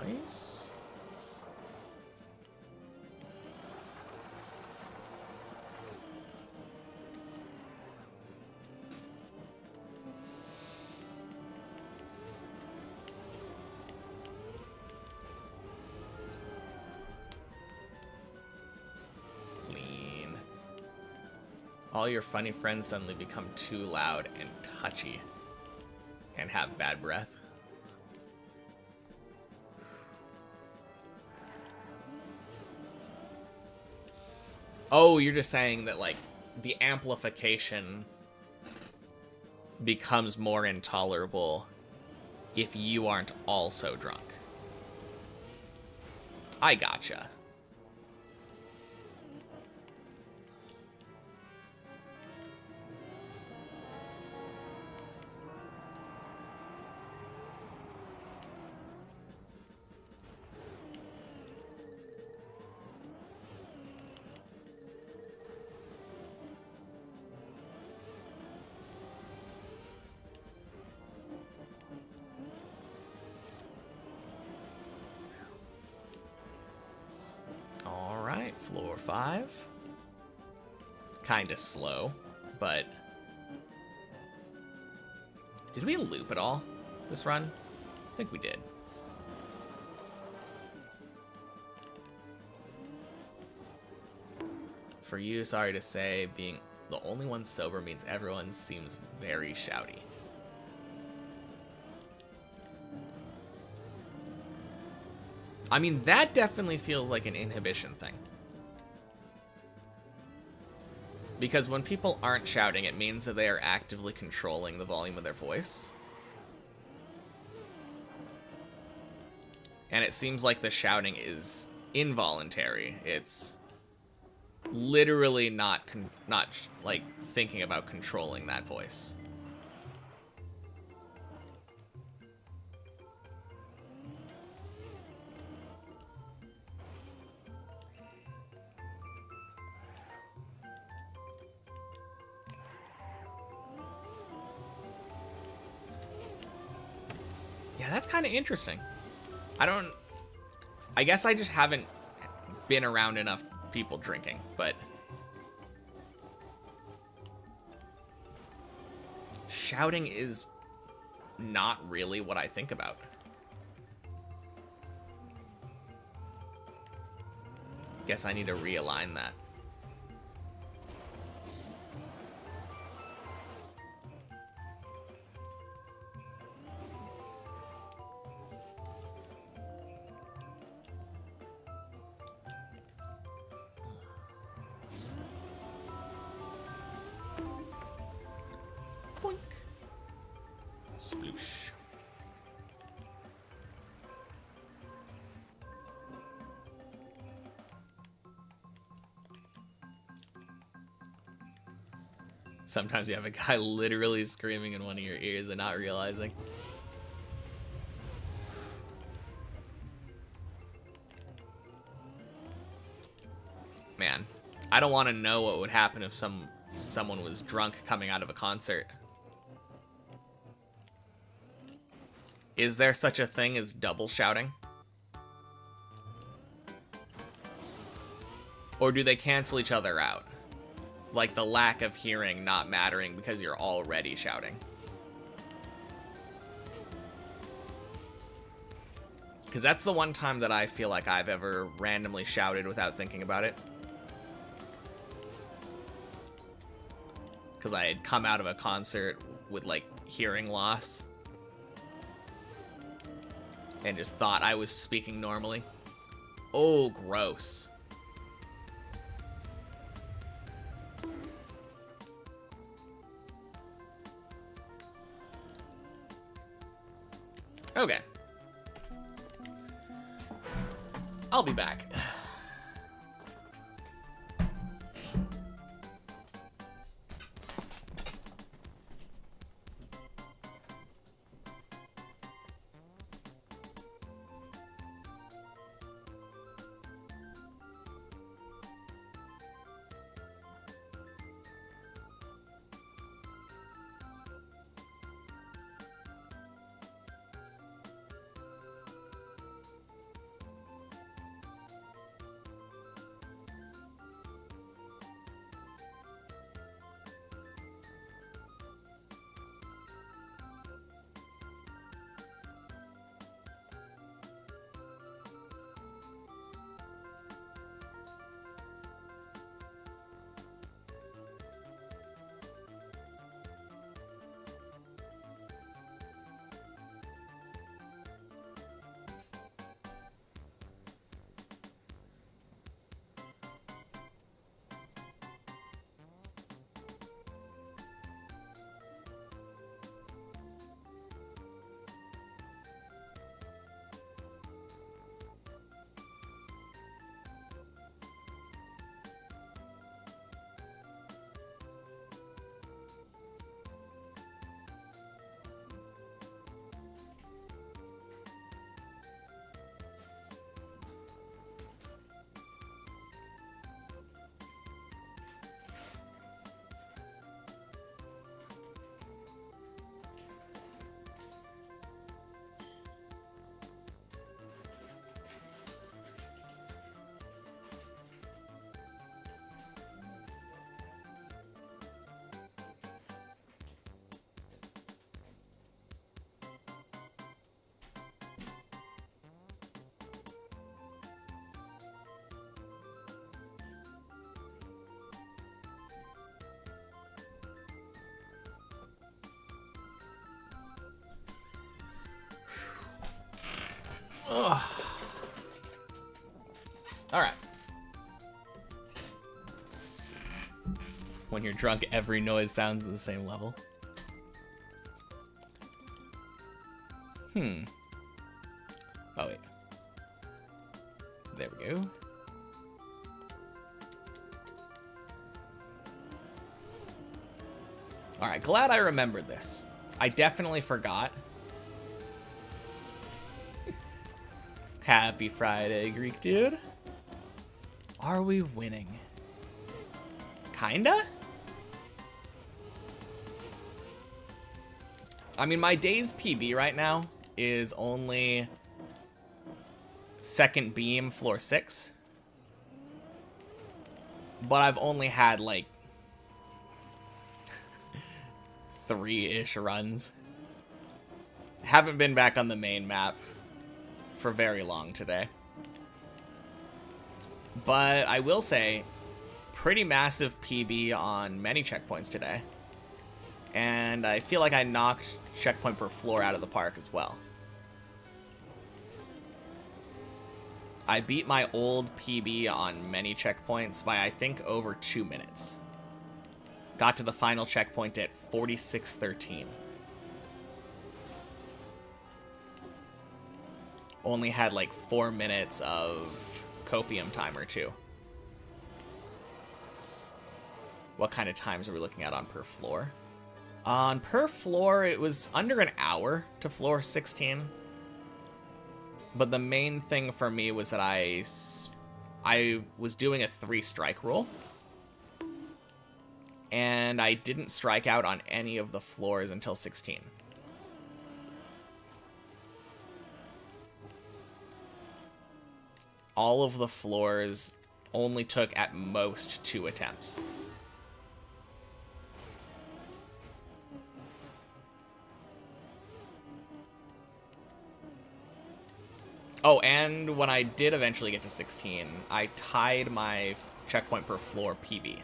Nice. All your funny friends suddenly become too loud and touchy and have bad breath. Oh, you're just saying that, like, the amplification becomes more intolerable if you aren't also drunk. I gotcha. Floor 5. Kinda slow, but... Did we loop at all this run? I think we did. For you, sorry to say, being the only one sober means everyone seems very shouty. I mean, that definitely feels like an inhibition thing. Because when people aren't shouting, it means that they are actively controlling the volume of their voice. And it seems like the shouting is involuntary. It's literally not like thinking about controlling that voice. Yeah, that's kind of interesting. I guess I just haven't been around enough people drinking, but shouting is not really what I think about. Guess I need to realign that. Sploosh. Sometimes you have a guy literally screaming in one of your ears and not realizing. Man, I don't want to know what would happen if someone was drunk coming out of a concert. Is there such a thing as double shouting? Or do they cancel each other out? Like the lack of hearing not mattering because you're already shouting. Because that's the one time that I feel like I've ever randomly shouted without thinking about it. Because I had come out of a concert with, like, hearing loss. And just thought I was speaking normally. Oh, gross. Okay. I'll be back. Ugh. All right. When you're drunk, every noise sounds at the same level. Oh, wait. There we go. All right, glad I remembered this. I definitely forgot. Happy Friday, Greek dude. Are we winning? Kinda? I mean, my day's PB right now is only second beam, floor 6. But I've only had, like, 3-ish runs. Haven't been back on the main map for very long today. But I will say, pretty massive PB on many checkpoints today. And I feel like I knocked checkpoint per floor out of the park as well. I beat my old PB on many checkpoints by, I think, over 2 minutes. Got to the final checkpoint at 46:13. Only had like 4 minutes of copium time or 2. What kind of times are we looking at on per floor? On per floor, it was under an hour to floor 16. But the main thing for me was that I I was doing a 3-strike rule, and I didn't strike out on any of the floors until 16. All of the floors only took at most 2 attempts. Oh, and when I did eventually get to 16, I tied my checkpoint per floor PB.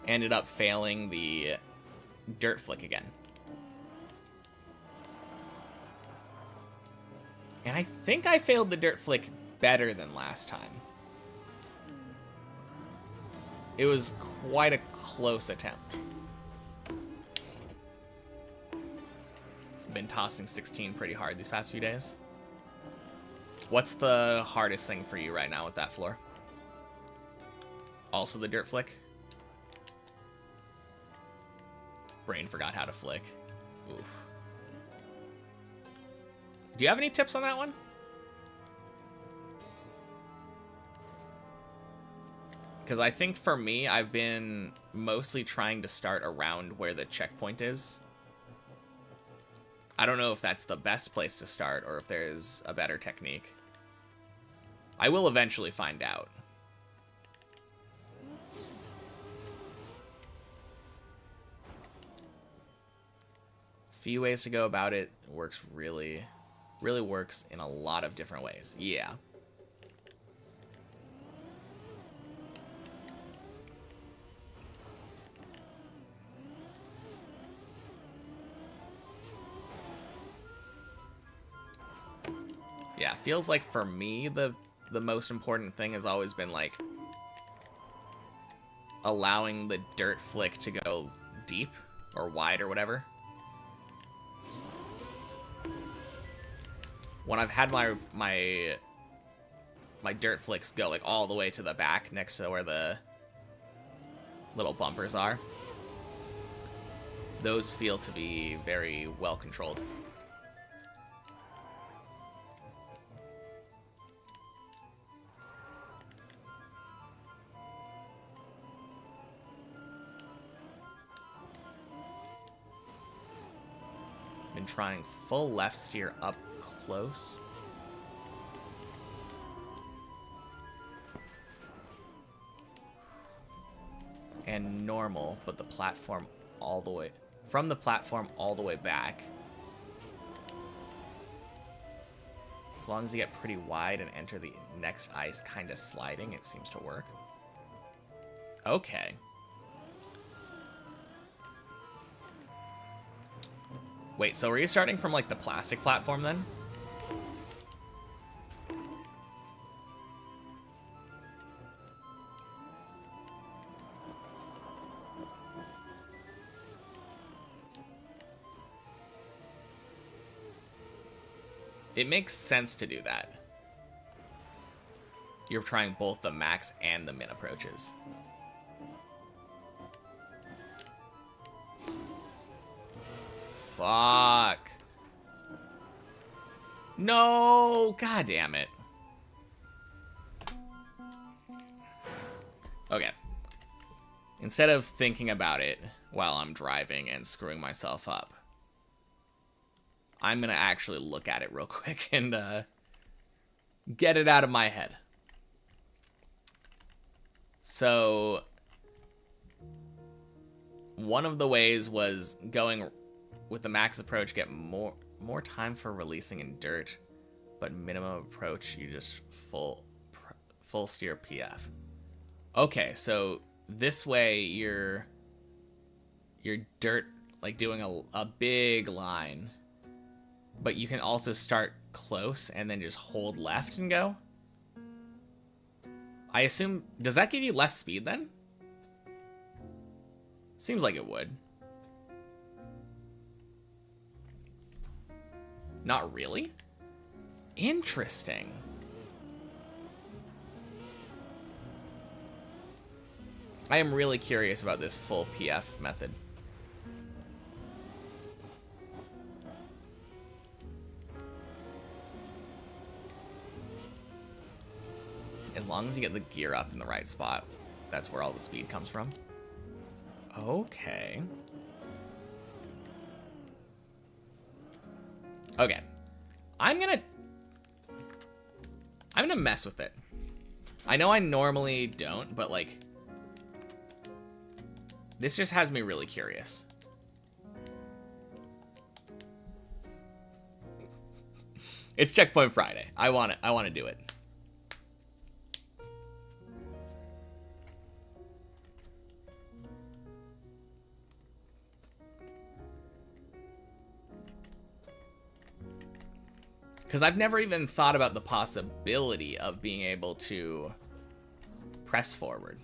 Ended up failing the dirt flick again. And I think I failed the dirt flick better than last time. It was quite a close attempt. Been tossing 16 pretty hard these past few days. What's the hardest thing for you right now with that floor? Also the dirt flick? Brain forgot how to flick. Oof. Do you have any tips on that one? Because I think for me, I've been mostly trying to start around where the checkpoint is. I don't know if that's the best place to start or if there's a better technique. I will eventually find out. Few ways to go about it. It works really works in a lot of different ways. Yeah. Yeah, feels like for me the most important thing has always been like allowing the dirt flick to go deep or wide or whatever. When I've had my dirt flicks go like all the way to the back next to where the little bumpers are, those feel to be very well controlled. Been trying full left steer up close. And normal, but the platform all the way, from the platform all the way back. As long as you get pretty wide and enter the next ice kind of sliding, it seems to work. Okay. Wait, so are you starting from, like, the plastic platform, then? It makes sense to do that. You're trying both the max and the min approaches. Fuck. No, god damn it. Okay. Instead of thinking about it while I'm driving and screwing myself up, I'm gonna actually look at it real quick and get it out of my head. So one of the ways was going with the max approach, get more time for releasing in dirt, but minimum approach, you just full steer PF. Okay, so this way you're dirt, like doing a big line, but you can also start close and then just hold left and go. I assume, does that give you less speed then? Seems like it would. Not really? Interesting. I am really curious about this full PF method. long as you get the gear up in the right spot, that's where all the speed comes from. Okay. Okay. I'm gonna mess with it. I know I normally don't, but like, this just has me really curious. It's Checkpoint Friday. I want to do it. Because I've never even thought about the possibility of being able to press forward.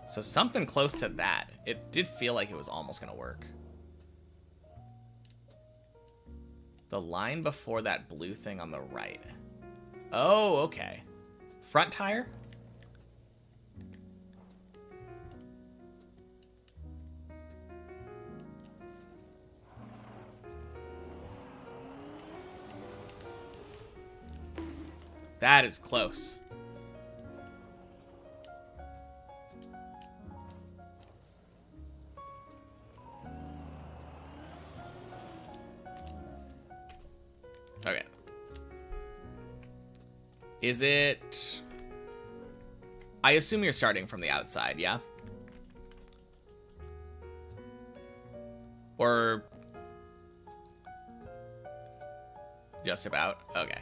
So something close to that. It did feel like it was almost going to work. The line before that blue thing on the right. Oh, okay. Front tire? That is close. Okay. Is it... I assume you're starting from the outside, yeah? Or... just about? Okay.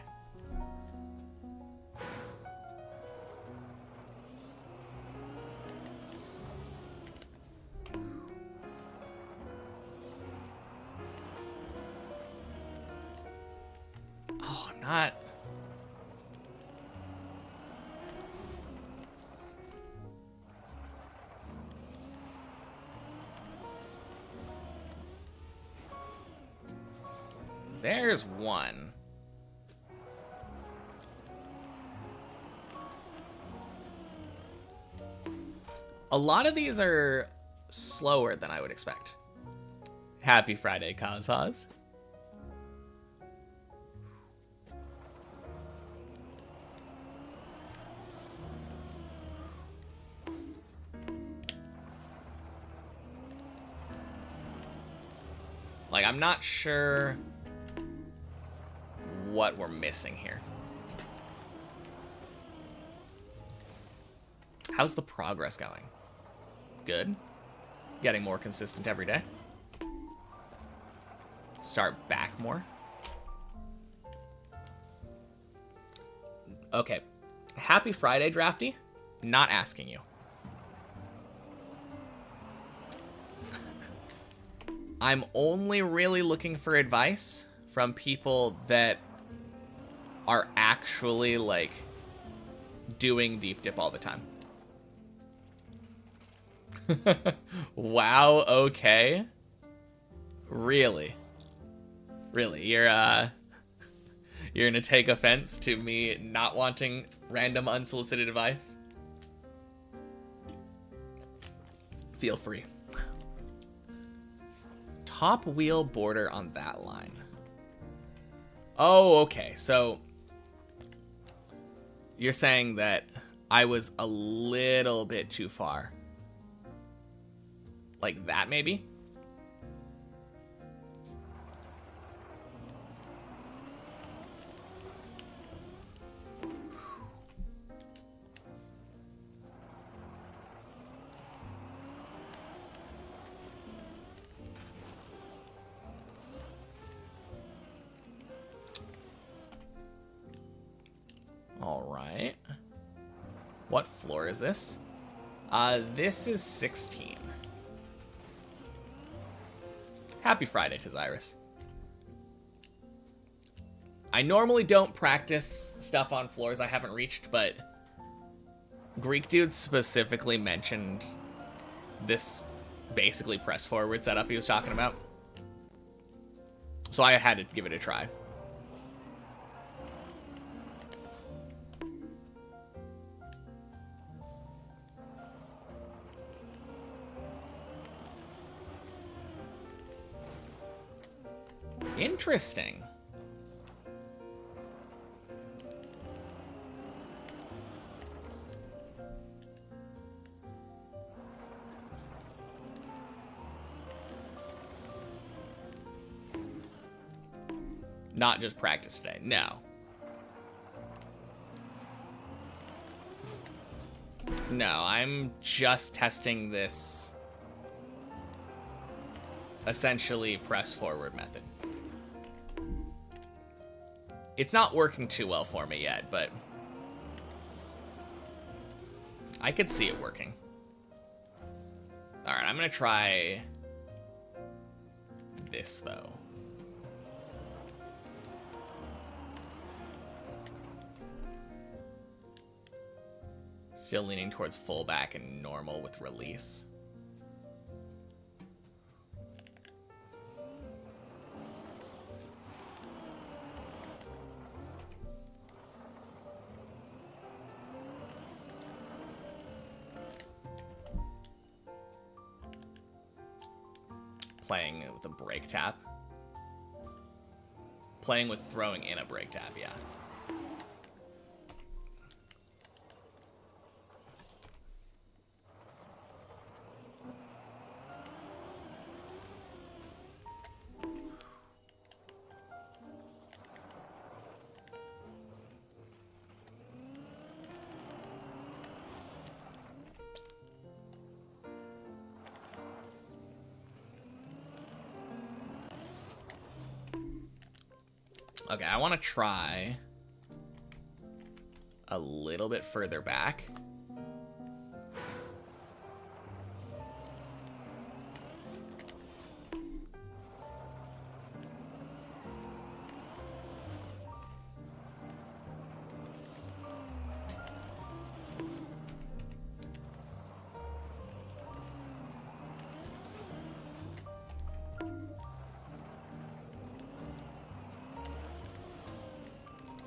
Oh, I'm not... There's one. A lot of these are slower than I would expect. Happy Friday, Kazhaz. Like, I'm not sure what we're missing here. How's the progress going? Good. Getting more consistent every day. Start back more. Okay. Happy Friday, Drafty. Not asking you. I'm only really looking for advice from people that are actually, like, doing deep dip all the time. Wow, okay. Really? Really? You're gonna take offense to me not wanting random unsolicited advice? Feel free. Top wheel border on that line. Oh, okay. So you're saying that I was a little bit too far. Like that, maybe? All right. What floor is this? This is 16. Happy Friday to Zyrus. I normally don't practice stuff on floors I haven't reached, but Greek dude specifically mentioned this basically press forward setup he was talking about. So I had to give it a try. Interesting. Not just practice today, no. No, I'm just testing this essentially press forward method. It's not working too well for me yet, but I could see it working. All right, I'm gonna try this though. Still leaning towards fullback and normal with release. Playing with a break tap. Playing with throwing in a break tap, yeah. Okay, I want to try a little bit further back.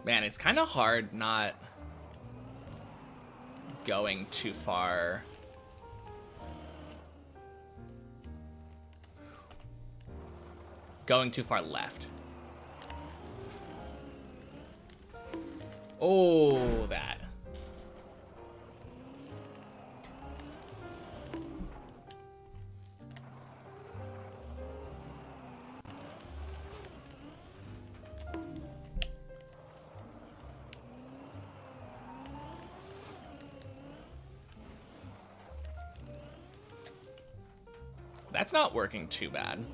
Man, it's kind of hard not going too far. Going too far left. Oh, that. That's not working too bad.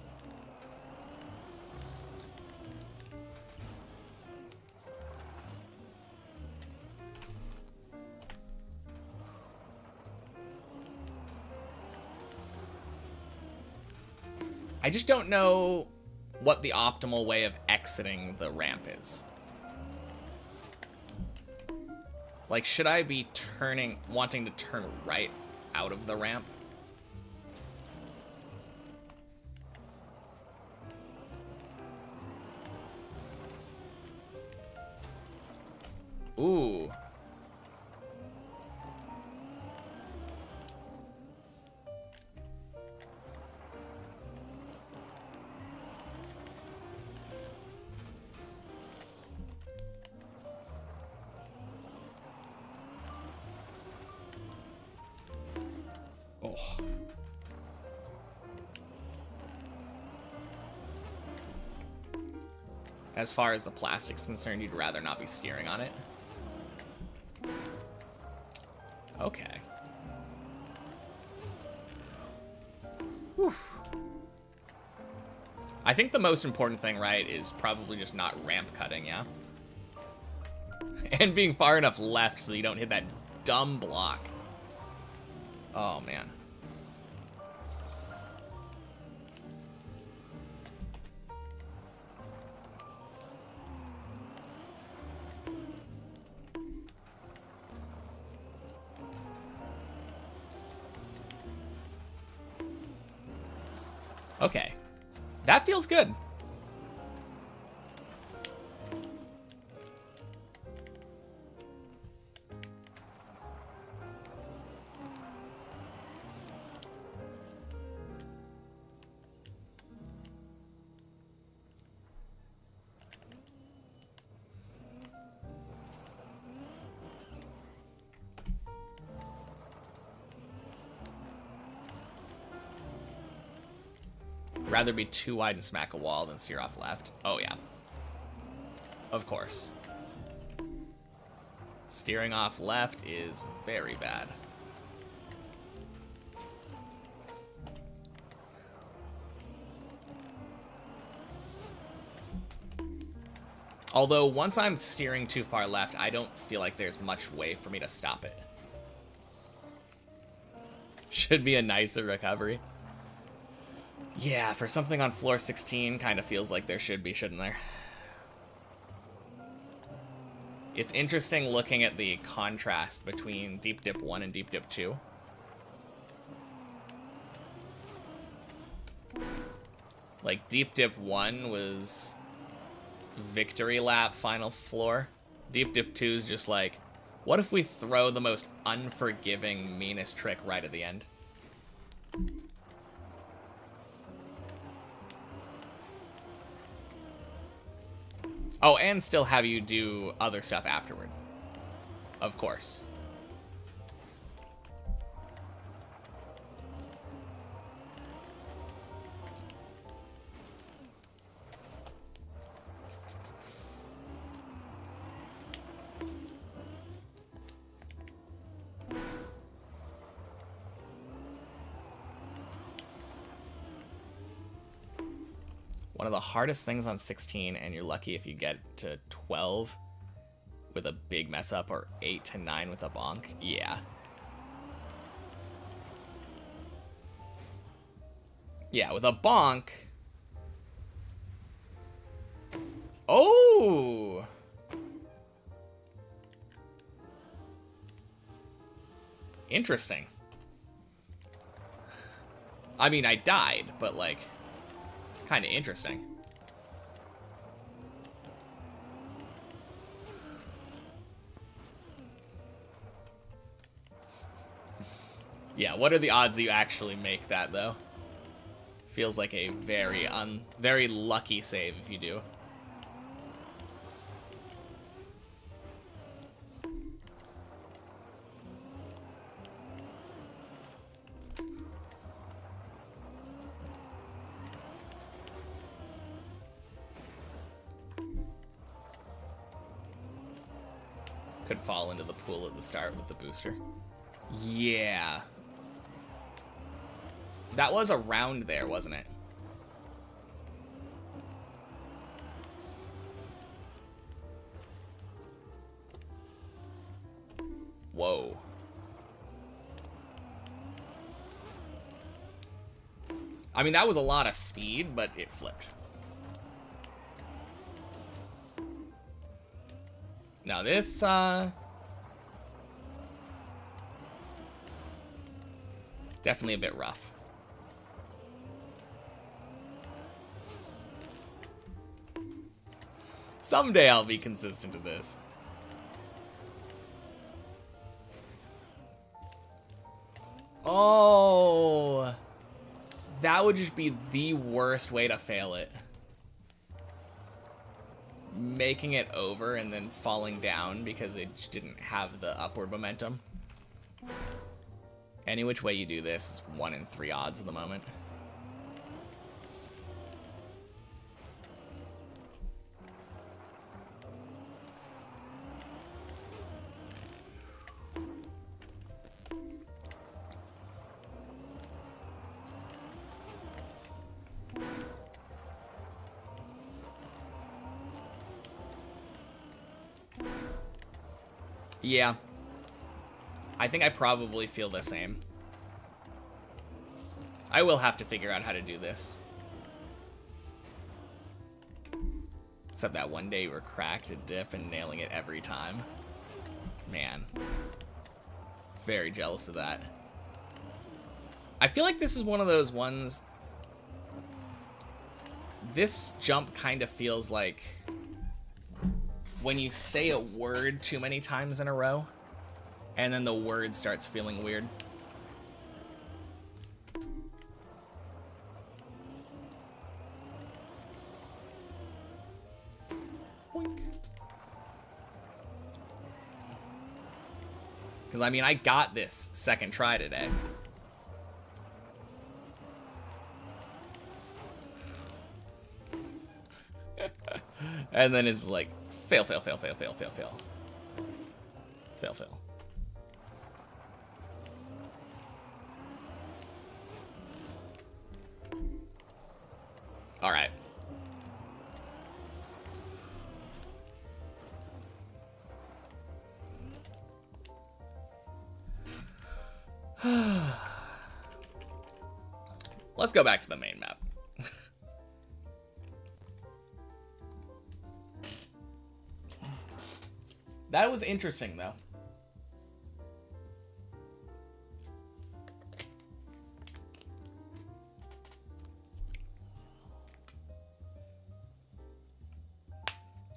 I just don't know what the optimal way of exiting the ramp is. Like, should I be wanting to turn right out of the ramp? Ooh. Oh. As far as the plastic's concerned, you'd rather not be steering on it? Okay. Whew. I think the most important thing, right, is probably just not ramp cutting, yeah? And being far enough left so you don't hit that dumb block. Oh, man. Okay. That feels good. Rather be too wide and smack a wall than steer off left. Oh, yeah. Of course. Steering off left is very bad. Although, once I'm steering too far left, I don't feel like there's much way for me to stop it. Should be a nicer recovery. Yeah, for something on floor 16, kind of feels like there should be, shouldn't there? It's interesting looking at the contrast between Deep Dip 1 and Deep Dip 2. Like, Deep Dip 1 was victory lap final floor. Deep Dip 2 is just like, what if we throw the most unforgiving, meanest trick right at the end? Oh, and still have you do other stuff afterward. Of course. One of the hardest things on 16, and you're lucky if you get to 12 with a big mess up, or 8 to 9 with a bonk. Yeah. Yeah, with a bonk. Oh! Interesting. I mean, I died, but like, kind of interesting. Yeah, what are the odds that you actually make that, though? Feels like a very lucky save if you do. Could fall into the pool at the start with the booster. Yeah. That was around there, wasn't it? Whoa. I mean, that was a lot of speed, but it flipped. Now this, definitely a bit rough. Someday I'll be consistent to this. Oh, that would just be the worst way to fail it. Making it over and then falling down because it just didn't have the upward momentum. Any which way you do this is 1 in 3 odds at the moment. Yeah. I think I probably feel the same. I will have to figure out how to do this. Except that one day you were cracked at dip and nailing it every time. Man. Very jealous of that. I feel like this is one of those ones This jump kind of feels like when you say a word too many times in a row, and then the word starts feeling weird. Boink. Because, I mean, I got this second try today. And then it's like, fail, fail, fail, fail, fail, fail, fail. Fail, fail. All right. Let's go back to the main map. That was interesting, though.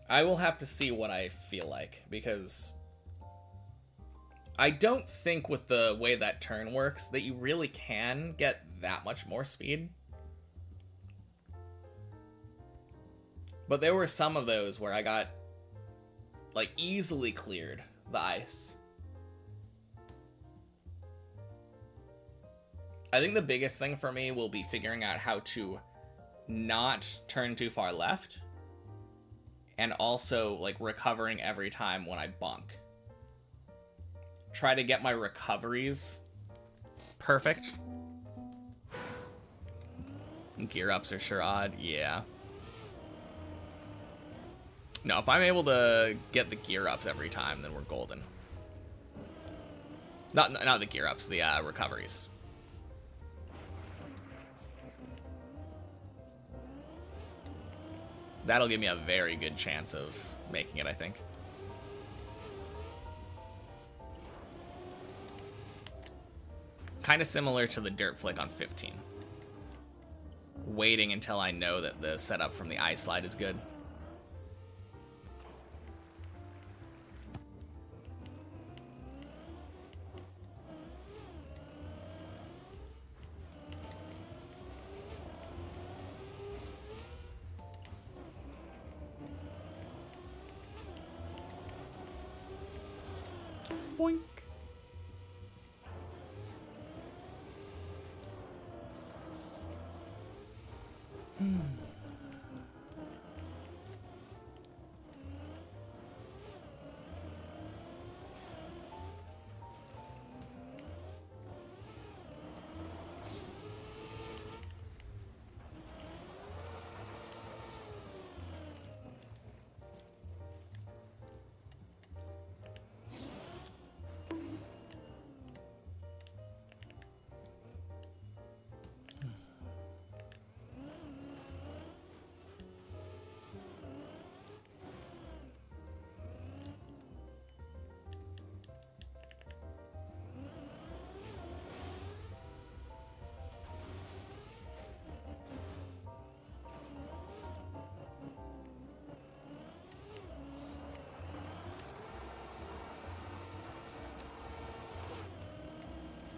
I will have to see what I feel like, because I don't think with the way that turn works that you really can get that much more speed. But there were some of those where I got, like, easily cleared the ice. I think the biggest thing for me will be figuring out how to not turn too far left, and also, like, recovering every time when I bonk. Try to get my recoveries perfect. Gear ups are sure odd, yeah. No, if I'm able to get the gear ups every time, then we're golden. Not the gear ups, the recoveries. That'll give me a very good chance of making it, I think. Kind of similar to the dirt flick on 15. Waiting until I know that the setup from the ice slide is good. Boink.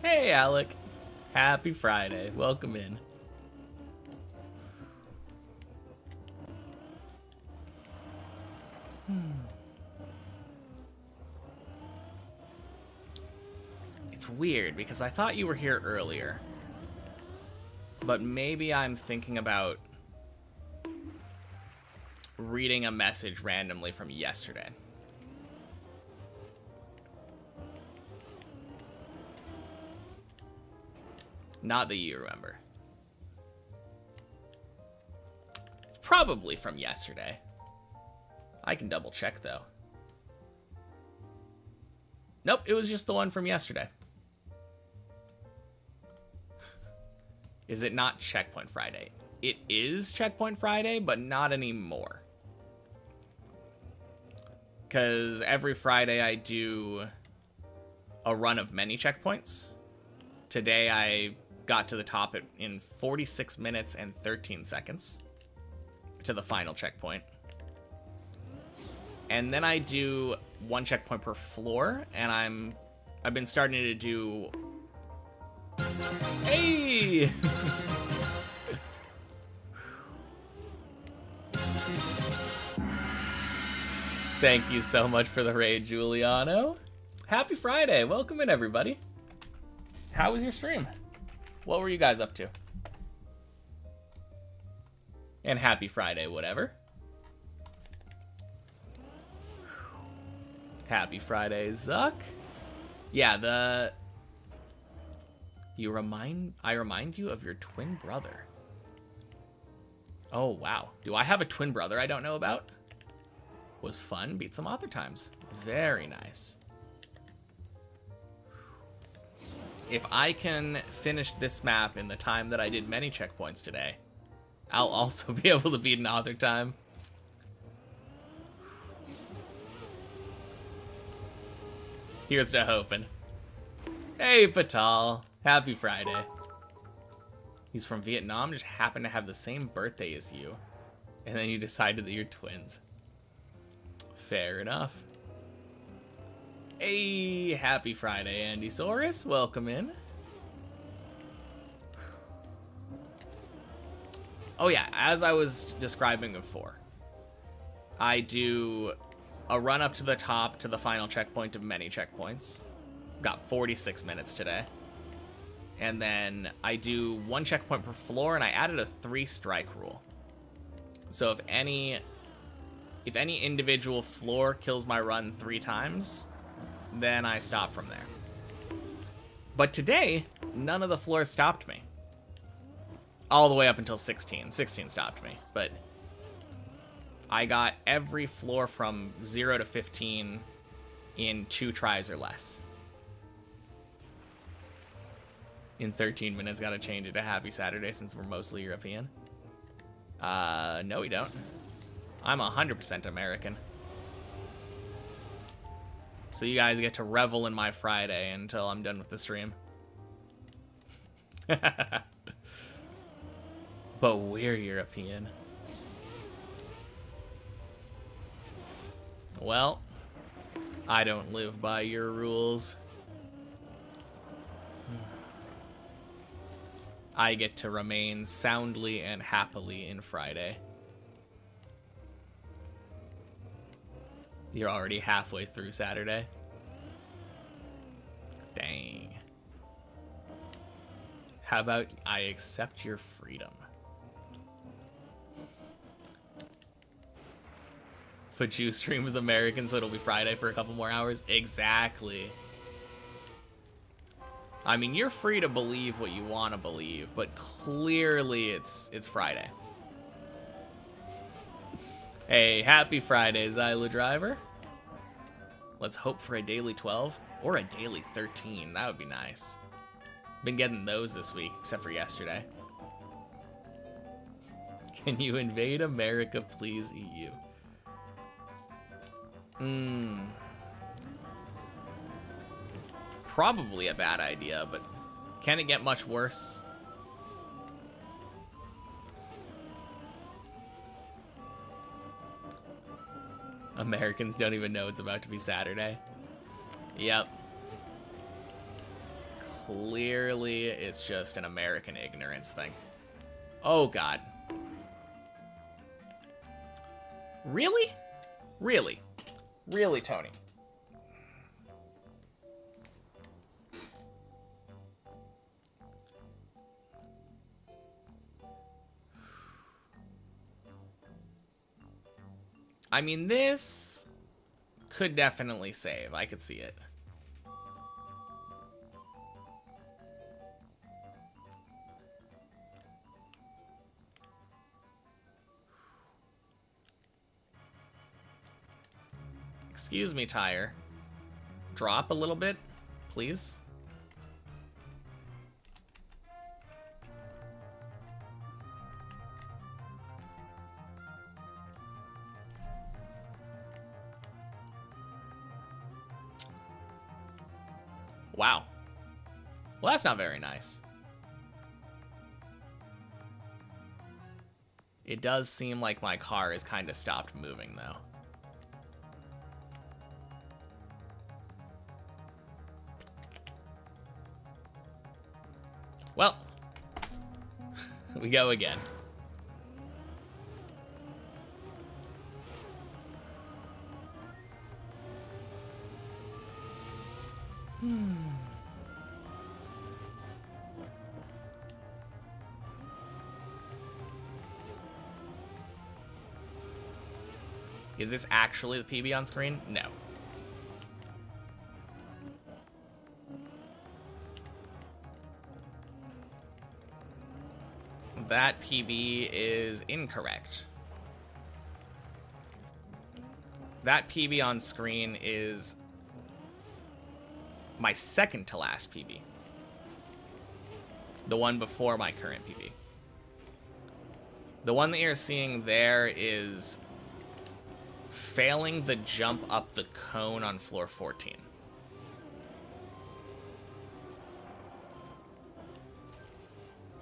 Hey, Alec. Happy Friday. Welcome in. It's weird because I thought you were here earlier. But maybe I'm thinking about reading a message randomly from yesterday. Not that you remember. It's probably from yesterday. I can double check though. Nope, it was just the one from yesterday. Is it not Checkpoint Friday? It is Checkpoint Friday, but not anymore. Because every Friday I do a run of many checkpoints. Today I got to the top in 46 minutes and 13 seconds. to the final checkpoint. And then I do 1 checkpoint per floor, and I've been starting to do... Hey! Thank you so much for the raid, Giuliano. Happy Friday. Welcome in, everybody. How was your stream? What were you guys up to? And happy Friday, whatever. Happy Friday, Zuck. Yeah, I remind you of your twin brother. Oh, wow. Do I have a twin brother I don't know about? Was fun. Beat some author times. Very nice. If I can finish this map in the time that I did many checkpoints today, I'll also be able to beat an author time. Here's to hoping. Hey, Fatal. Happy Friday. He's from Vietnam, just happened to have the same birthday as you. And then you decided that you're twins. Fair enough. Hey, happy Friday, Andy Saurus. Welcome in. Oh yeah, as I was describing before, I do a run up to the top to the final checkpoint of many checkpoints. Got 46 minutes today. And then I do 1 checkpoint per floor, and I added a 3-strike rule. So if any individual floor kills my run 3 times, then I stop from there. But today, none of the floors stopped me. All the way up until 16. 16 stopped me, but I got every floor from 0 to 15 in 2 tries or less. In 13 minutes, gotta change it to Happy Saturday since we're mostly European. No we don't. I'm 100% American. So you guys get to revel in my Friday until I'm done with the stream. But we're European. Well, I don't live by your rules. I get to remain soundly and happily in Friday. You're already halfway through Saturday. Dang. How about I accept your freedom? Faju stream is American, so it'll be Friday for a couple more hours. Exactly. I mean, you're free to believe what you want to believe, but clearly it's Friday. Hey, happy Friday, Zyla Driver. Let's hope for a daily 12 or a daily 13. That would be nice. Been getting those this week, except for yesterday. Can you invade America, please, EU? Probably a bad idea, but can it get much worse? Americans don't even know it's about to be Saturday. Yep. Clearly, it's just an American ignorance thing. Oh, God. Really? Really? Really, Tony? I mean, this could definitely save. I could see it. Excuse me, tire. Drop a little bit, please. Wow. Well, that's not very nice. It does seem like my car has kind of stopped moving, though. Well, we go again. Is this actually the PB on screen? No. That PB is incorrect. That PB on screen is my second to last PB. The one before my current PB. The one that you're seeing there is failing the jump up the cone on floor 14.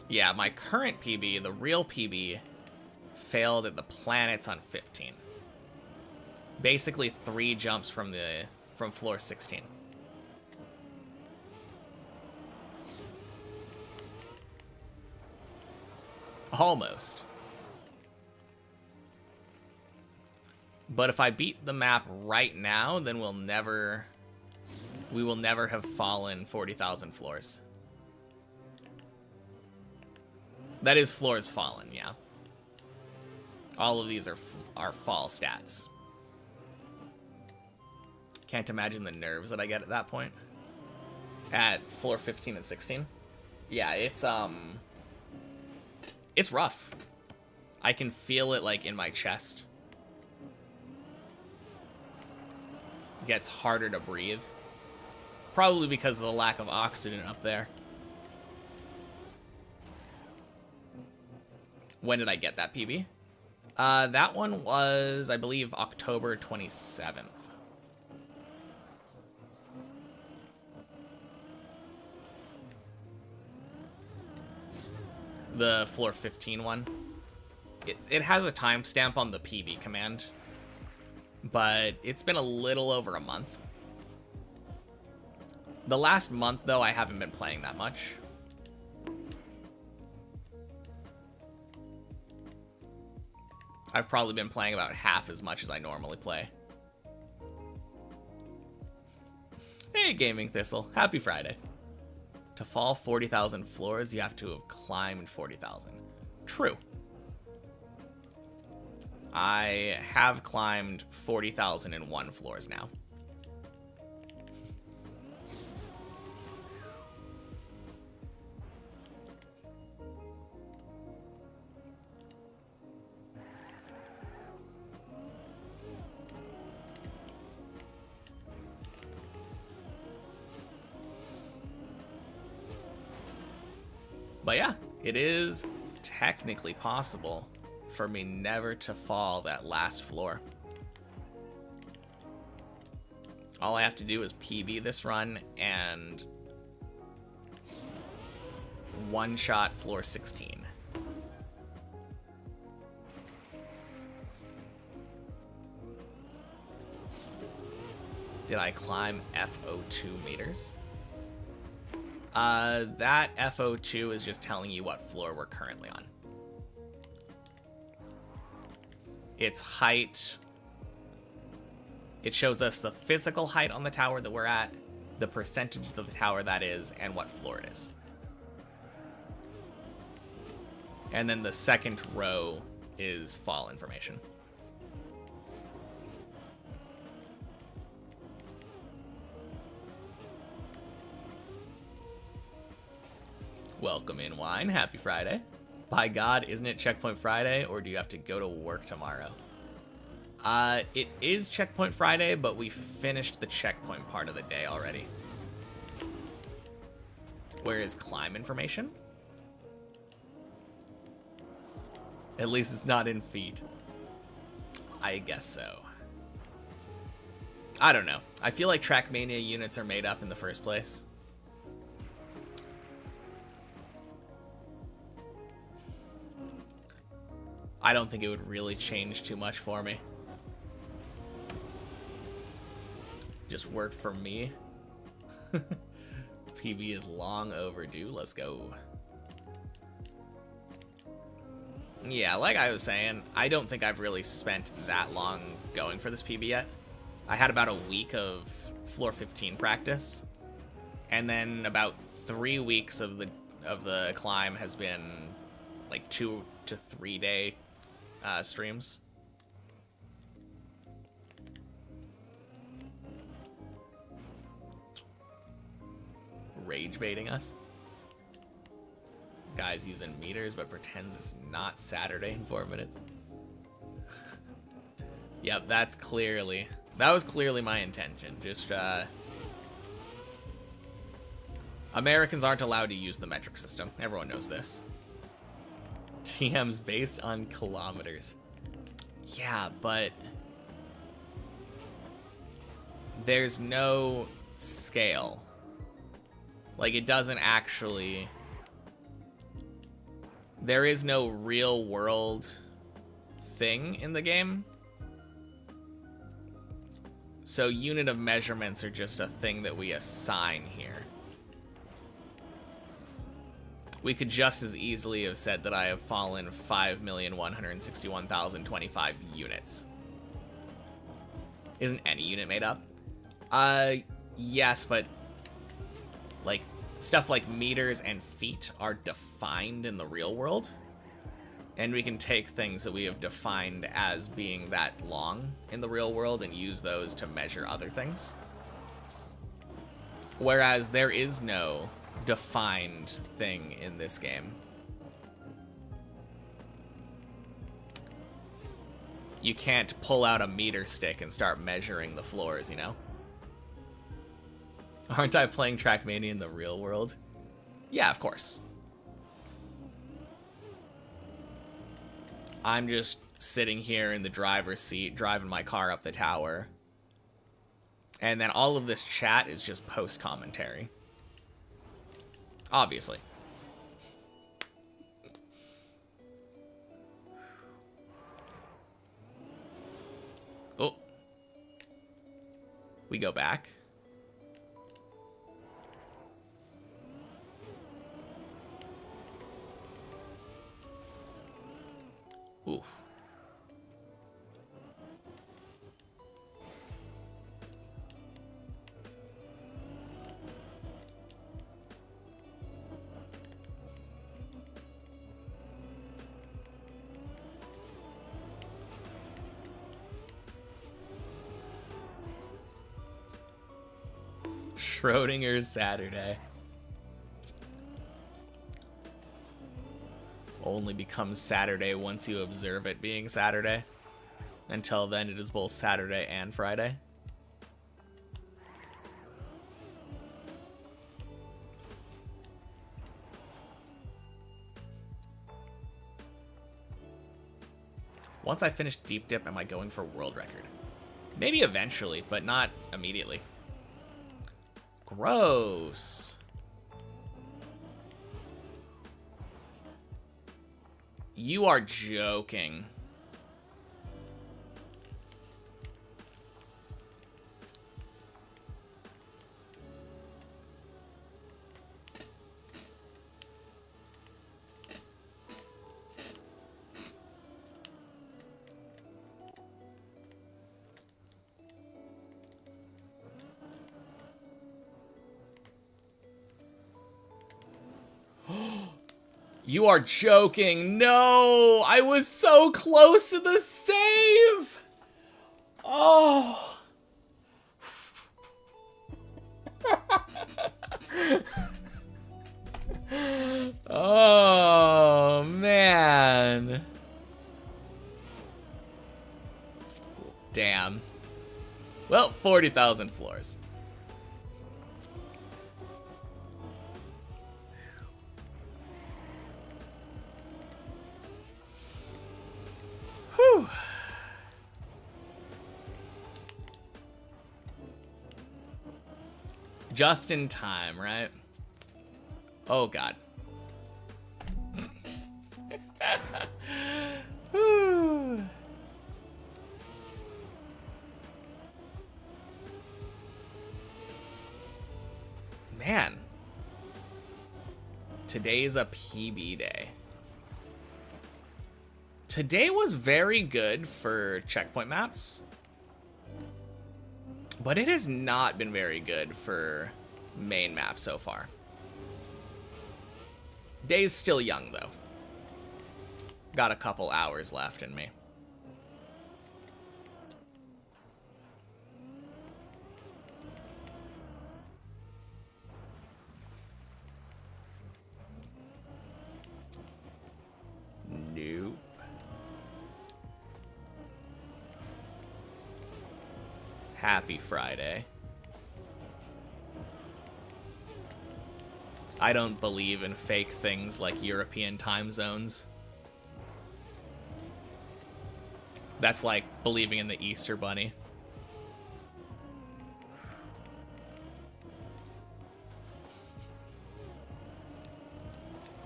Yeah, my current PB, the real PB, failed at the planets on 15. Basically 3 jumps from floor 16. Almost. But if I beat the map right now, then we will never have fallen 40,000 floors. That is floors fallen, yeah. All of these are fall stats. Can't imagine the nerves that I get at that point. At floor 15 and 16. Yeah, it's rough. I can feel it like in my chest. It gets harder to breathe. Probably because of the lack of oxygen up there. When did I get that PB? That one was, I believe, October 27th. The floor 15 one. It has a timestamp on the PB command, but it's been a little over a month. The last month, though, I haven't been playing that much. I've probably been playing about half as much as I normally play. Hey, Gaming Thistle. Happy Friday. To fall 40,000 floors, you have to have climbed 40,000. True. I have climbed 40,001 floors now. But yeah, it is technically possible for me never to fall that last floor. All I have to do is PB this run and one-shot floor 16. Did I climb FO2 meters? That FO2 is just telling you what floor we're currently on. Its height. It shows us the physical height on the tower that we're at, the percentage of the tower that is, and what floor it is. And then the second row is fall information. Welcome in, Wine. Happy Friday. By God, isn't it Checkpoint Friday, or do you have to go to work tomorrow? It is Checkpoint Friday, but we finished the checkpoint part of the day already. Where is climb information? At least it's not in feet. I guess so. I don't know. I feel like Trackmania units are made up in the first place. I don't think it would really change too much for me. Just work for me. PB is long overdue. Let's go. Yeah, like I was saying, I don't think I've really spent that long going for this PB yet. I had about a week of floor 15 practice, and then about 3 weeks of the climb has been like 2 to 3 day streams. Rage baiting us. Guy's using meters but pretends it's not Saturday in 4 minutes. Yep, that was clearly my intention. Just Americans aren't allowed to use the metric system. Everyone knows this. TM's based on kilometers. Yeah, but there's no scale. Like, it doesn't actually... There is no real world thing in the game. So unit of measurements are just a thing that we assign here. We could just as easily have said that I have fallen 5,161,025 units. Isn't any unit made up? Yes, but like stuff like meters and feet are defined in the real world. And we can take things that we have defined as being that long in the real world and use those to measure other things. Whereas there is no defined thing in this game. You can't pull out a meter stick and start measuring the floors, you know? Aren't I playing Trackmania in the real world? Yeah, of course. I'm just sitting here in the driver's seat, driving my car up the tower. And then all of this chat is just post-commentary. Obviously. Oh. We go back. Oof. Schrodinger's Saturday. Only becomes Saturday once you observe it being Saturday. Until then, it is both Saturday and Friday. Once I finish Deep Dip, am I going for world record? Maybe eventually, but not immediately. Gross. You are joking. You are joking. No, I was so close to the save. Oh. Oh, man. Damn. Well, 40,000 floors. Whew. Just in time, right? Oh, God. Whew. Today's a PB day. Today was very good for checkpoint maps, but it has not been very good for main maps so far. Day's still young, though. Got a couple hours left in me. Nope. Happy Friday. I don't believe in fake things like European time zones. That's like believing in the Easter Bunny.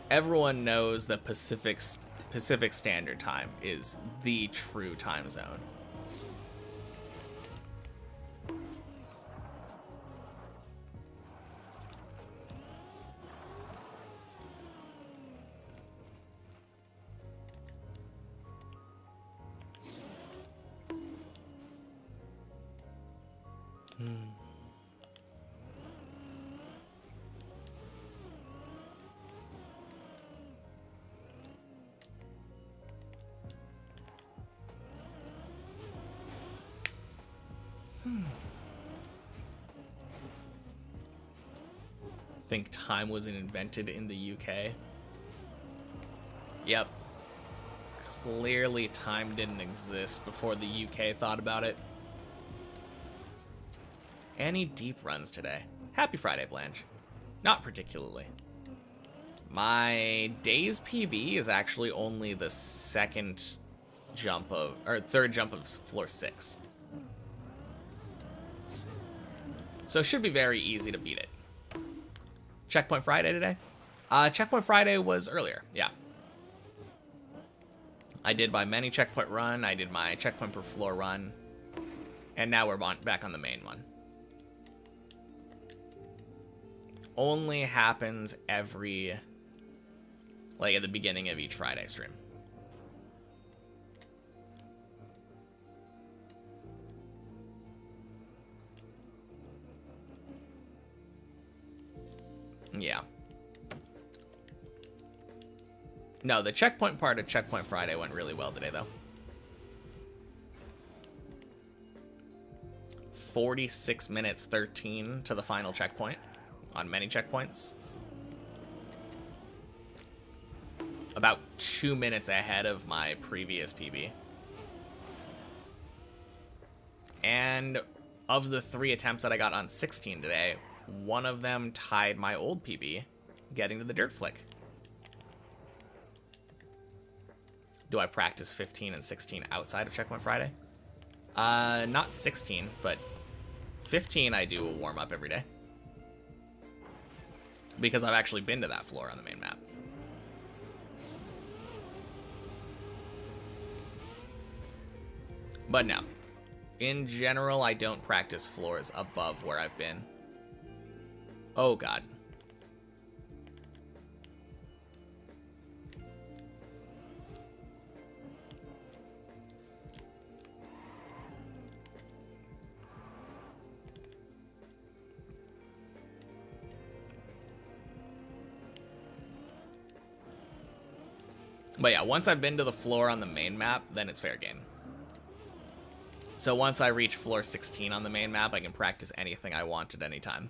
Everyone knows that Pacific Standard Time is the true time zone. Think time wasn't invented in the UK. Yep. Clearly time didn't exist before the UK thought about it. Any deep runs today? Happy Friday, Blanche. Not particularly. My day's PB is actually only the third jump of floor 6. So it should be very easy to beat it. Checkpoint Friday today? Checkpoint Friday was earlier, yeah. I did my many checkpoint run, I did my checkpoint per floor run, and now we're back on the main one. Only happens at the beginning of each Friday stream. Yeah. No, the checkpoint part of Checkpoint Friday went really well today, though. 46 minutes 13 to the final checkpoint on many checkpoints. About 2 minutes ahead of my previous PB. And of the 3 attempts that I got on 16 today, one of them tied my old PB, getting to the dirt flick. Do I practice 15 and 16 outside of Checkpoint Friday? Not 16, but 15 I do a warm-up every day. Because I've actually been to that floor on the main map. But no. In general, I don't practice floors above where I've been. Oh, God. But yeah, once I've been to the floor on the main map, then it's fair game. So once I reach floor 16 on the main map, I can practice anything I want at any time.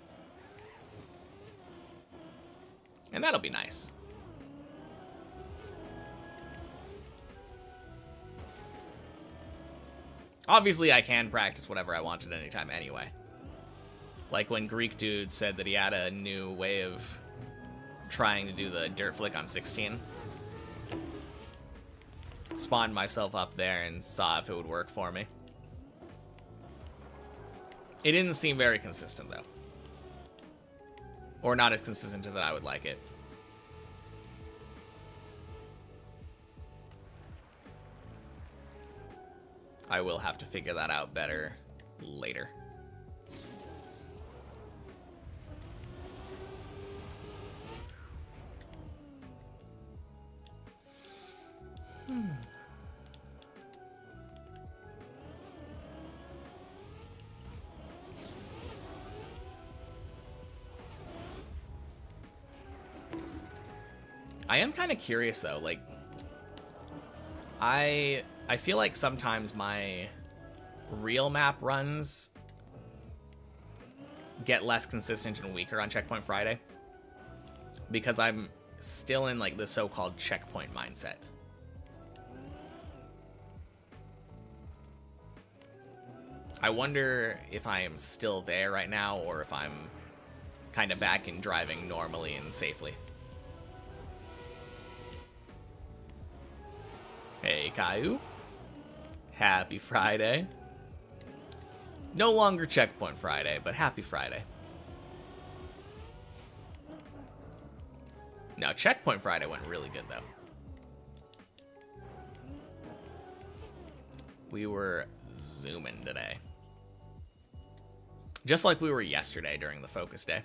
And that'll be nice. Obviously, I can practice whatever I want at any time anyway. Like when Greek Dude said that he had a new way of trying to do the dirt flick on 16. Spawned myself up there and saw if it would work for me. It didn't seem very consistent, though. Or not as consistent as I would like it. I will have to figure that out better later. I am kind of curious though, like I feel like sometimes my real map runs get less consistent and weaker on Checkpoint Friday because I'm still in like the so-called checkpoint mindset. I wonder if I am still there right now or if I'm kind of back in driving normally and safely. Hey, Caillou. Happy Friday. No longer Checkpoint Friday, but happy Friday. No, Checkpoint Friday went really good, though. We were zooming today. Just like we were yesterday during the focus day.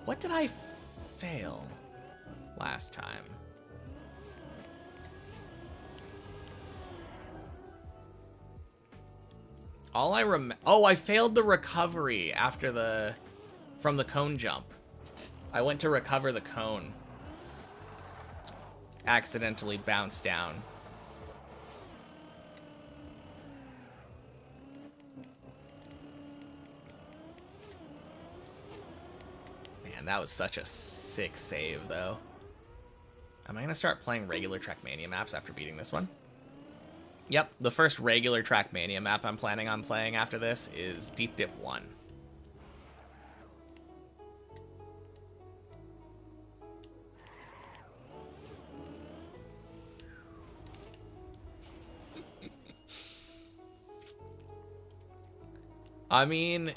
What did I fail last time? All I oh, I failed the recovery after from the cone jump. I went to recover the cone. Accidentally bounced down. Man, that was such a sick save, though. Am I going to start playing regular Trackmania maps after beating this one? Yep, the first regular Trackmania map I'm planning on playing after this is Deep Dip 1. I mean,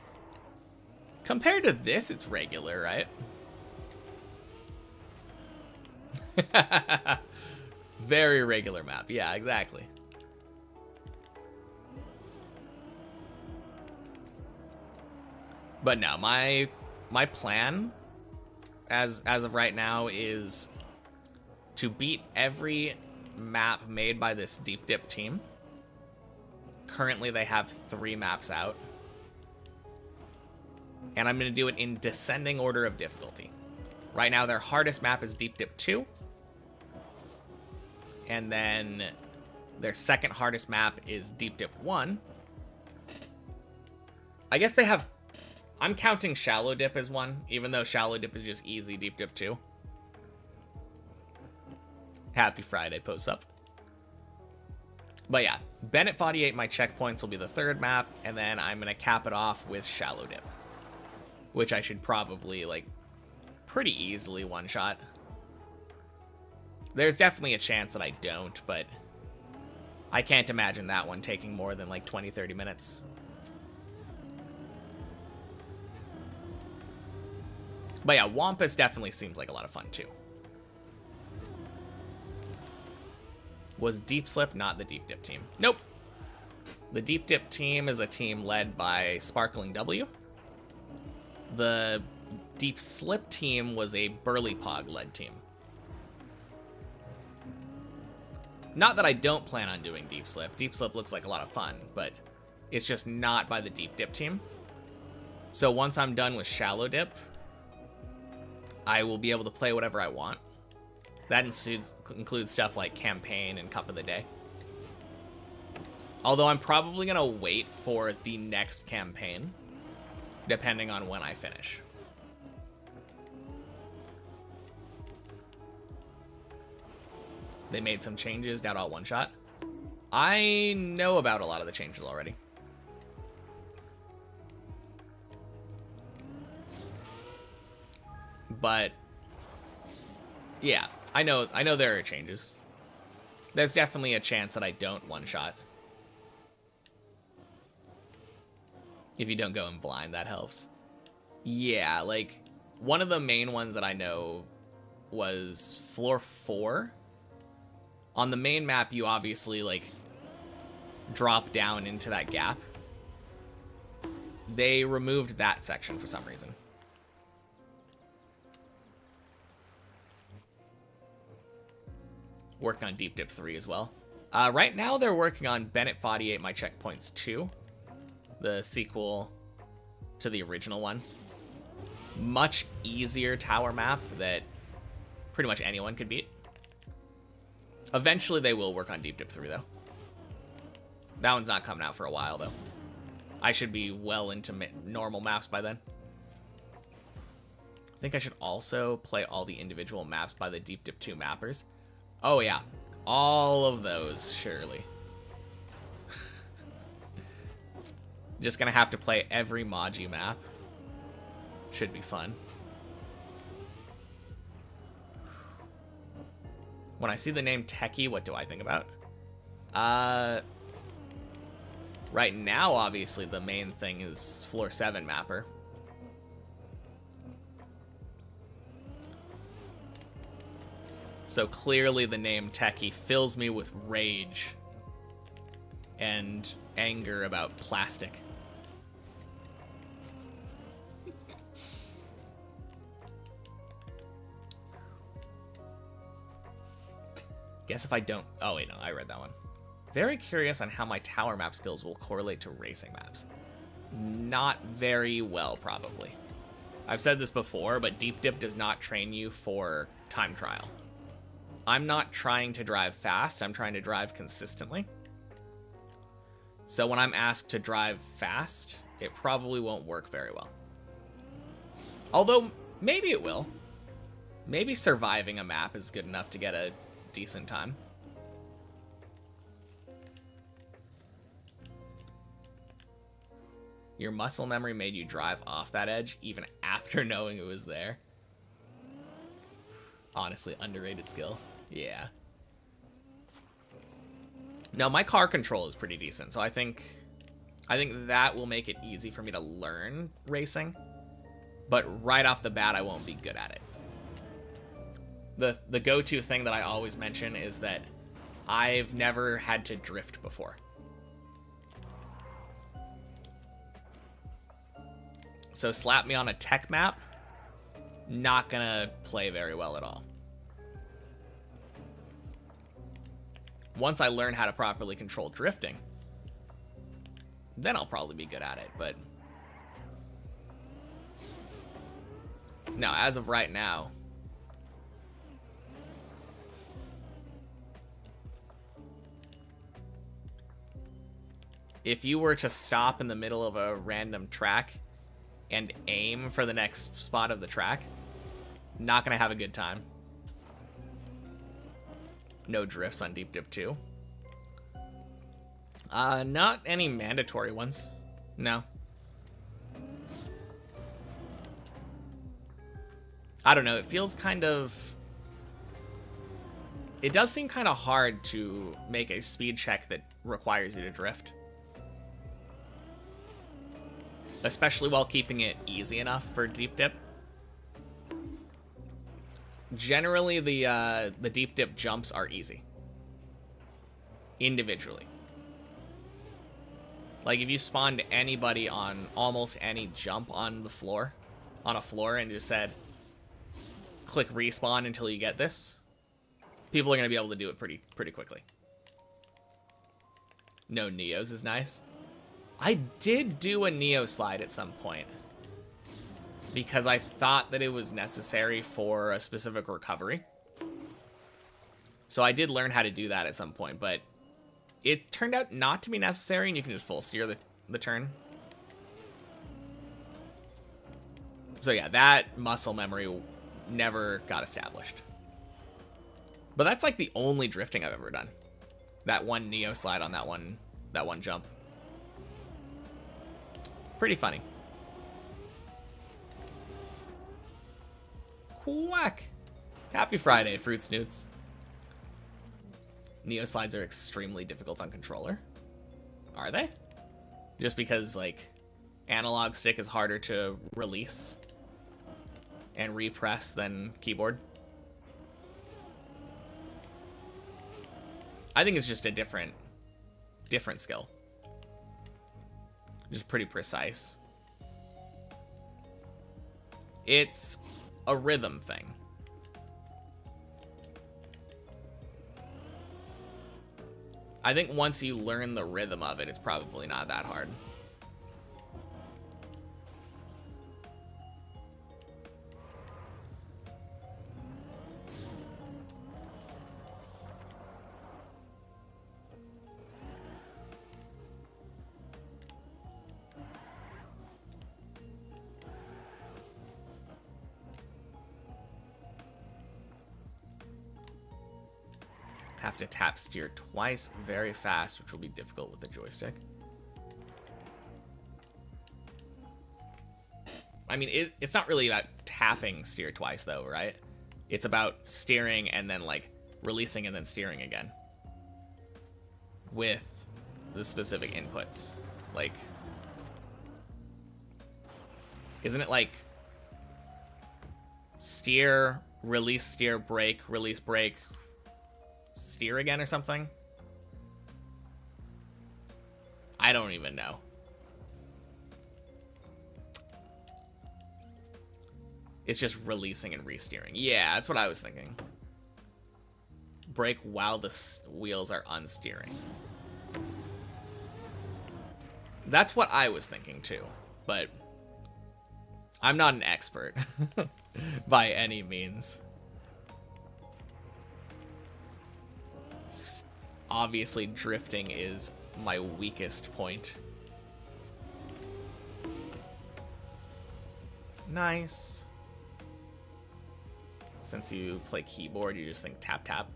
compared to this, it's regular, right? Very regular map. Yeah, exactly. But no, my plan as of right now is to beat every map made by this Deep Dip team. Currently, they have 3 maps out. And I'm going to do it in descending order of difficulty. Right now, their hardest map is Deep Dip 2. And then their second hardest map is Deep Dip 1. I guess they have... I'm counting Shallow Dip as 1, even though Shallow Dip is just easy Deep Dip 2. Happy Friday, posts up. But yeah, Bennett 48, my checkpoints will be the 3rd map, and then I'm going to cap it off with Shallow Dip. Which I should probably, like, pretty easily one-shot. There's definitely a chance that I don't, but I can't imagine that one taking more than, like, 20-30 minutes. But yeah, Wampus definitely seems like a lot of fun, too. Was Deep Slip not the Deep Dip team? Nope. The Deep Dip team is a team led by Sparkling W. The Deep Slip team was a Burly Pog-led team. Not that I don't plan on doing Deep Slip. Deep Slip looks like a lot of fun, but it's just not by the Deep Dip team. So once I'm done with Shallow Dip, I will be able to play whatever I want. That includes stuff like Campaign and Cup of the Day. Although I'm probably going to wait for the next campaign, depending on when I finish. They made some changes, doubt all one shot. I know about a lot of the changes already. But yeah, I know there are changes. There's definitely a chance that I don't one shot. If you don't go in blind, that helps. Yeah, like, one of the main ones that I know was floor 4. On the main map, you obviously, like, drop down into that gap. They removed that section for some reason. Working on Deep Dip 3 as well. Right now they're working on Bennett 48 My Checkpoints 2. The sequel to the original one. Much easier tower map that pretty much anyone could beat. Eventually they will work on Deep Dip 3 though. That one's not coming out for a while though. I should be well into normal maps by then. I think I should also play all the individual maps by the Deep Dip 2 mappers. Oh yeah, all of those, surely. Just gonna have to play every Maji map. Should be fun. When I see the name Techie, what do I think about? Right now, obviously, the main thing is Floor 7 mapper. So clearly the name Techie fills me with rage and anger about plastic. Guess if I don't... Oh, wait, no, I read that one. Very curious on how my tower map skills will correlate to racing maps. Not very well, probably. I've said this before, but Deep Dip does not train you for time trial. I'm not trying to drive fast, I'm trying to drive consistently. So when I'm asked to drive fast, it probably won't work very well. Although, maybe it will. Maybe surviving a map is good enough to get a decent time. Your muscle memory made you drive off that edge even after knowing it was there. Honestly, underrated skill. Yeah. No, my car control is pretty decent, so I think that will make it easy for me to learn racing. But right off the bat, I won't be good at it. The go-to thing that I always mention is that I've never had to drift before. So slap me on a tech map, not gonna play very well at all. Once I learn how to properly control drifting, then I'll probably be good at it, but... No, as of right now... If you were to stop in the middle of a random track and aim for the next spot of the track, not gonna have a good time. No drifts on Deep Dip 2. Not any mandatory ones. No. I don't know, it feels kind of... It does seem kind of hard to make a speed check that requires you to drift. Especially while keeping it easy enough for Deep Dip. Generally, the Deep Dip jumps are easy. Individually. Like, if you spawned anybody on almost any jump on the floor, on a floor, and just said, click respawn until you get this, people are going to be able to do it pretty quickly. No Neos is nice. I did do a Neo slide at some point because I thought that it was necessary for a specific recovery. So I did learn how to do that at some point, but it turned out not to be necessary, and you can just full steer the turn. So yeah, that muscle memory never got established. But that's like the only drifting I've ever done. That one Neo slide on that one jump. Pretty funny. Quack! Happy Friday, Fruit Snoots. Neo slides are extremely difficult on controller. Are they? Just because, like, analog stick is harder to release and repress than keyboard? I think it's just a different different skill. Just pretty precise. It's a rhythm thing. I think once you learn the rhythm of it, it's probably not that hard. Have to tap steer twice very fast, which will be difficult with the joystick. I mean, it's not really about tapping steer twice, though, right? It's about steering and then, like, releasing and then steering again. With the specific inputs. Like, isn't it like steer, release, brake, release, brake, steer again or something? I don't even know. It's just releasing and re-steering. Yeah, that's what I was thinking. Brake while the wheels are unsteering. That's what I was thinking too, but I'm not an expert by any means. Obviously, drifting is my weakest point. Nice. Since you play keyboard, you just think tap tap.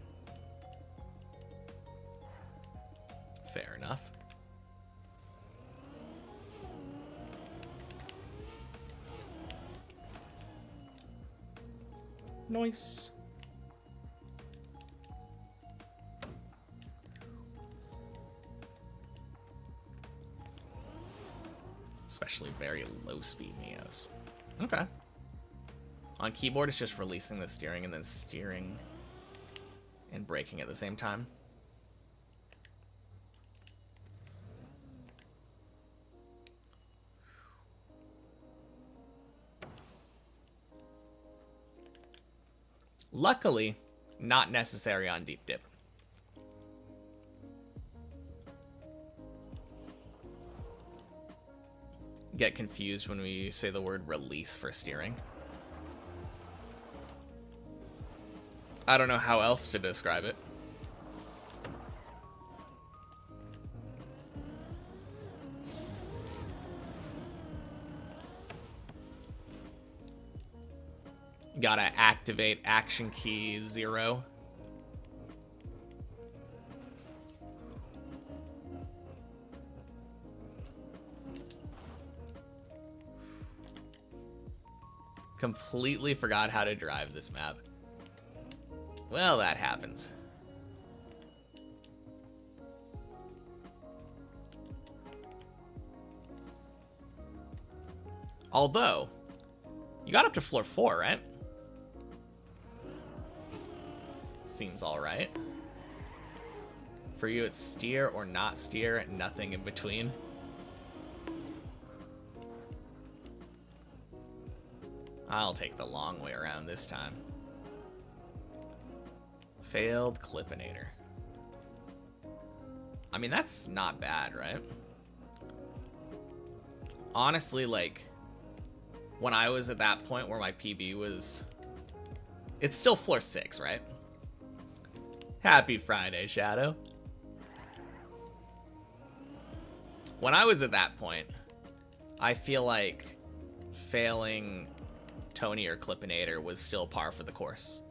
Fair enough. Nice. Especially very low speed Neos. Okay. On keyboard, it's just releasing the steering and then steering and braking at the same time. Luckily, not necessary on deep dip. Get confused when we say the word release for steering. I don't know how else to describe it. Gotta activate action key 0. Completely forgot how to drive this map. Well, that happens. Although, you got up to floor 4, right? Seems alright. For you, it's steer or not steer, nothing in between. I'll take the long way around this time. Failed Clippinator. I mean, that's not bad, right? Honestly, like, when I was at that point where my PB was... It's still floor 6, right? Happy Friday, Shadow. When I was at that point, I feel like failing Tony or Clippinator was still par for the course.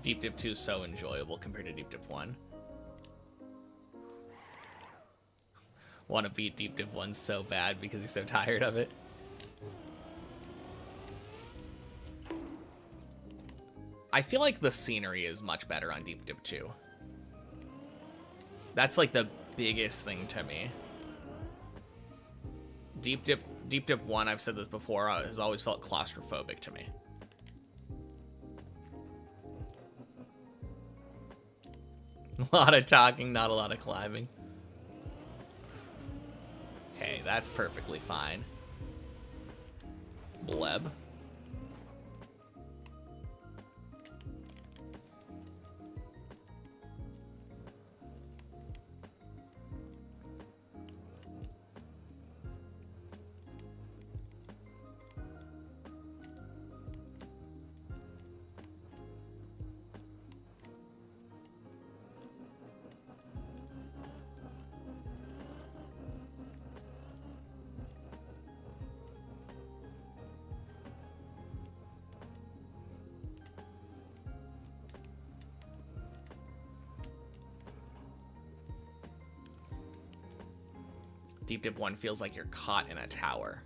Deep Dip 2 is so enjoyable compared to Deep Dip 1. Want to beat Deep Dip 1 so bad because you're so tired of it. I feel like the scenery is much better on Deep Dip 2. That's like the biggest thing to me. Deep Dip 1, I've said this before, has always felt claustrophobic to me. A lot of talking, not a lot of climbing. Hey, that's perfectly fine. Bleb. Deep Dip 1 feels like you're caught in a tower.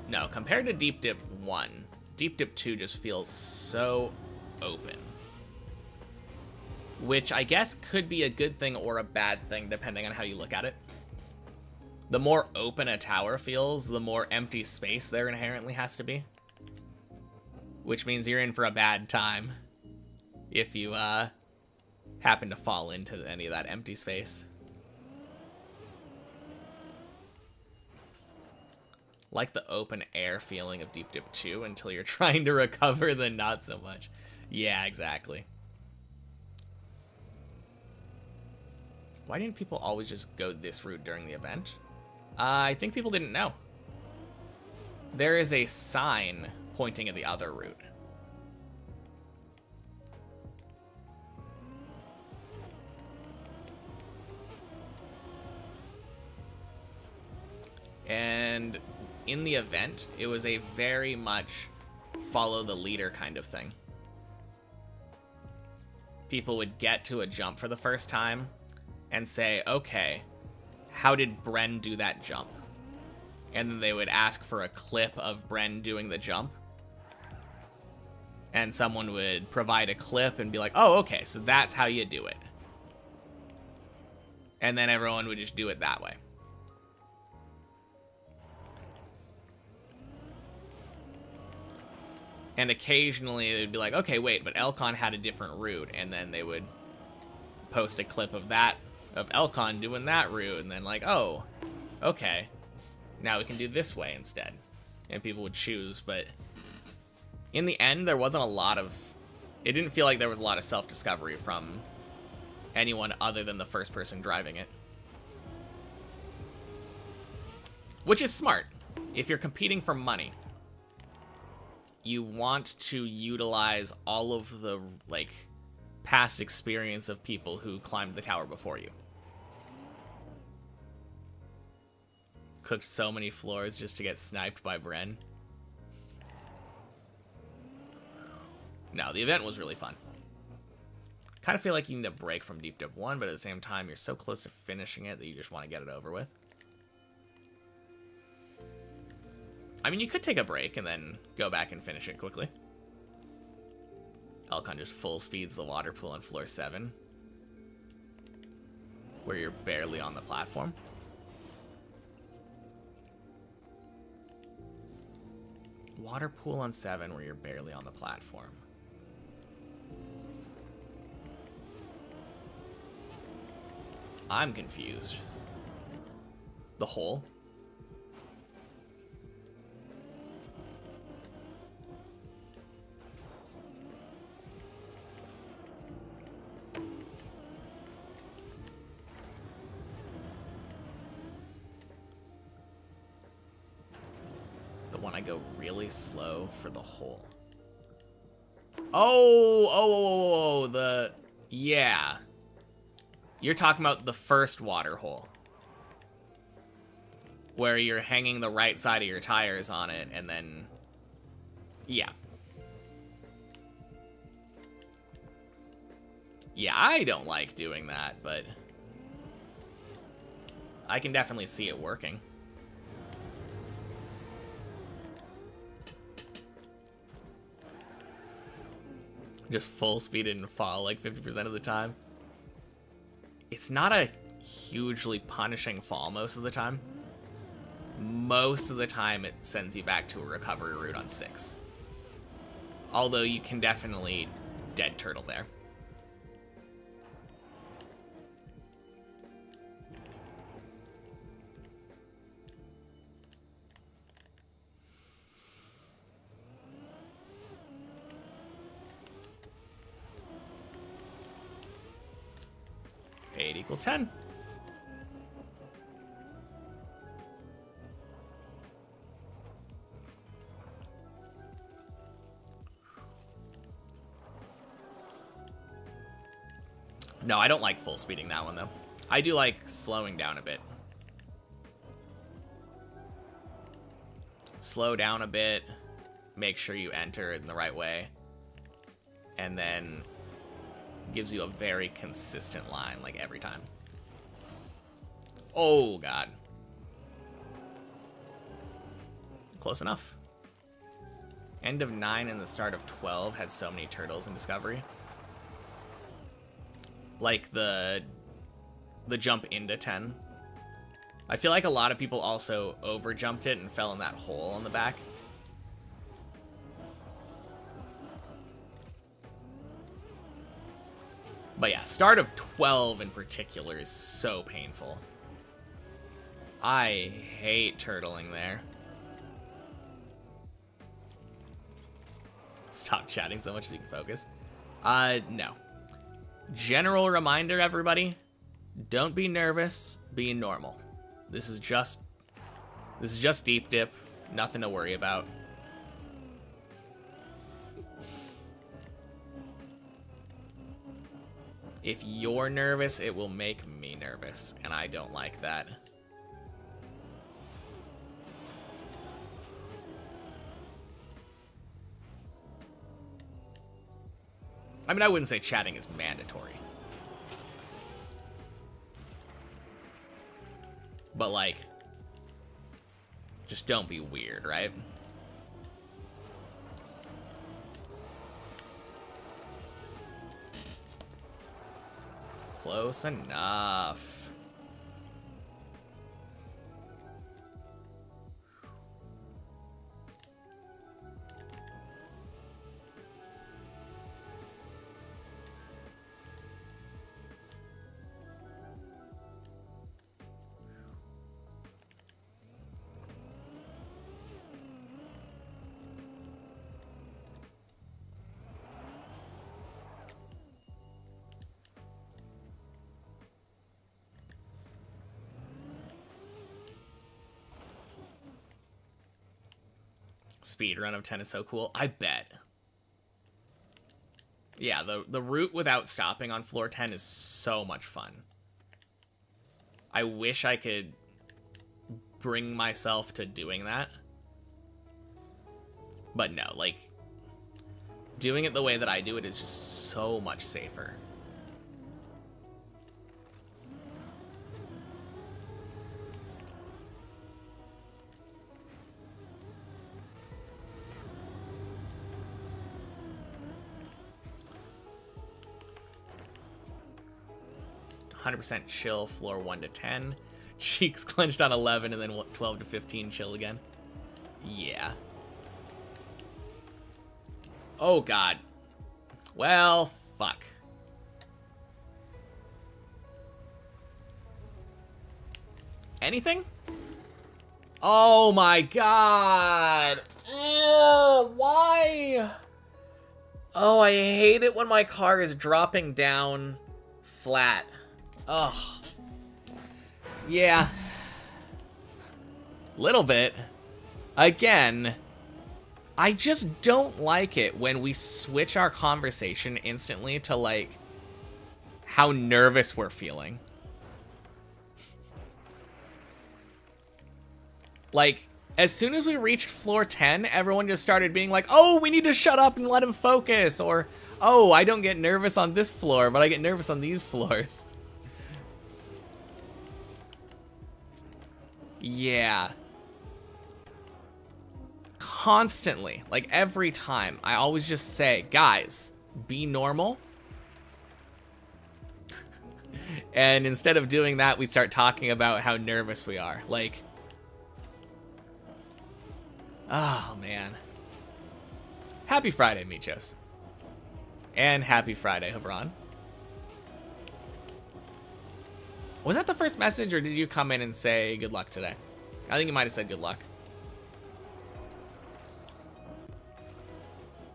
No, compared to Deep Dip 1, Deep Dip 2 just feels so open. Which I guess could be a good thing or a bad thing depending on how you look at it. The more open a tower feels, the more empty space there inherently has to be. Which means you're in for a bad time if you happen to fall into any of that empty space. Like the open air feeling of Deep Dip 2 until you're trying to recover, then not so much. Yeah, exactly. Why didn't people always just go this route during the event? I think people didn't know. There is a sign pointing at the other route. And in the event, it was a very much follow the leader kind of thing. People would get to a jump for the first time and say, okay, how did Bren do that jump? And then they would ask for a clip of Bren doing the jump. And someone would provide a clip and be like, oh, okay, so that's how you do it. And then everyone would just do it that way. And occasionally they'd be like, okay, wait, but Elcon had a different route. And then they would post a clip of that, of Elcon doing that route. And then like, oh, okay, now we can do this way instead. And people would choose, but in the end, there wasn't a lot of... It didn't feel like there was a lot of self-discovery from anyone other than the first person driving it. Which is smart. If you're competing for money, you want to utilize all of the, like, past experience of people who climbed the tower before you. Cooked so many floors just to get sniped by Bren. No, the event was really fun. Kind of feel like you need a break from Deep Dip 1, but at the same time, you're so close to finishing it that you just want to get it over with. I mean, you could take a break and then go back and finish it quickly. Elcon just full speeds the water pool on floor 7, where you're barely on the platform. Water pool on 7 where you're barely on the platform. I'm confused. The hole? The one I go really slow for the hole. Oh, the... Yeah. You're talking about the first water hole. where you're hanging the right side of your tires on it, and then, yeah. Yeah, I don't like doing that, but I can definitely see it working. Just full speed and fall like 50% of the time. It's not a hugely punishing fall most of the time. Most of the time it sends you back to a recovery route on 6. Although you can definitely dead turtle there. Equals 10. No, I don't like full speeding that one, though. I do like slowing down a bit. Slow down a bit. Make sure you enter in the right way. And then gives you a very consistent line, like, every time. Oh, God. Close enough. End of 9 and the start of 12 had so many turtles in Discovery. Like, the jump into 10. I feel like a lot of people also overjumped it and fell in that hole on the back. But yeah, start of 12 in particular is so painful. I hate turtling there. Stop chatting so much so you can focus. No. General reminder, everybody. Don't be nervous. Be normal. This is just deep dip. Nothing to worry about. If you're nervous, it will make me nervous, and I don't like that. I mean, I wouldn't say chatting is mandatory. But, like, just don't be weird, right? Close enough. Speed run of 10 is so cool. I bet. Yeah, the route without stopping on floor 10 is so much fun. I wish I could bring myself to doing that. But no, like, doing it the way that I do it is just so much safer. %, chill, floor 1 to 10. Cheeks clenched on 11 and then 12 to 15, chill again. Yeah. Oh, God. Well, fuck. Anything? Oh, my God. Ugh, why? Oh, I hate it when my car is dropping down flat. Oh, yeah, little bit. Again, I just don't like it when we switch our conversation instantly to, like, how nervous we're feeling. Like, as soon as we reached floor 10, everyone just started being like, oh, we need to shut up and let him focus. Or, oh, I don't get nervous on this floor, but I get nervous on these floors. Yeah. Constantly, like every time, I always just say, guys, be normal. And instead of doing that, we start talking about how nervous we are. Like, oh, man. Happy Friday, Michos. And happy Friday, Havron. Was that the first message, or did you come in and say good luck today? I think you might have said good luck.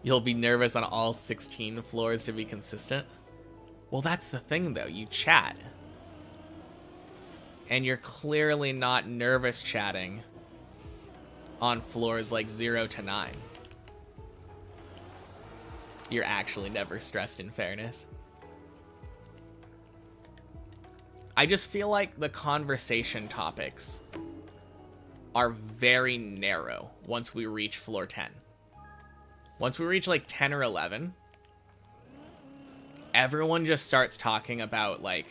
You'll be nervous on all 16 floors to be consistent? Well, that's the thing, though. You chat. And you're clearly not nervous chatting on floors like 0 to 9. You're actually never stressed, in fairness. I just feel like the conversation topics are very narrow once we reach floor 10. Once we reach like 10 or 11, everyone just starts talking about like,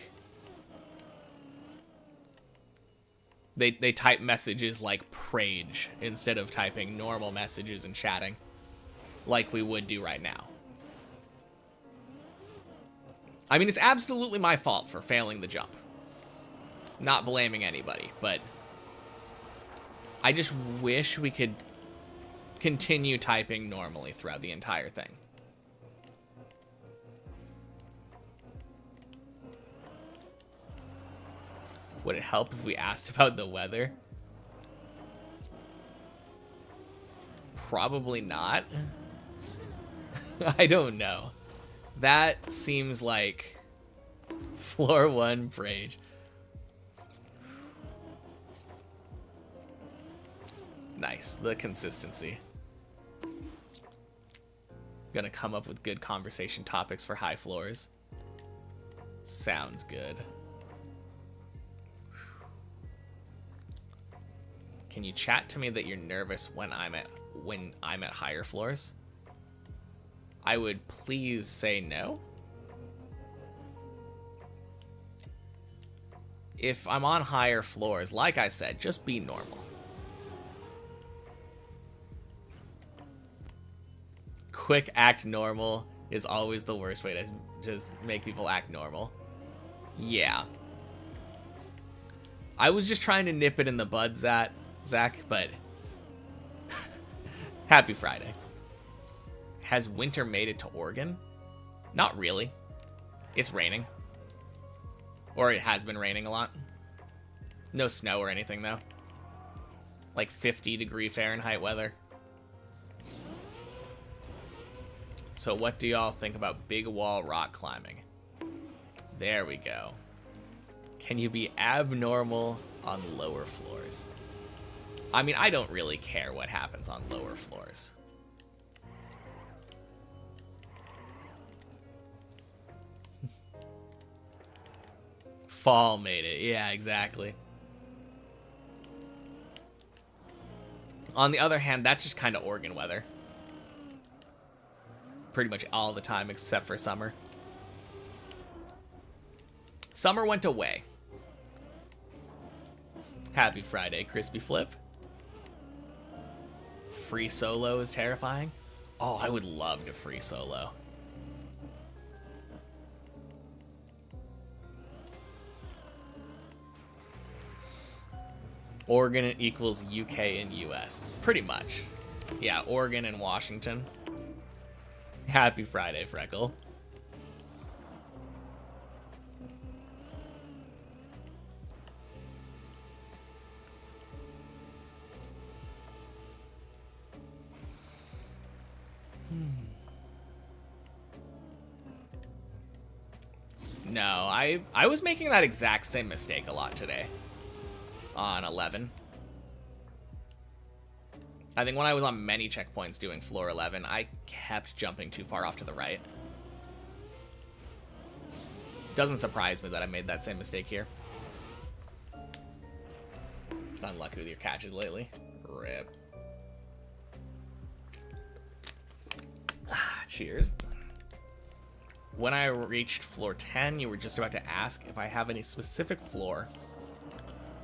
they type messages like Prage instead of typing normal messages and chatting like we would do right now. I mean, it's absolutely my fault for failing the jump. Not blaming anybody, but I just wish we could continue typing normally throughout the entire thing. Would it help if we asked about the weather? Probably not. I don't know. That seems like floor 1 Prage. Nice, the consistency. Gonna come up with good conversation topics for high floors. Sounds good. Can you chat to me that you're nervous when I'm at higher floors? I would please say no. If I'm on higher floors, like I said, just be normal. Quick act normal is always the worst way to just make people act normal. Yeah. I was just trying to nip it in the bud, Zach, but happy Friday. Has winter made it to Oregon? Not really. It's raining. Or it has been raining a lot. No snow or anything, though. Like 50-degree Fahrenheit weather. So what do y'all think about big wall rock climbing? There we go. Can you be abnormal on lower floors? I mean, I don't really care what happens on lower floors. Fall made it. Yeah, exactly. On the other hand, that's just kind of Oregon weather. Pretty much all the time except for summer. Summer went away. Happy Friday, Crispy Flip. Free solo is terrifying. Oh, I would love to free solo. Oregon equals UK and US. Pretty much. Yeah, Oregon and Washington. Happy Friday, Freckle. No, I was making that exact same mistake a lot today. On 11. I think when I was on many checkpoints doing floor 11, I kept jumping too far off to the right. Doesn't surprise me that I made that same mistake here. unlucky with your catches lately. Rip. Cheers. When I reached floor 10, you were just about to ask if I have any specific floor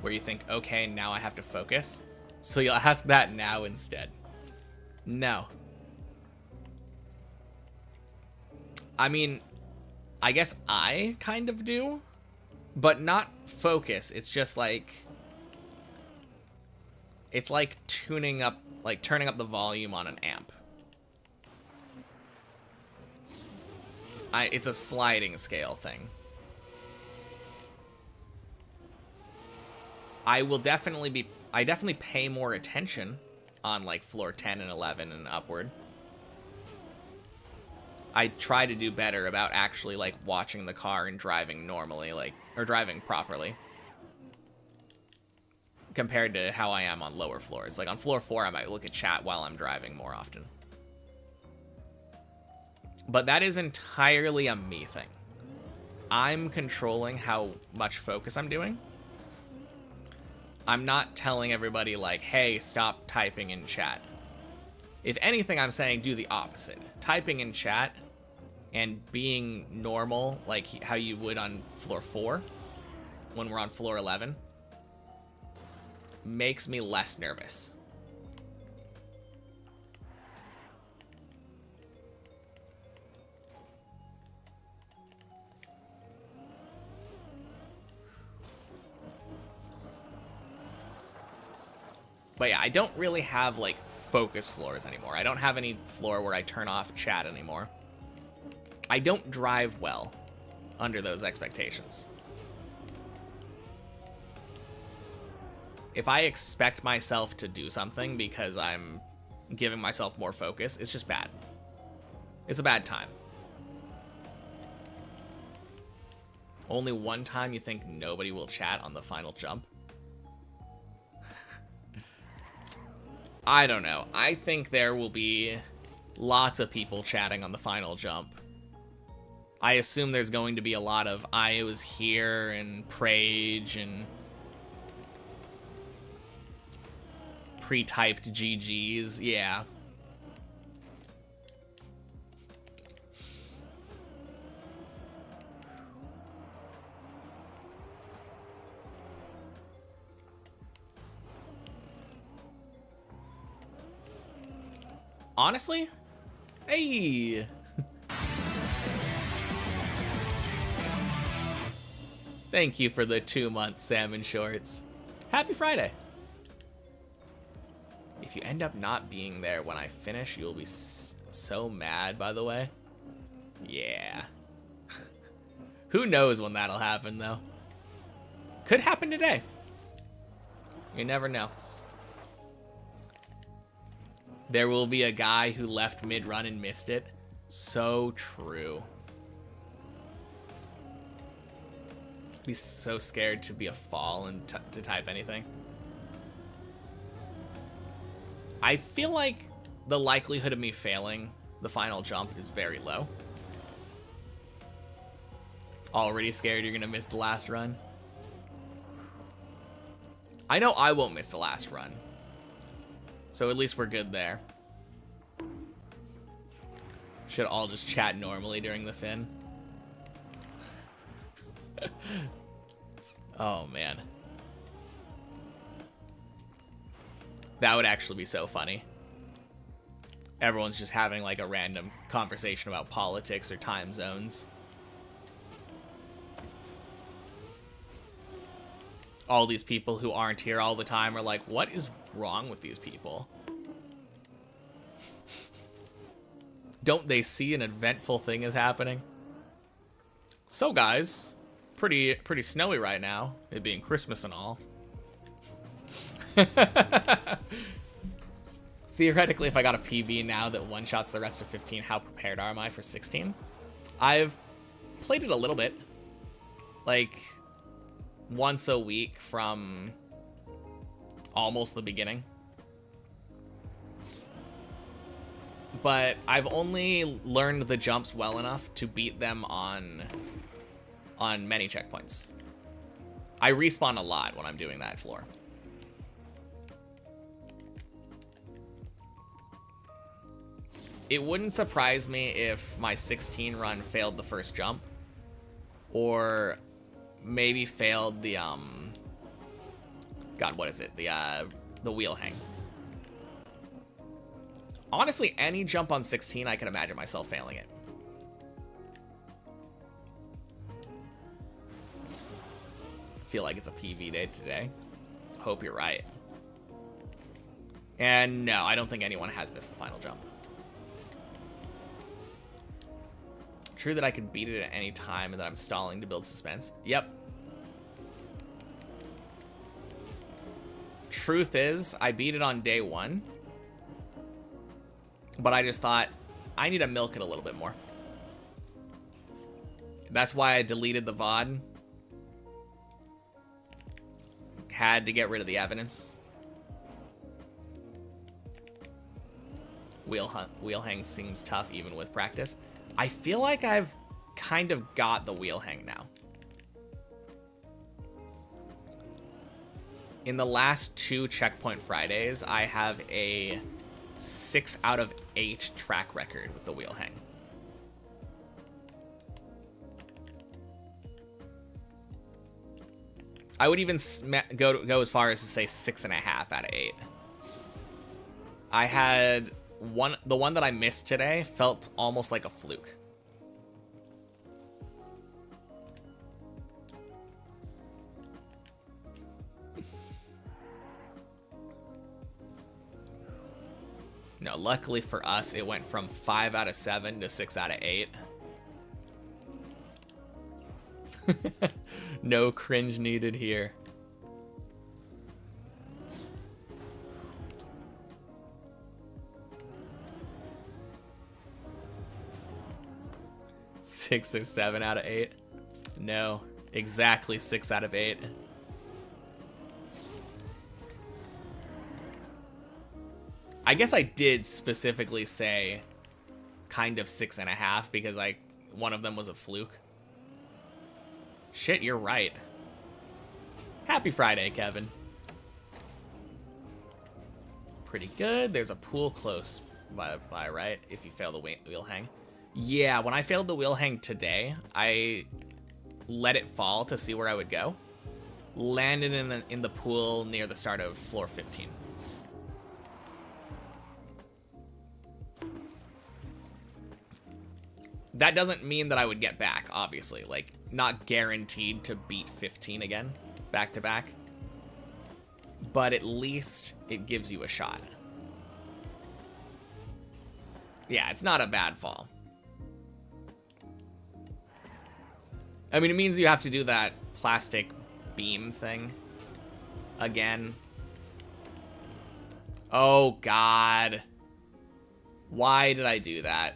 where you think, okay, now I have to focus. So you'll ask that now instead. No. I mean, I guess I kind of do, but not focus. It's just like, it's like tuning up, like turning up the volume on an amp. It's a sliding scale thing. I definitely pay more attention on like floor 10 and 11 and upward. I try to do better about actually like watching the car and driving normally, like, or driving properly, compared to how I am on lower floors. Like on floor 4, I might look at chat while I'm driving more often. But that is entirely a me thing. I'm controlling how much focus I'm doing. I'm not telling everybody like, hey, stop typing in chat. If anything, I'm saying do the opposite. Typing in chat and being normal, like how you would on floor 4 when we're on floor 11, makes me less nervous. But yeah, I don't really have, like, focus floors anymore. I don't have any floor where I turn off chat anymore. I don't drive well under those expectations. If I expect myself to do something because I'm giving myself more focus, it's just bad. It's a bad time. Only one time you think nobody will chat on the final jump? I don't know. I think there will be lots of people chatting on the final jump. I assume there's going to be a lot of I was here and Prage and pre-typed GGs. Yeah. Honestly? Hey! Thank you for the 2 months, Salmon Shorts. Happy Friday! If you end up not being there when I finish, you'll be so mad, by the way. Yeah. Who knows when that'll happen, though? Could happen today. You never know. There will be a guy who left mid-run and missed it. So true. Be so scared to be a fall and to type anything. I feel like the likelihood of me failing the final jump is very low. Already scared you're gonna miss the last run? I know I won't miss the last run. So at least we're good there. Should all just chat normally during the fin. Oh, man. That would actually be so funny. Everyone's just having like a random conversation about politics or time zones. All these people who aren't here all the time are like, what is wrong with these people? Don't they see an eventful thing is happening? So guys, pretty snowy right now, it being Christmas and all. Theoretically, if I got a PB now that one-shots the rest of 15, how prepared am I for 16? I've played it a little bit. Like, once a week from almost the beginning. But I've only learned the jumps well enough to beat them on many checkpoints. I respawn a lot when I'm doing that floor. It wouldn't surprise me if my 16 run failed the first jump, or maybe failed the God, what is it? The wheel hang. Honestly, any jump on 16, I can imagine myself failing it. Feel like it's a PV day today. Hope you're right. And no, I don't think anyone has missed the final jump. True that I could beat it at any time and that I'm stalling to build suspense. Yep. Truth is, I beat it on day 1. But I just thought, I need to milk it a little bit more. That's why I deleted the VOD. Had to get rid of the evidence. Wheel hang seems tough even with practice. I feel like I've kind of got the wheel hang now. In the last 2 Checkpoint Fridays, I have a 6 out of 8 track record with the wheel hang. I would even go as far as to say 6.5 out of 8. I had the one that I missed today felt almost like a fluke. No, luckily for us, it went from 5 out of 7 to 6 out of 8. No cringe needed here. Six or 7 out of 8. No, exactly 6 out of 8. I guess I did specifically say kind of 6.5 because one of them was a fluke. Shit, you're right. Happy Friday, Kevin. Pretty good. There's a pool close by, right? If you fail the wheel hang. Yeah, when I failed the wheel hang today, I let it fall to see where I would go. Landed in the pool near the start of floor 15. That doesn't mean that I would get back, obviously. Like, not guaranteed to beat 15 again, back to back. But at least it gives you a shot. Yeah, it's not a bad fall. I mean, it means you have to do that plastic beam thing again. Oh, God. Why did I do that?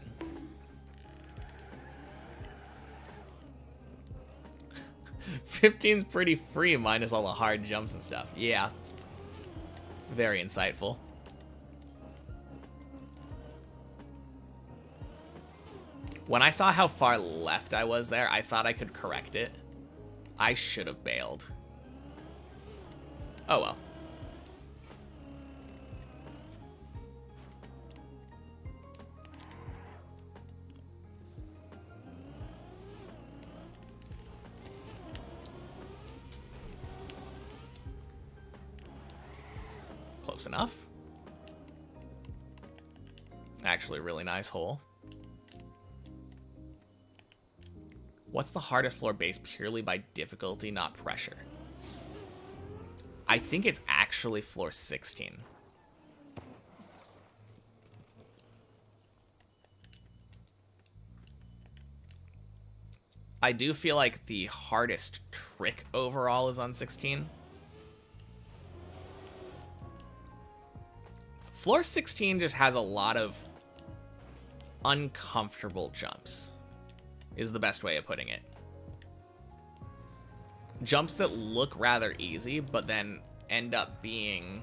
$15's pretty free minus all the hard jumps and stuff. Yeah. Very insightful. When I saw how far left I was there, I thought I could correct it. I should have bailed. Oh well. Close enough. Actually, a really nice hole. What's the hardest floor based purely by difficulty, not pressure? I think it's actually floor 16. I do feel like the hardest trick overall is on 16. Floor 16 just has a lot of uncomfortable jumps, is the best way of putting it. Jumps that look rather easy, but then end up being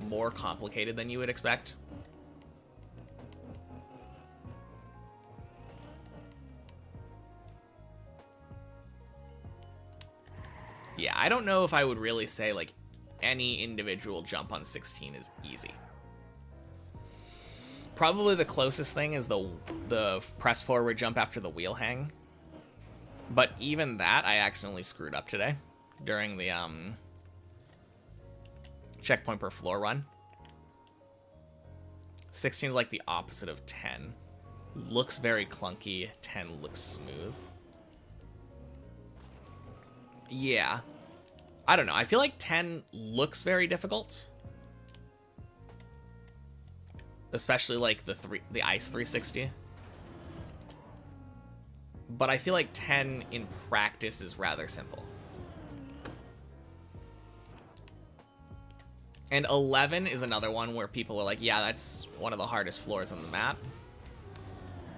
more complicated than you would expect. Yeah, I don't know if I would really say, like, any individual jump on 16 is easy. Probably the closest thing is the press forward jump after the wheel hang. But even that, I accidentally screwed up today during the checkpoint per floor run. 16 is like the opposite of 10. Looks very clunky. 10 looks smooth. Yeah. I don't know. I feel like 10 looks very difficult. Especially like the ice 360. But I feel like 10 in practice is rather simple. And 11 is another one where people are like, yeah, that's one of the hardest floors on the map.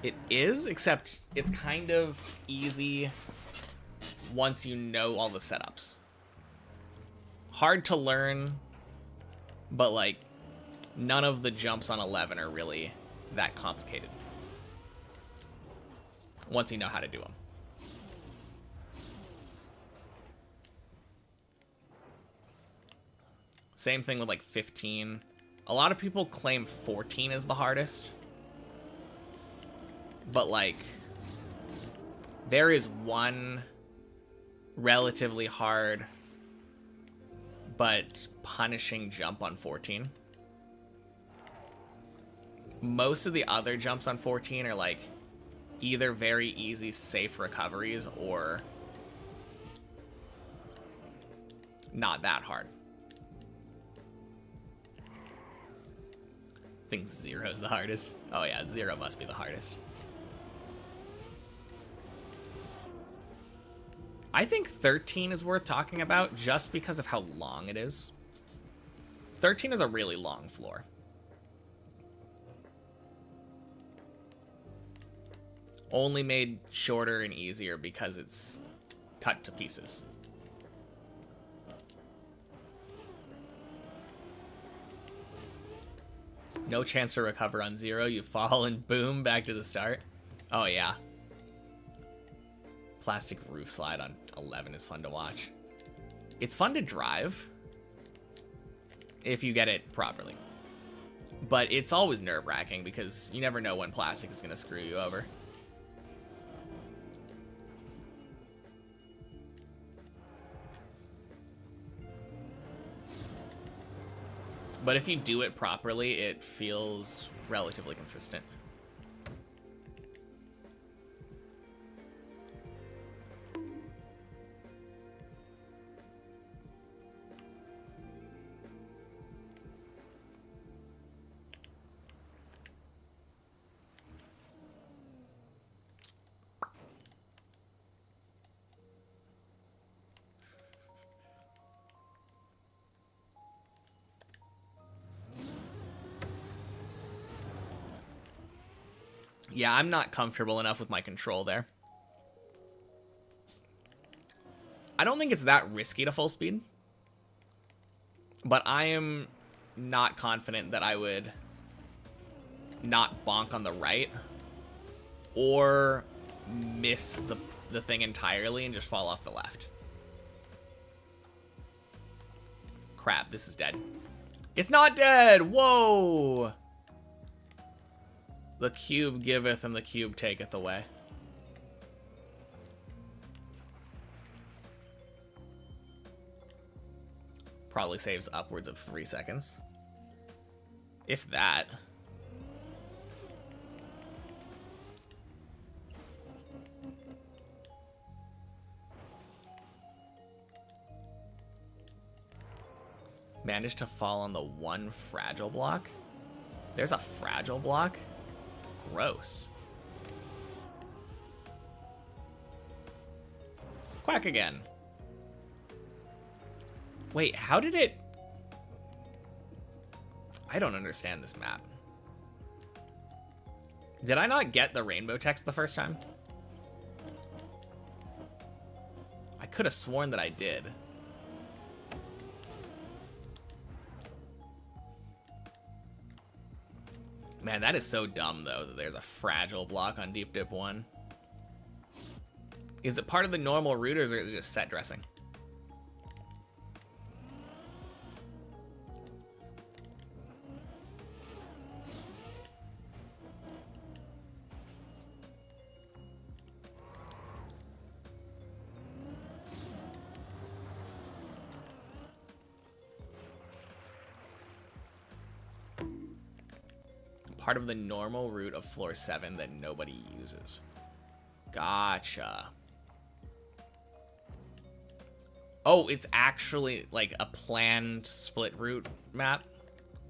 It is, except it's kind of easy once you know all the setups. Hard to learn, but like none of the jumps on 11 are really that complicated once you know how to do them. Same thing with like 15. A lot of people claim 14 is the hardest. But like, there is one relatively hard but punishing jump on 14. Most of the other jumps on 14 are like either very easy, safe recoveries or not that hard. I think 0 is the hardest. Oh yeah, 0 must be the hardest. I think 13 is worth talking about just because of how long it is. 13 is a really long floor. Only made shorter and easier because it's cut to pieces. No chance to recover on 0. You fall and boom, back to the start. Oh yeah. Plastic roof slide on 11 is fun to watch. It's fun to drive if you get it properly. But it's always nerve-wracking because you never know when plastic is going to screw you over. But if you do it properly, it feels relatively consistent. Yeah, I'm not comfortable enough with my control there. I don't think it's that risky to full speed. But I am not confident that I would not bonk on the right or miss the thing entirely and just fall off the left. Crap, this is dead. It's not dead! Whoa! The cube giveth and the cube taketh away. Probably saves upwards of 3 seconds. If that. Managed to fall on the one fragile block? There's a fragile block? Gross. Quack again. Wait, how did it... I don't understand this map. Did I not get the rainbow text the first time? I could have sworn that I did. Man, that is so dumb, though, that there's a fragile block on Deep Dip 1. Is it part of the normal route, or is it just set dressing? part of the normal route of floor 7 that nobody uses. Gotcha. Oh, it's actually like a planned split route map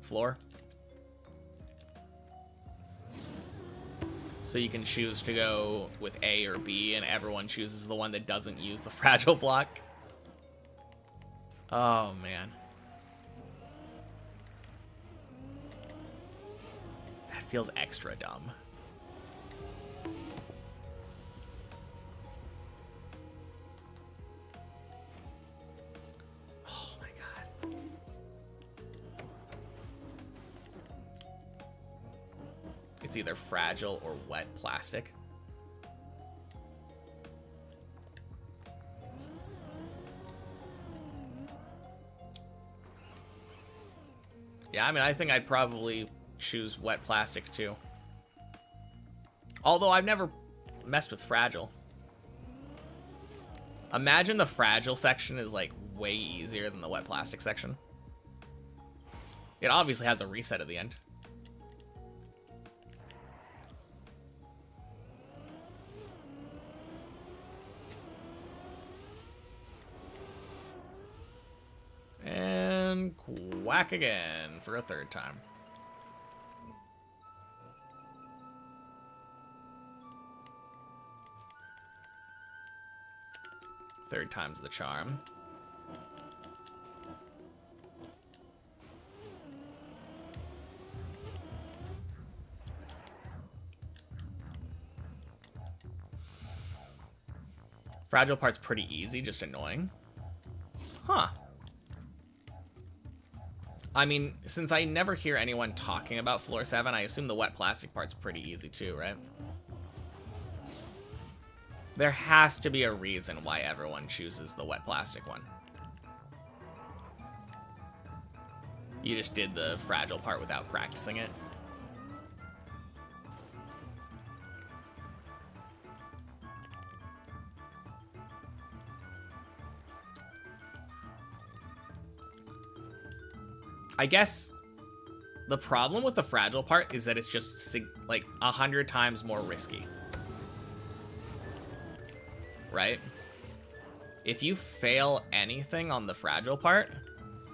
floor. So you can choose to go with A or B, and everyone chooses the one that doesn't use the fragile block. Oh, man. That feels extra dumb. Oh, my God. It's either fragile or wet plastic. Yeah, I mean, I think I'd probably choose wet plastic too. Although I've never messed with fragile. Imagine the fragile section is like way easier than the wet plastic section. It obviously has a reset at the end. And quack again for a third time. Third time's the charm. Fragile part's pretty easy, just annoying. Huh. I mean, since I never hear anyone talking about floor 7, I assume the wet plastic part's pretty easy too, right? There has to be a reason why everyone chooses the wet plastic one. You just did the fragile part without practicing it. I guess the problem with the fragile part is that it's just like 100 times more risky. Right? If you fail anything on the fragile part,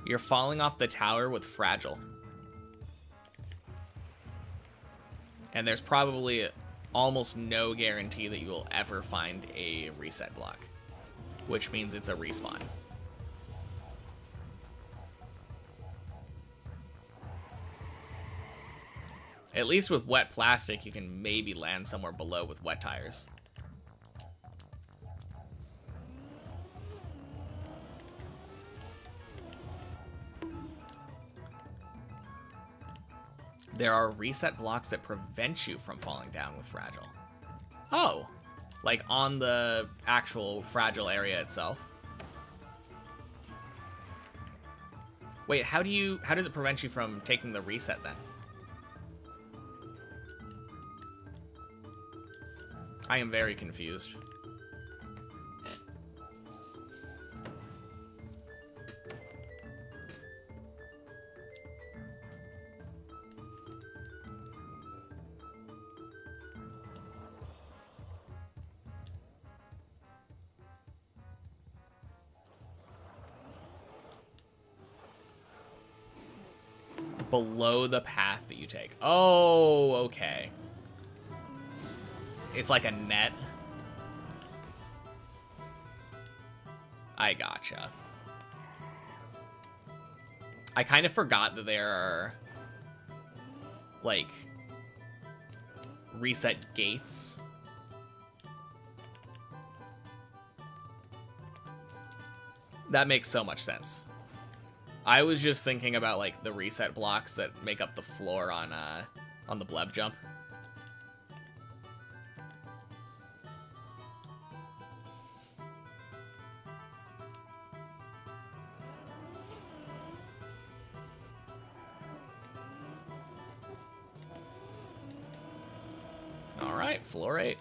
you're falling off the tower with fragile. And there's probably almost no guarantee that you will ever find a reset block, which means it's a respawn. At least with wet plastic, you can maybe land somewhere below with wet tires. There are reset blocks that prevent you from falling down with fragile. Oh, like on the actual fragile area itself. Wait, how does it prevent you from taking the reset then? I am very confused. Below the path that you take. Oh, okay. It's like a net. I gotcha. I kind of forgot that there are, like, reset gates. That makes so much sense. I was just thinking about, like, the reset blocks that make up the floor on the bleb jump. All right, floor 8.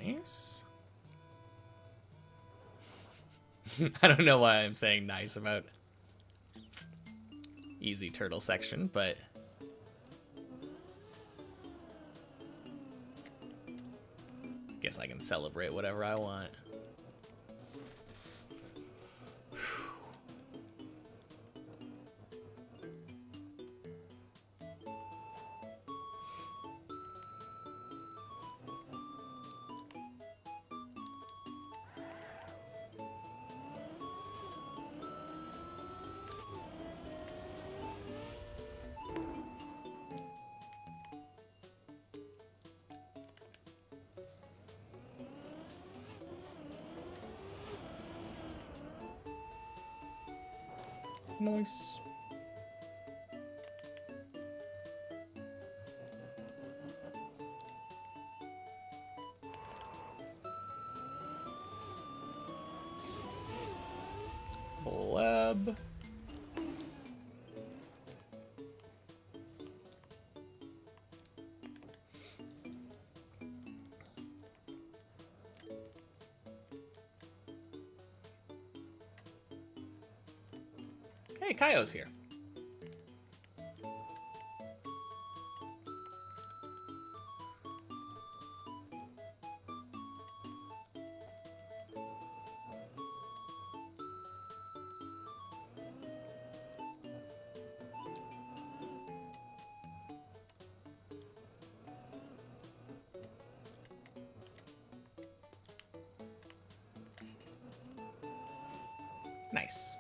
Nice. I don't know why I'm saying nice about easy turtle section, but guess I can celebrate whatever I want. Nice. Bleb. Hey, Kaio's here. Nice.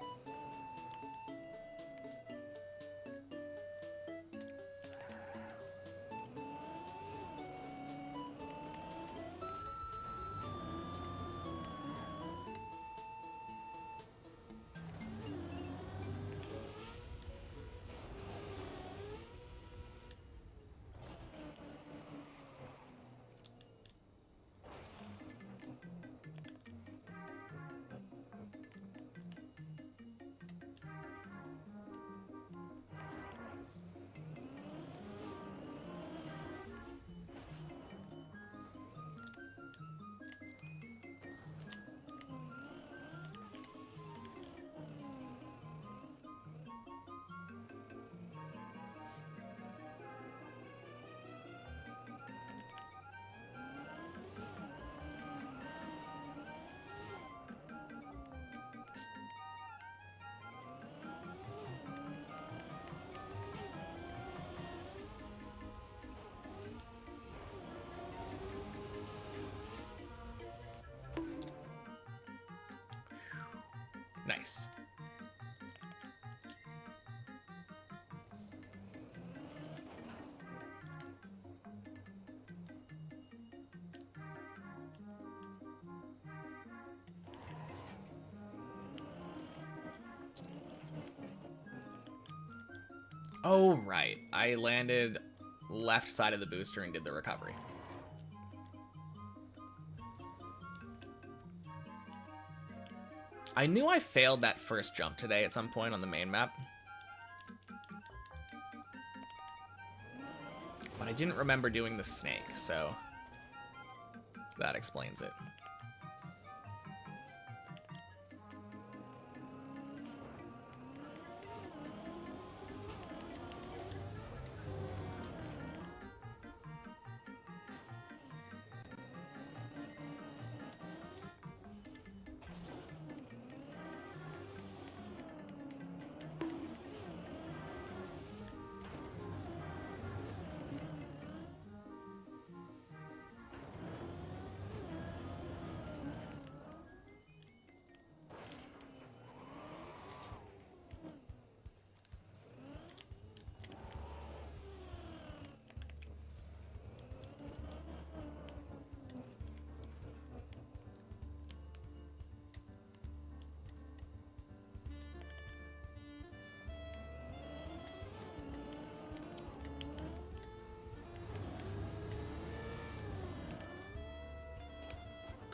Nice. Oh, right. I landed left side of the booster and did the recovery. I knew I failed that first jump today at some point on the main map. But I didn't remember doing the snake, so that explains it.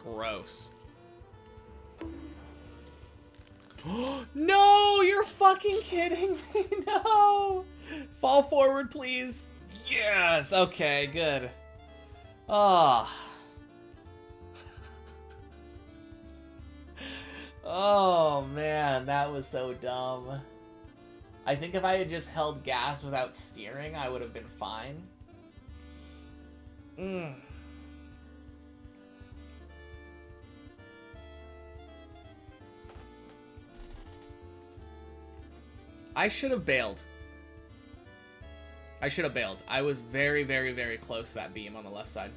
Gross. No, you're fucking kidding me. No. Fall forward, please. Yes. Okay, good. Ah. Oh, man, that was so dumb. I think if I had just held gas without steering, I would have been fine. I should have bailed. I was very, very, very close to that beam on the left side.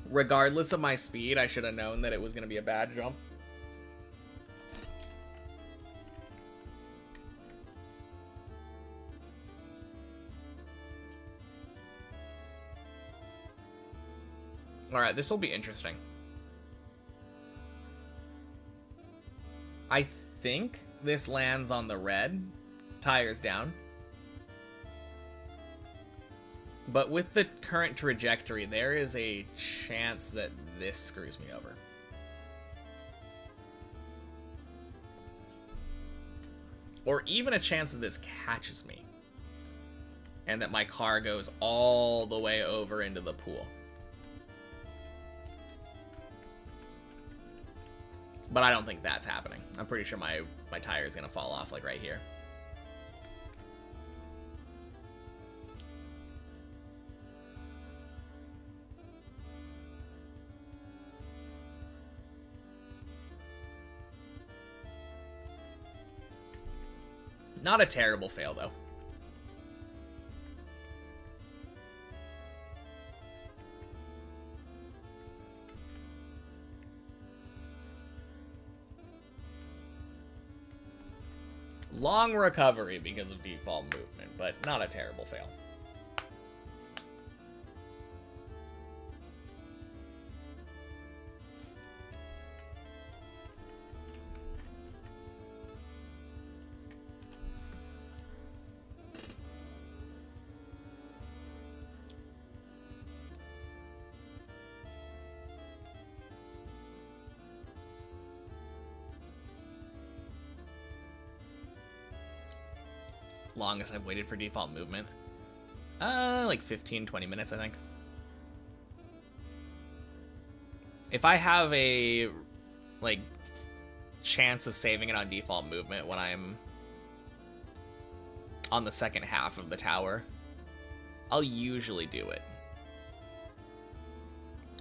Regardless of my speed, I should have known that it was going to be a bad jump. Alright, this will be interesting. I think this lands on the red. Tires down. But with the current trajectory, there is a chance that this screws me over. Or even a chance that this catches me. And that my car goes all the way over into the pool. But I don't think that's happening. I'm pretty sure my tire is going to fall off, like, right here. Not a terrible fail, though. Long recovery because of default movement, but not a terrible fail. Longest I've waited for default movement. Like 15-20 minutes, I think. If I have a, like, chance of saving it on default movement when I'm on the second half of the tower, I'll usually do it.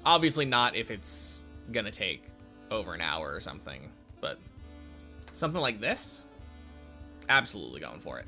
Obviously not if it's gonna take over an hour or something, but something like this, absolutely going for it.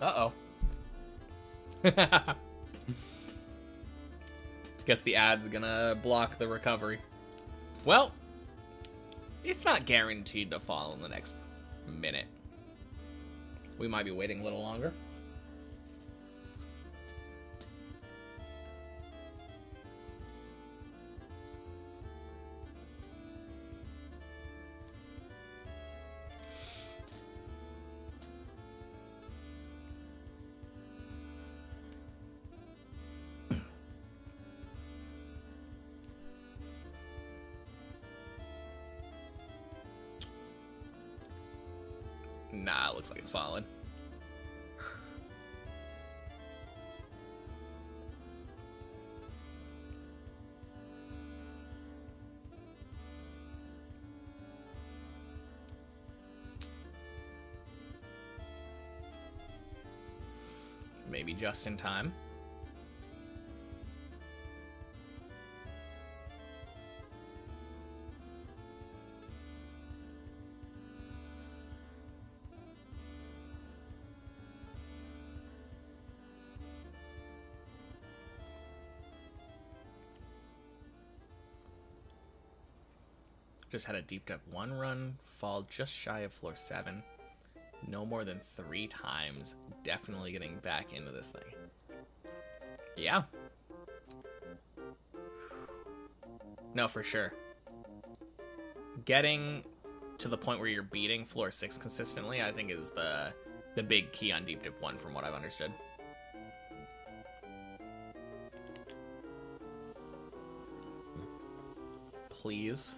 Uh-oh. Guess the ad's gonna block the recovery. Well, it's not guaranteed to fall in the next minute. We might be waiting a little longer. Nah, it looks like it's falling. Maybe just in time. Just had a deep depth 1 run, fall just shy of floor 7. No more than 3 times. Definitely getting back into this thing. Yeah. No, for sure. Getting to the point where you're beating floor 6 consistently, I think is the big key on deep dip 1 from what I've understood. Please.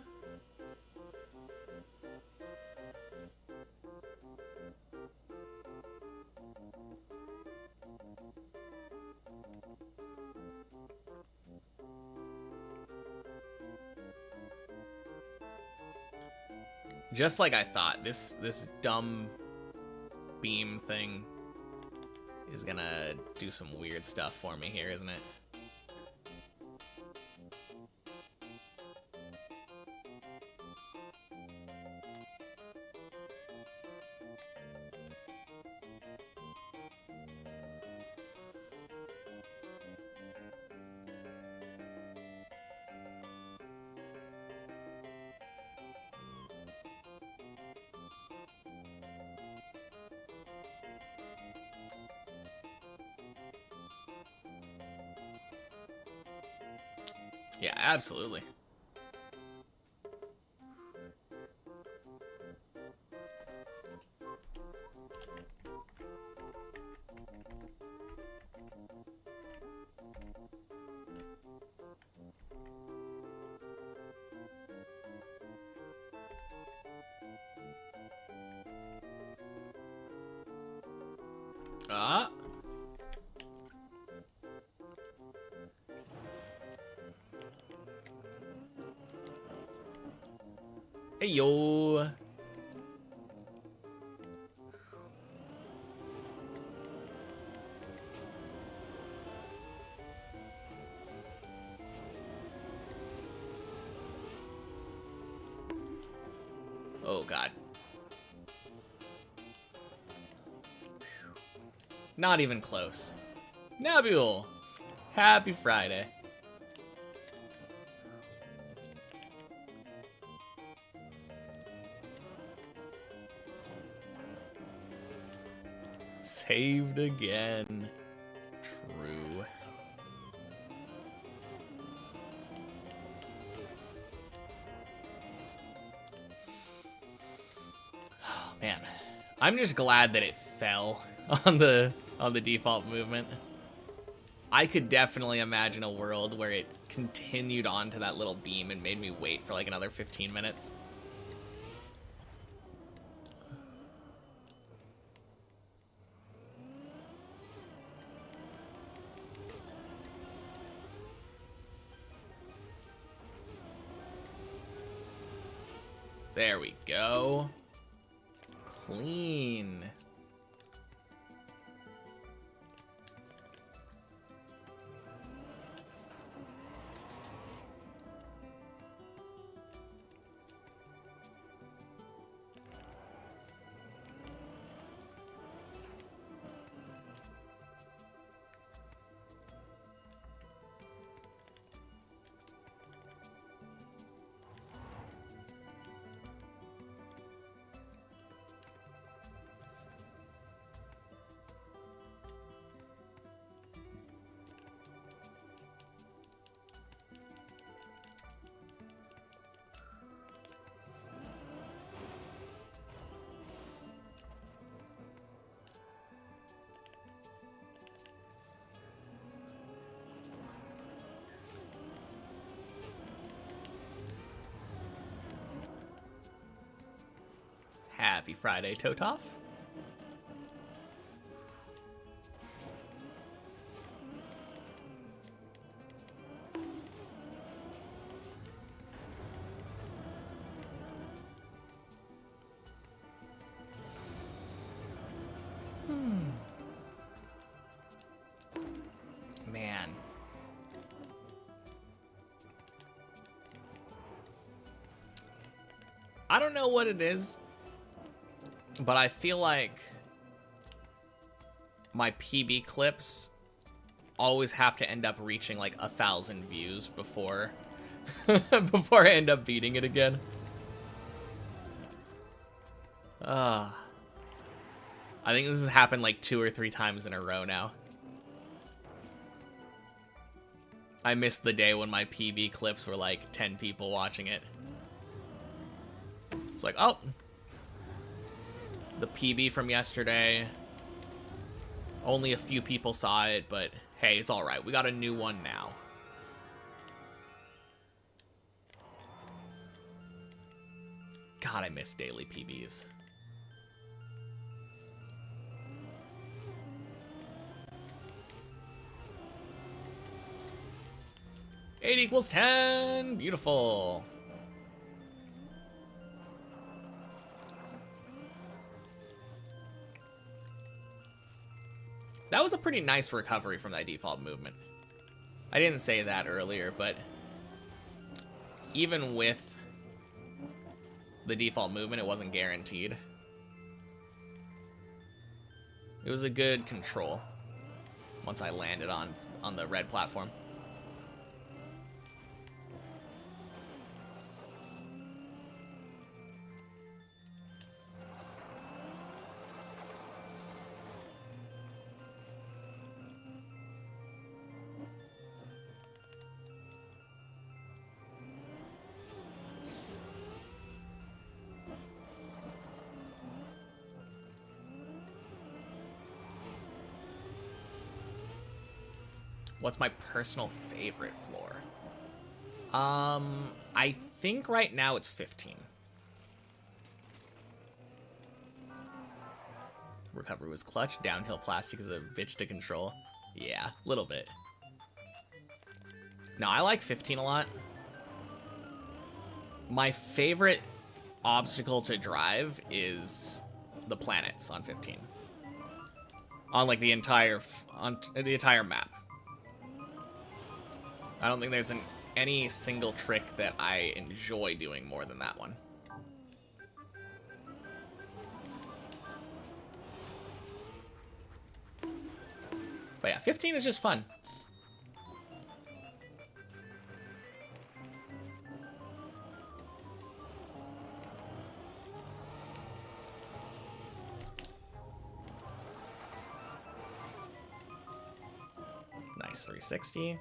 Just like I thought, this dumb beam thing is gonna do some weird stuff for me here, isn't it? Yeah, absolutely. Ah. Hey, yo. Oh, God. Not even close. Nabule. Happy Friday. Saved again. True. Oh, man. I'm just glad that it fell on the default movement. I could definitely imagine a world where it continued onto that little beam and made me wait for like another 15 minutes. There we go. Clean. Happy Friday, Totoff. Man. I don't know what it is, but I feel like my PB clips always have to end up reaching like 1,000 views before before I end up beating it again. I think this has happened like 2 or 3 times in a row now. I missed the day when my PB clips were like 10 people watching it. It's like, oh, the PB from yesterday. Only a few people saw it, but hey, it's alright. We got a new one now. God, I miss daily PBs. Eight equals 10. Beautiful. That was a pretty nice recovery from that default movement. I didn't say that earlier, but even with the default movement, it wasn't guaranteed. It was a good control once I landed on the red platform. What's my personal favorite floor? I think right now it's 15. Recovery was clutch. Downhill plastic is a bitch to control. Yeah, a little bit. No, I like 15 a lot. My favorite obstacle to drive is the planets on 15. On like the entire map. I don't think there's any single trick that I enjoy doing more than that one. But yeah, 15 is just fun. Nice 360.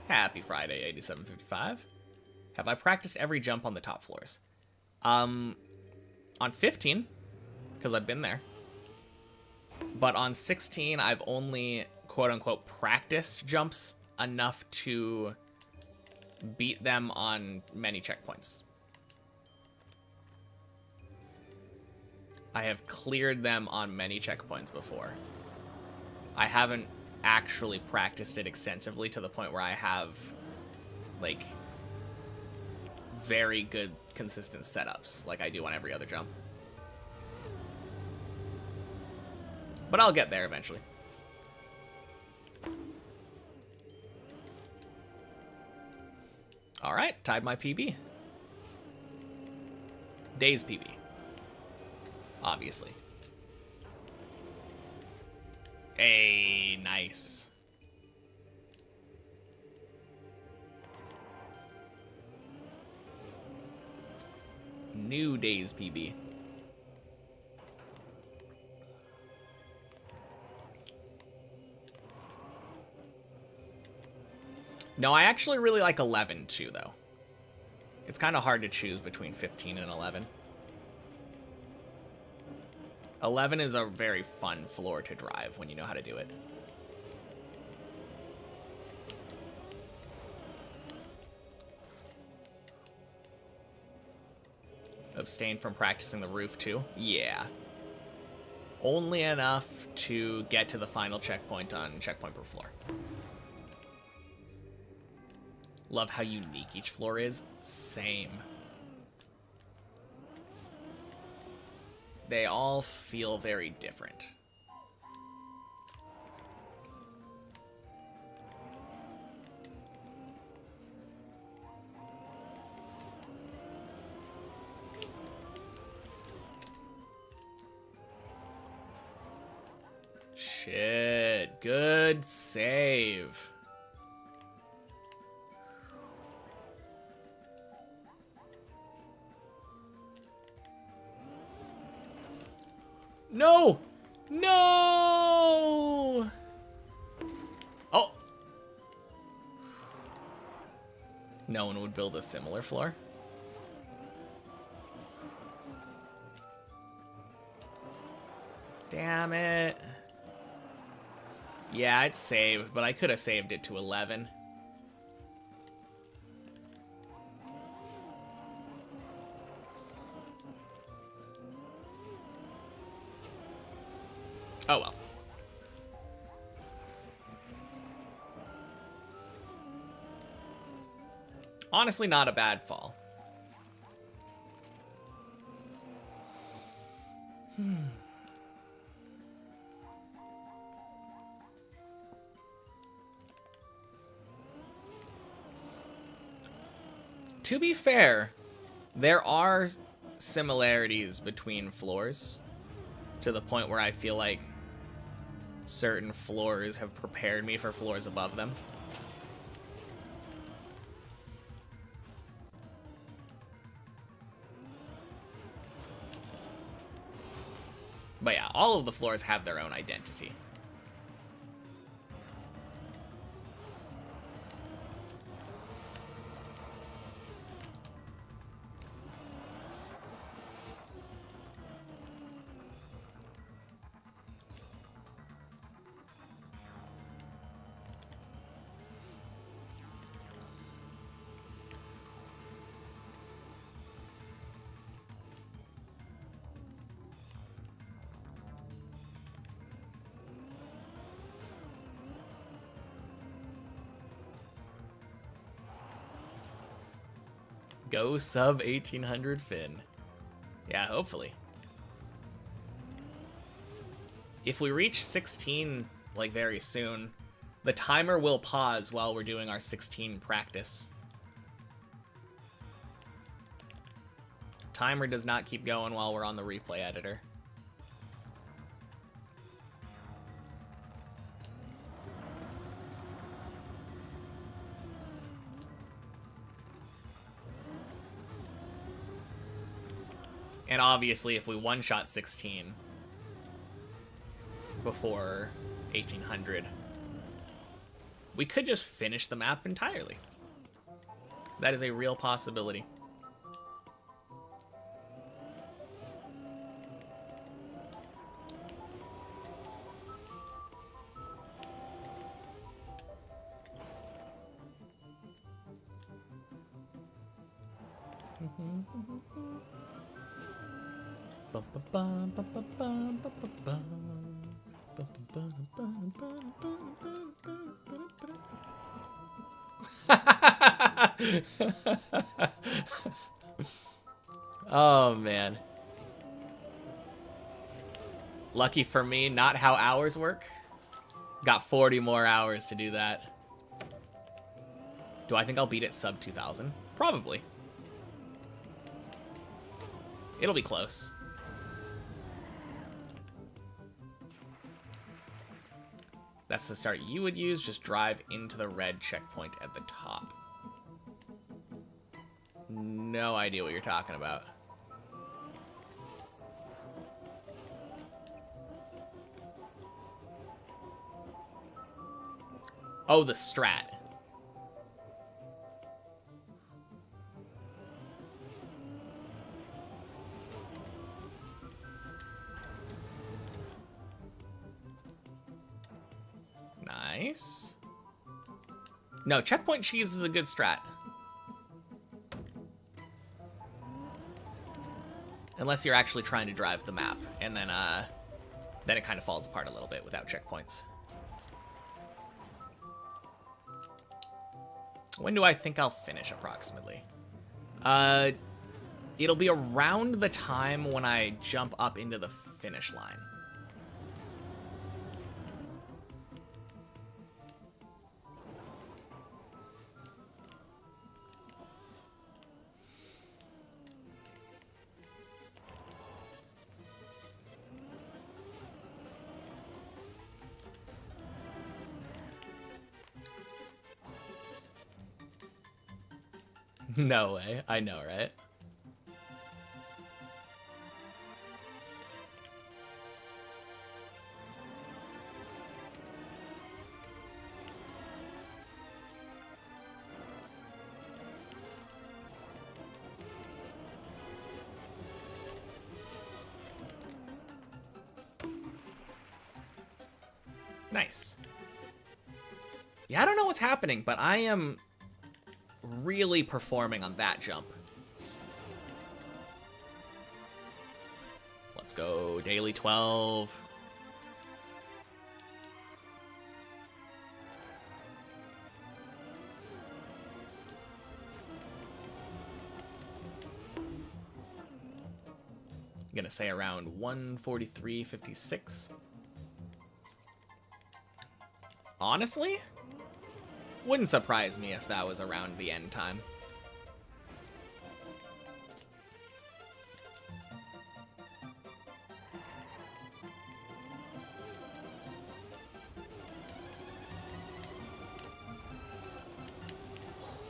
Happy Friday, 8755. Have I practiced every jump on the top floors? On 15, because I've been there. But on 16, I've only, quote-unquote, practiced jumps enough to beat them on many checkpoints. I have cleared them on many checkpoints before. I haven't actually practiced it extensively to the point where I have, like, very good, consistent setups like I do on every other jump. But I'll get there eventually. Alright, tied my PB. Day's PB. Obviously. Hey, nice. New Day's PB. No, I actually really like 11 too, though. It's kind of hard to choose between 15 and 11. 11 is a very fun floor to drive when you know how to do it. Abstain from practicing the roof too? Yeah. Only enough to get to the final checkpoint on checkpoint per floor. Love how unique each floor is. Same. They all feel very different. shit. Good save. No! No! Oh! No one would build a similar floor. Damn it. Yeah, I'd save, but I could have saved it to 11. Oh well. Honestly, not a bad fall. To be fair, there are similarities between floors to the point where I feel like certain floors have prepared me for floors above them. But yeah, all of the floors have their own identity. Go sub 1800 Finn. Yeah, hopefully. If we reach 16 like very soon, the timer will pause while we're doing our 16 practice. Timer does not keep going while we're on the replay editor. And obviously, if we one-shot 16 before 1800, we could just finish the map entirely. That is a real possibility. Oh man. Lucky for me, not how hours work. Got 40 more hours to do that. Do I think I'll beat it sub 2000? Probably. It'll be close. That's the start you would use. Just drive into the red checkpoint at the top. No idea what you're talking about. Oh, the strat. Nice. No, checkpoint cheese is a good strat. Unless you're actually trying to drive the map, and then it kind of falls apart a little bit without checkpoints. When do I think I'll finish, approximately? It'll be around the time when I jump up into the finish line. No way. I know, right? Nice. Yeah, I don't know what's happening, but I am really performing on that jump. Let's go, daily 12. I'm gonna say around 143.56. Honestly, wouldn't surprise me if that was around the end time.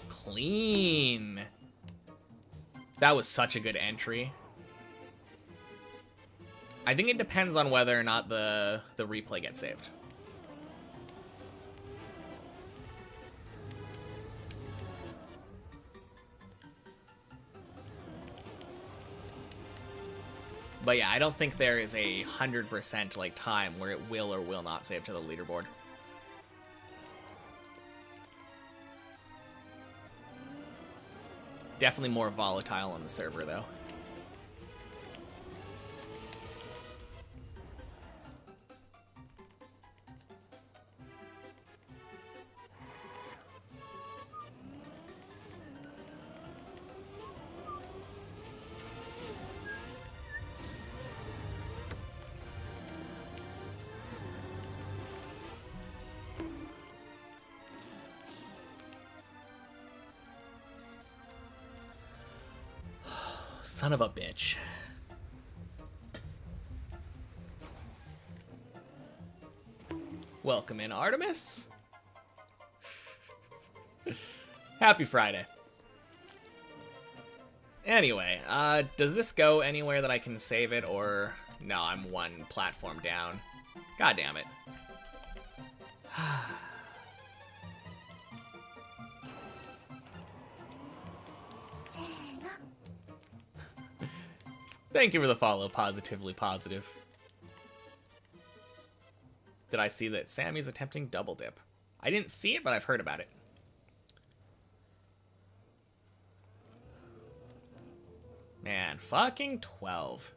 Clean. That was such a good entry. I think it depends on whether or not the replay gets saved. But yeah, I don't think there is a 100% like time where it will or will not save to the leaderboard. Definitely more volatile on the server though. Son of a bitch. Welcome in, Artemis. Happy Friday. Anyway, does this go anywhere that I can save it, or... No, I'm one platform down. God damn it. Thank you for the follow, Positively Positive. Did I see that Sammy's attempting double dip? I didn't see it, but I've heard about it. Man, fucking 12.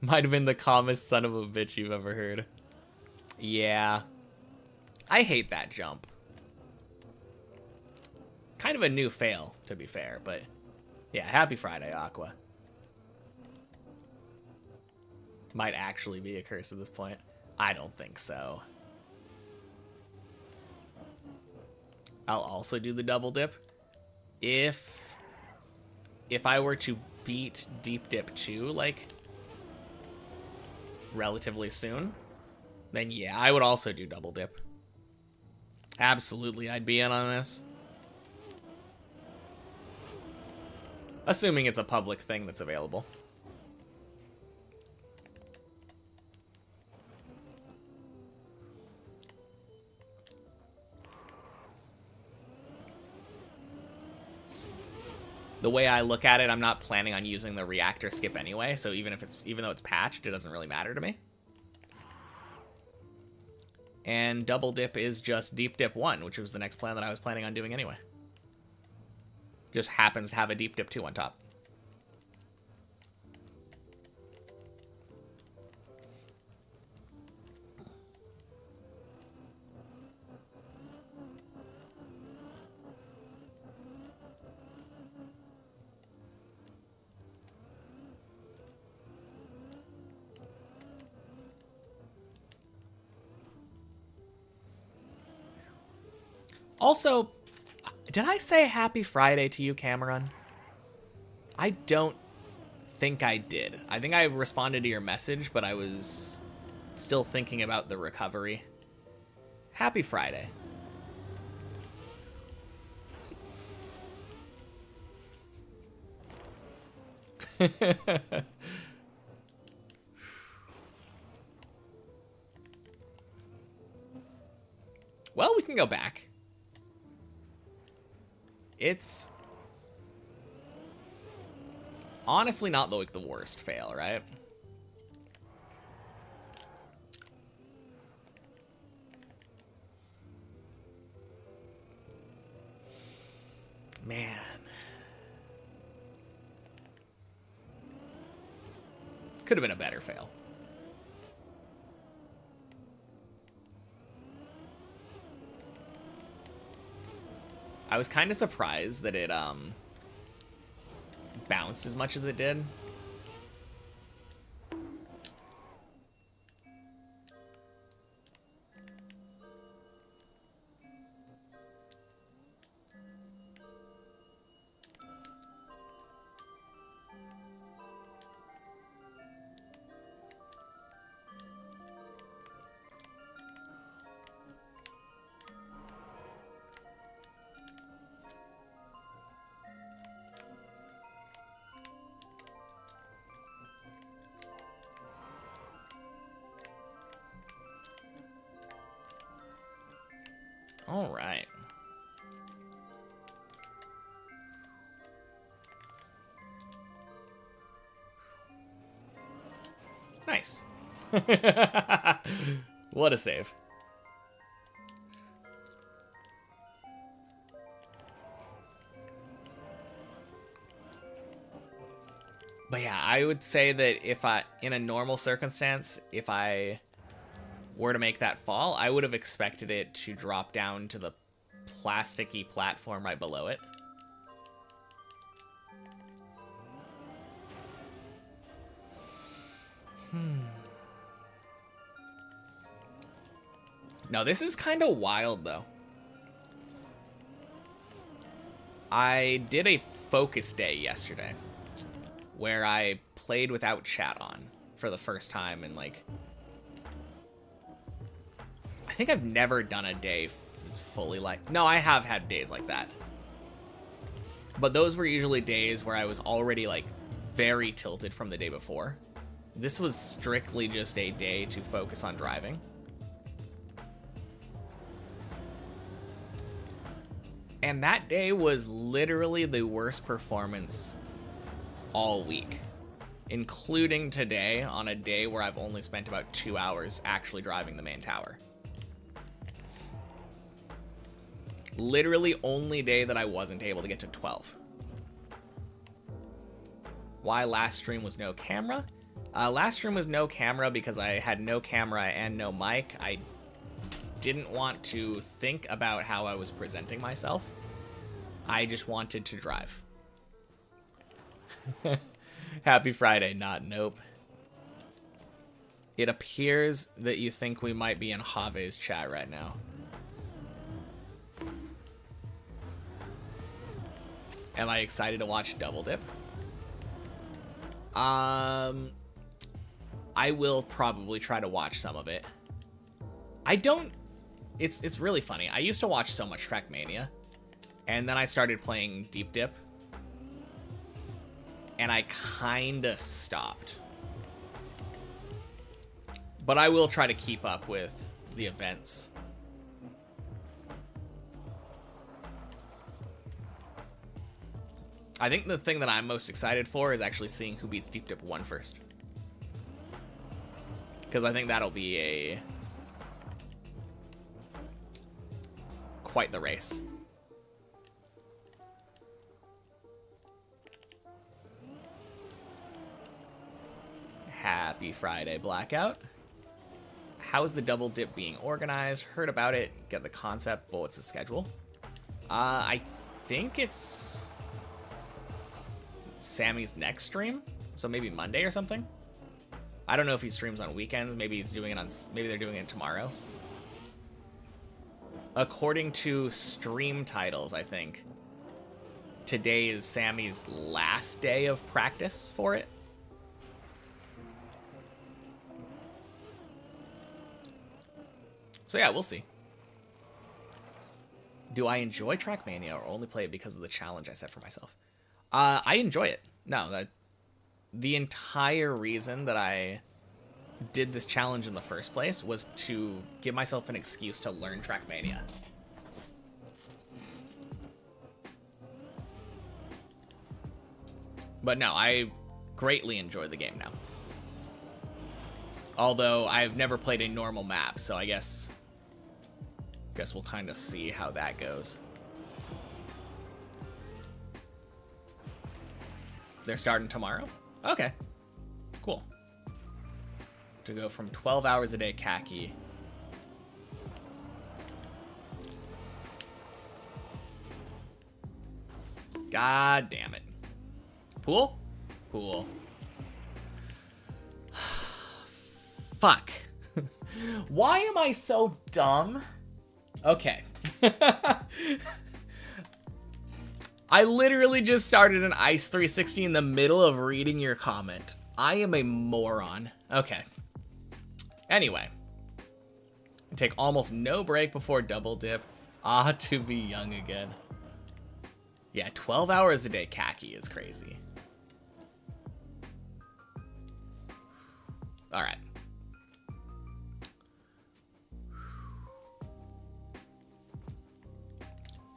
Might have been the calmest son of a bitch you've ever heard. Yeah. I hate that jump. Kind of a new fail, to be fair, but yeah, happy Friday, Aqua. Might actually be a curse at this point. I don't think so. I'll also do the double dip. If I were to beat Deep Dip 2, like, relatively soon, then yeah, I would also do double dip. Absolutely, I'd be in on this. Assuming it's a public thing that's available. The way I look at it, I'm not planning on using the reactor skip anyway, so even though it's patched, it doesn't really matter to me. And double dip is just deep dip 1, which was the next plan that I was planning on doing anyway. Just happens to have a deep dip 2 on top. Also, did I say happy Friday to you, Cameron? I don't think I did. I think I responded to your message, but I was Still thinking about the recovery. Happy Friday. Well, we can go back. It's honestly not like the worst fail, right? Man. Could have been a better fail. I was kind of surprised that it bounced as much as it did. All right. Nice. What a save. But yeah, I would say that if in a normal circumstance, if I were to make that fall, I would have expected it to drop down to the plasticky platform right below it. No, this is kind of wild, though. I did a focus day yesterday where I played without chat on for the first time in, like... I think I've never done a day fully like... No, I have had days like that. But those were usually days where I was already, like, very tilted from the day before. This was strictly just a day to focus on driving. And that day was literally the worst performance all week. Including today, on a day where I've only spent about 2 hours actually driving the main tower. Literally only day that I wasn't able to get to 12. Why last stream was no camera? Last stream was no camera because I had no camera and no mic. I didn't want to think about how I was presenting myself. I just wanted to drive. Happy Friday, not Nope. It appears that you think we might be in Jave's chat right now. Am I excited to watch Double Dip? I will probably try to watch some of it. I don't... It's really funny. I used to watch so much Trackmania, and then I started playing Deep Dip, and I kinda stopped. But I will try to keep up with the events. I think the thing that I'm most excited for is actually seeing who beats Deep Dip 1 first. Because I think that'll be quite the race. Happy Friday, Blackout. How is the Double Dip being organized? Heard about it, get the concept, but what's the schedule? I think it's Sammy's next stream, so maybe Monday or something. I don't know if he streams on weekends. Maybe he's doing it on. Maybe they're doing it tomorrow. According to stream titles, I think today is Sammy's last day of practice for it. So yeah, we'll see. Do I enjoy Trackmania or only play it because of the challenge I set for myself? I enjoy it. No, the entire reason that I did this challenge in the first place was to give myself an excuse to learn Trackmania. But no, I greatly enjoy the game now. Although I've never played a normal map, so I guess we'll kind of see how that goes. They're starting tomorrow? Okay. Cool. To go from 12 hours a day khaki. God damn it. Pool? Pool. Fuck. Why am I so dumb? Okay. I literally just started an Ice 360 in the middle of reading your comment. I am a moron. Okay. Anyway. Take almost no break before double dip. Ah, to be young again. Yeah, 12 hours a day khaki is crazy. Alright.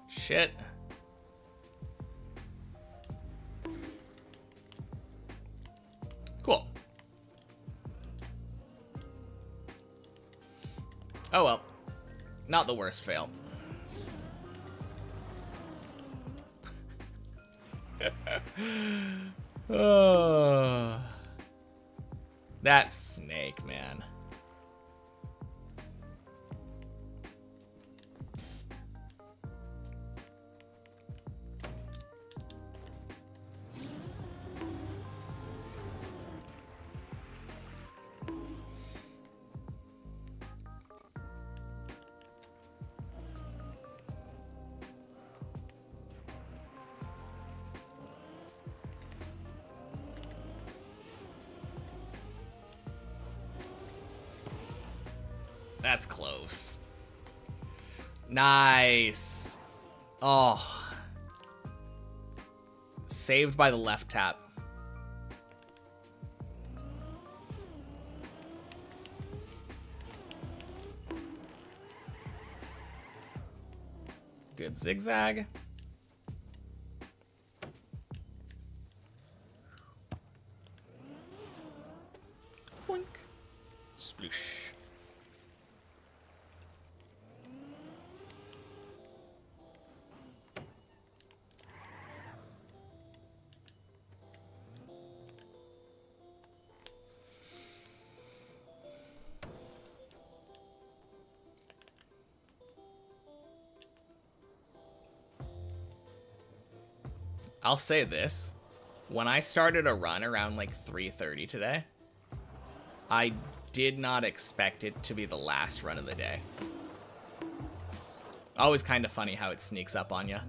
Shit. Cool. Oh well. Not the worst fail. Oh, that snake, man. That's close. Nice. Oh. Saved by the left tap. Good zigzag. Boink. Sploosh. I'll say this. When I started a run around like 3:30 today, I did not expect it to be the last run of the day. Always kind of funny how it sneaks up on you.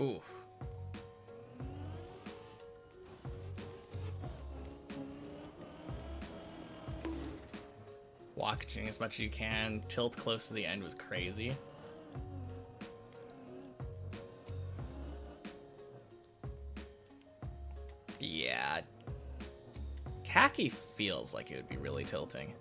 Oof. Watching as much as you can. Tilt close to the end was crazy. Yeah. Khaki feels like it would be really tilting.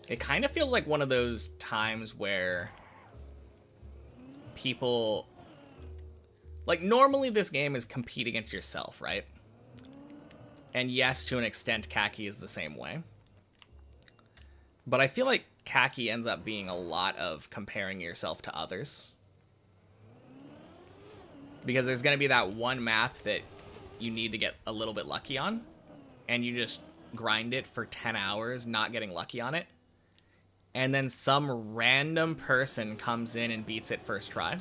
It kind of feels like one of those times where people... Like, normally this game is compete against yourself, right? And yes, to an extent, Khaki is the same way. But I feel like Khaki ends up being a lot of comparing yourself to others. Because there's going to be that one map that you need to get a little bit lucky on. And you just grind it for 10 hours, not getting lucky on it. And then some random person comes in and beats it first try.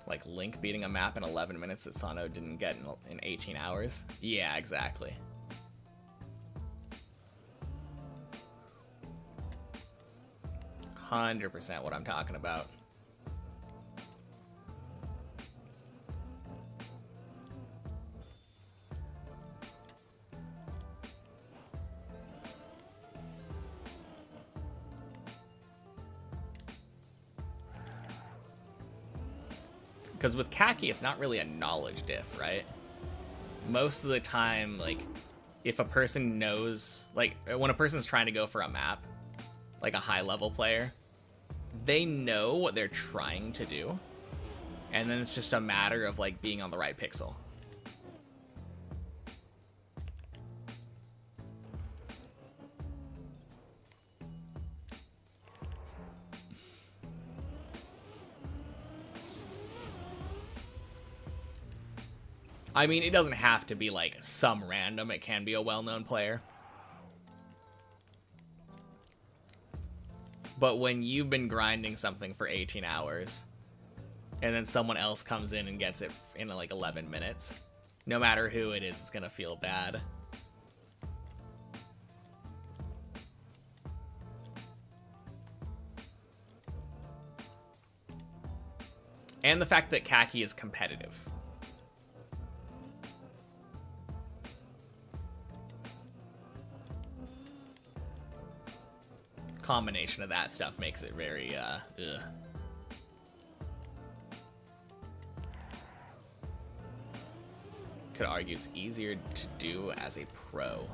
Like Link beating a map in 11 minutes that Sano didn't get in 18 hours. Yeah, exactly. %100% what I'm talking about. Because with Khaki, it's not really a knowledge diff, right? Most of the time, like, if a person knows... Like, when a person's trying to go for a map, like a high-level player, they know what they're trying to do. And then it's just a matter of, like, being on the right pixel. I mean, it doesn't have to be, like, some random. It can be a well-known player. But when you've been grinding something for 18 hours, and then someone else comes in and gets it in, like, 11 minutes, no matter who it is, it's gonna feel bad. And the fact that Khaki is competitive. Combination of that stuff makes it very ugh. Could argue it's easier to do as a pro.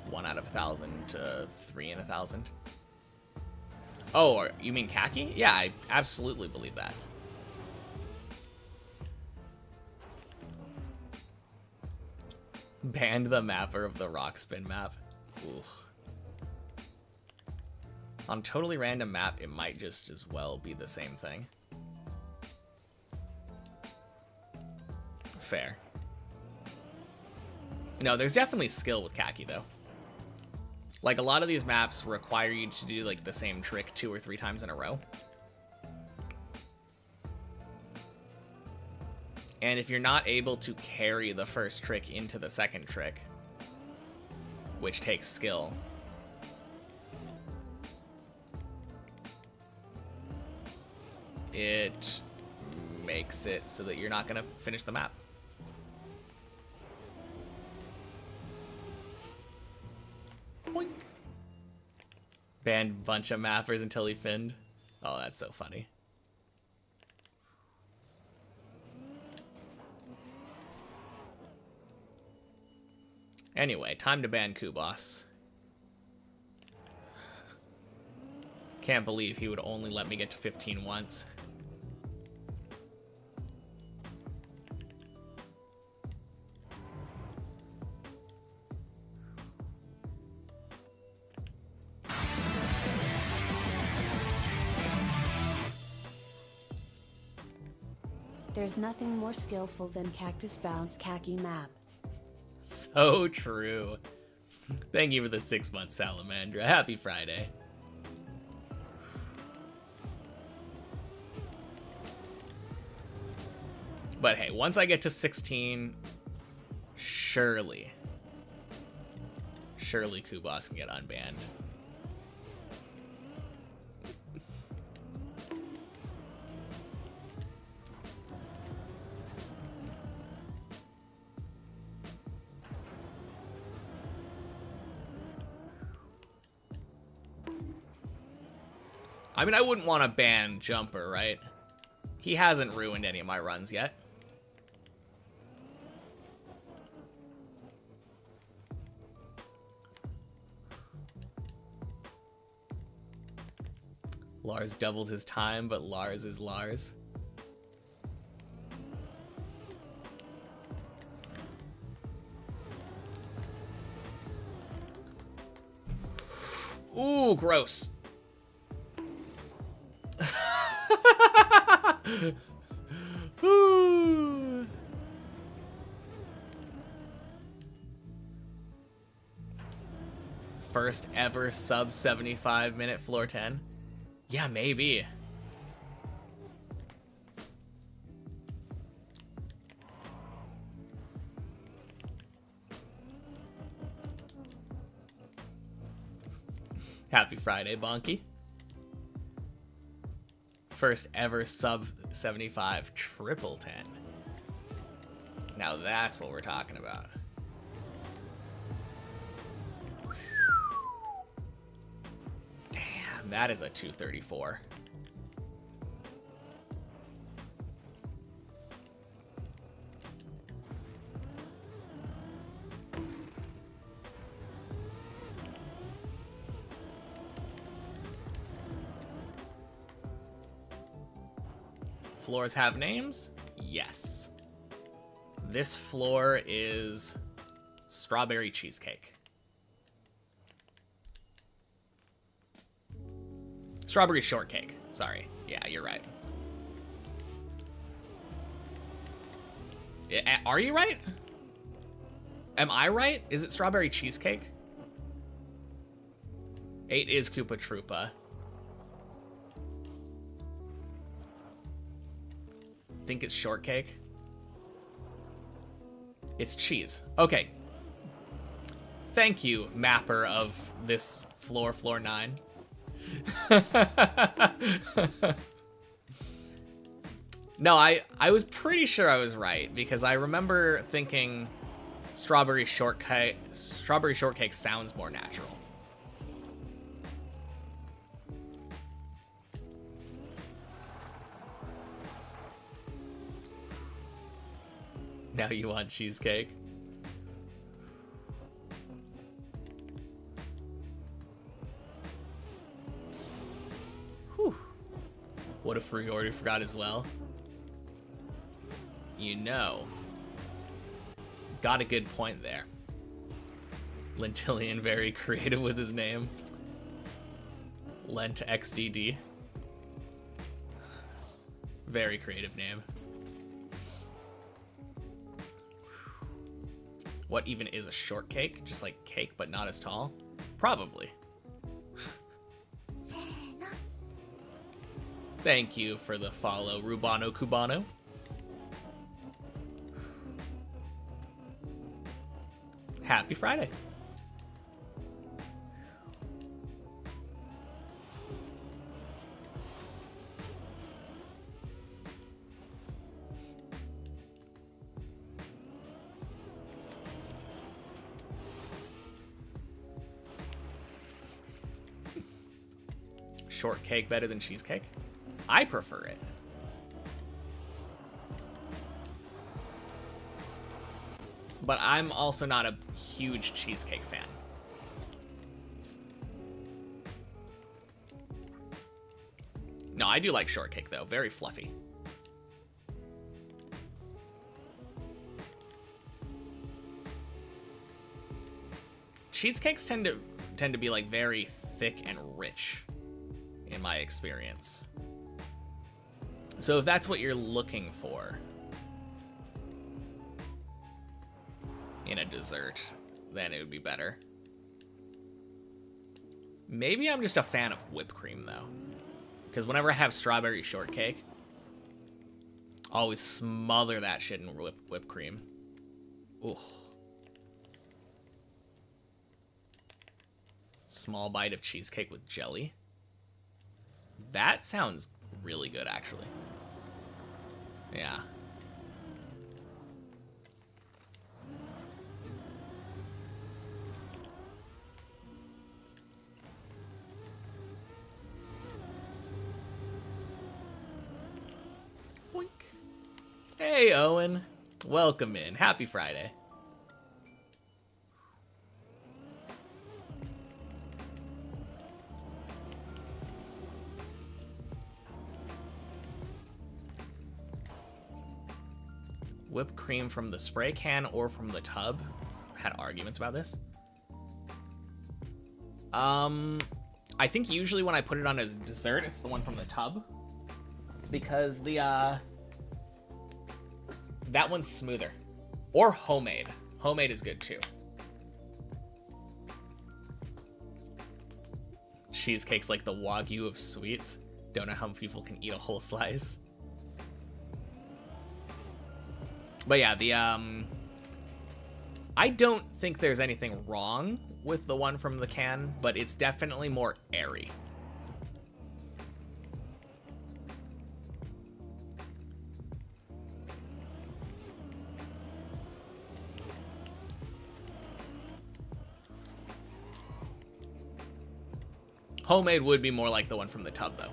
1 out of 1,000 to 3 in 1,000. Oh, you mean Khaki? Yeah, I absolutely believe that. Banned the mapper of the rock spin map. Ooh. On a totally random map, it might just as well be the same thing. Fair. No, there's definitely skill with Khaki, though. Like, a lot of these maps require you to do, like, the same trick 2 or 3 times in a row. And if you're not able to carry the first trick into the second trick, which takes skill, it makes it so that you're not going to finish the map. Boink. Banned bunch of mappers until he finned. Oh, that's so funny. Anyway, time to ban Kubos. Can't believe he would only let me get to 15 once. There's nothing more skillful than Cactus Bounce Khaki map. So true. Thank you for the 6 months, Salamandra. Happy Friday. But hey, once I get to 16, surely Kubas can get unbanned. I mean, I wouldn't want to ban Jumper, right? He hasn't ruined any of my runs yet. Lars doubled his time, but Lars is Lars. Ooh, gross. Ooh. First ever sub 75-minute floor 10? Yeah, maybe. Happy Friday, Bonky. First ever sub 75 triple 10. Now that's what we're talking about. Damn, that is a 234. Floors have names? Yes. This floor is strawberry cheesecake. Strawberry shortcake. Sorry. Yeah, you're right. Are you right? Am I right? Is it strawberry cheesecake? 8 is Koopa Troopa. Think it's shortcake. It's cheese. Okay. Thank you, mapper of this floor 9. No, I was pretty sure I was right because I remember thinking strawberry shortcake sounds more natural. Now you want cheesecake? Whew. What if we already forgot as well? You know. Got a good point there. Lentillion very creative with his name. Lent XDD. Very creative name. What even is a shortcake? Just like cake, but not as tall? Probably. Thank you for the follow, Rubano Cubano. Happy Friday. Shortcake better than cheesecake? I prefer it. But I'm also not a huge cheesecake fan. No, I do like shortcake though. Very fluffy. Cheesecakes tend to be like very thick and rich in my experience. So if that's what you're looking for in a dessert, then it would be better. Maybe I'm just a fan of whipped cream though, because whenever I have strawberry shortcake, Always smother that shit in whipped cream. Ooh. Small bite of cheesecake with jelly. That sounds really good, actually. Yeah. Boink. Hey, Owen. Welcome in. Happy Friday. Whipped cream from the spray can or from the tub. Had arguments about this. I think usually when I put it on as dessert, it's the one from the tub. Because the, that one's smoother. Or homemade. Homemade is good too. Cheesecake's like the Wagyu of sweets. Don't know how people can eat a whole slice. But yeah, the, I don't think there's anything wrong with the one from the can, but it's definitely more airy. Homemade would be more like the one from the tub, though.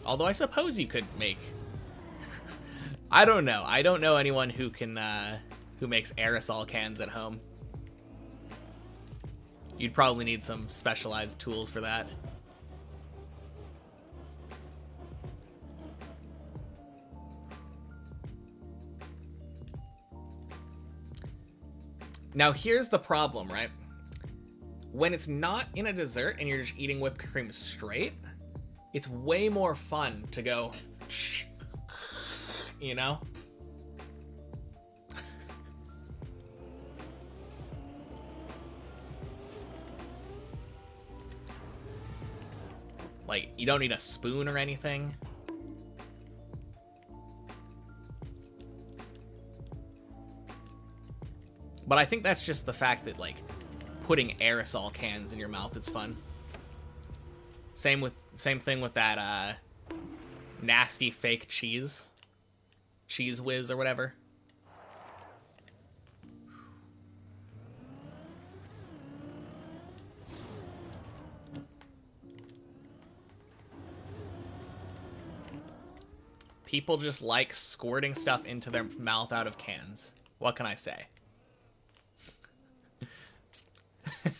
Although I suppose you could make... I don't know. I don't know anyone who can, who makes aerosol cans at home. You'd probably need some specialized tools for that. Now here's the problem, right? When it's not in a dessert and you're just eating whipped cream straight, it's way more fun to go, you know? Like, you don't need a spoon or anything. But I think that's just the fact that, like, putting aerosol cans in your mouth is fun. Same thing with that nasty fake cheese. Cheese whiz or whatever. People just like squirting stuff into their mouth out of cans. What can I say?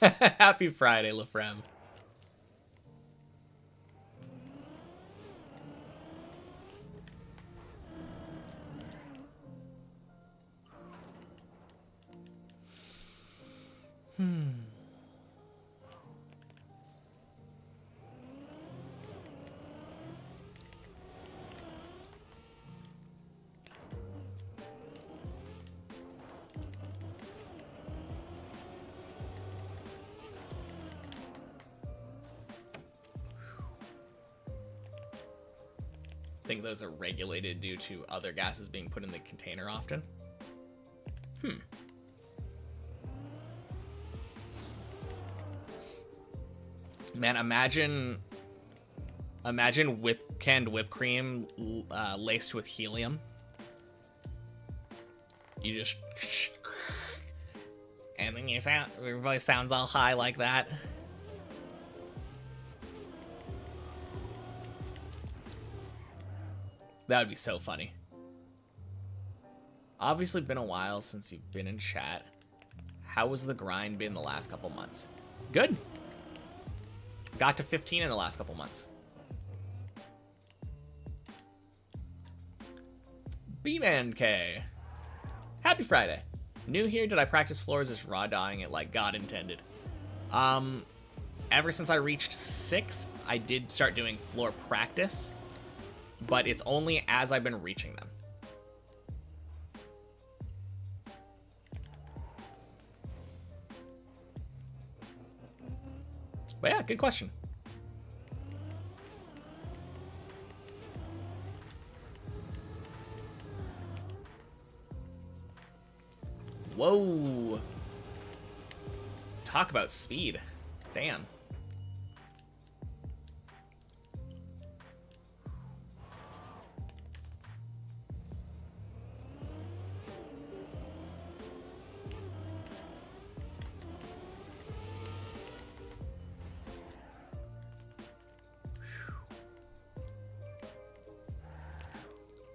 Happy Friday, Lefrem. I think those are regulated due to other gases being put in the container often. Man, imagine canned whipped cream laced with helium. You just and then your voice sounds all high like that. That would be so funny. Obviously been a while since you've been in chat. How has the grind been the last couple months? Good. Got to 15 in the last couple months. B-Man K. Happy Friday. New here, did I practice floors as raw dawing it like God intended? Ever since I reached 6, I did start doing floor practice. But it's only as I've been reaching them. But yeah, good question. Whoa. Talk about speed. Damn.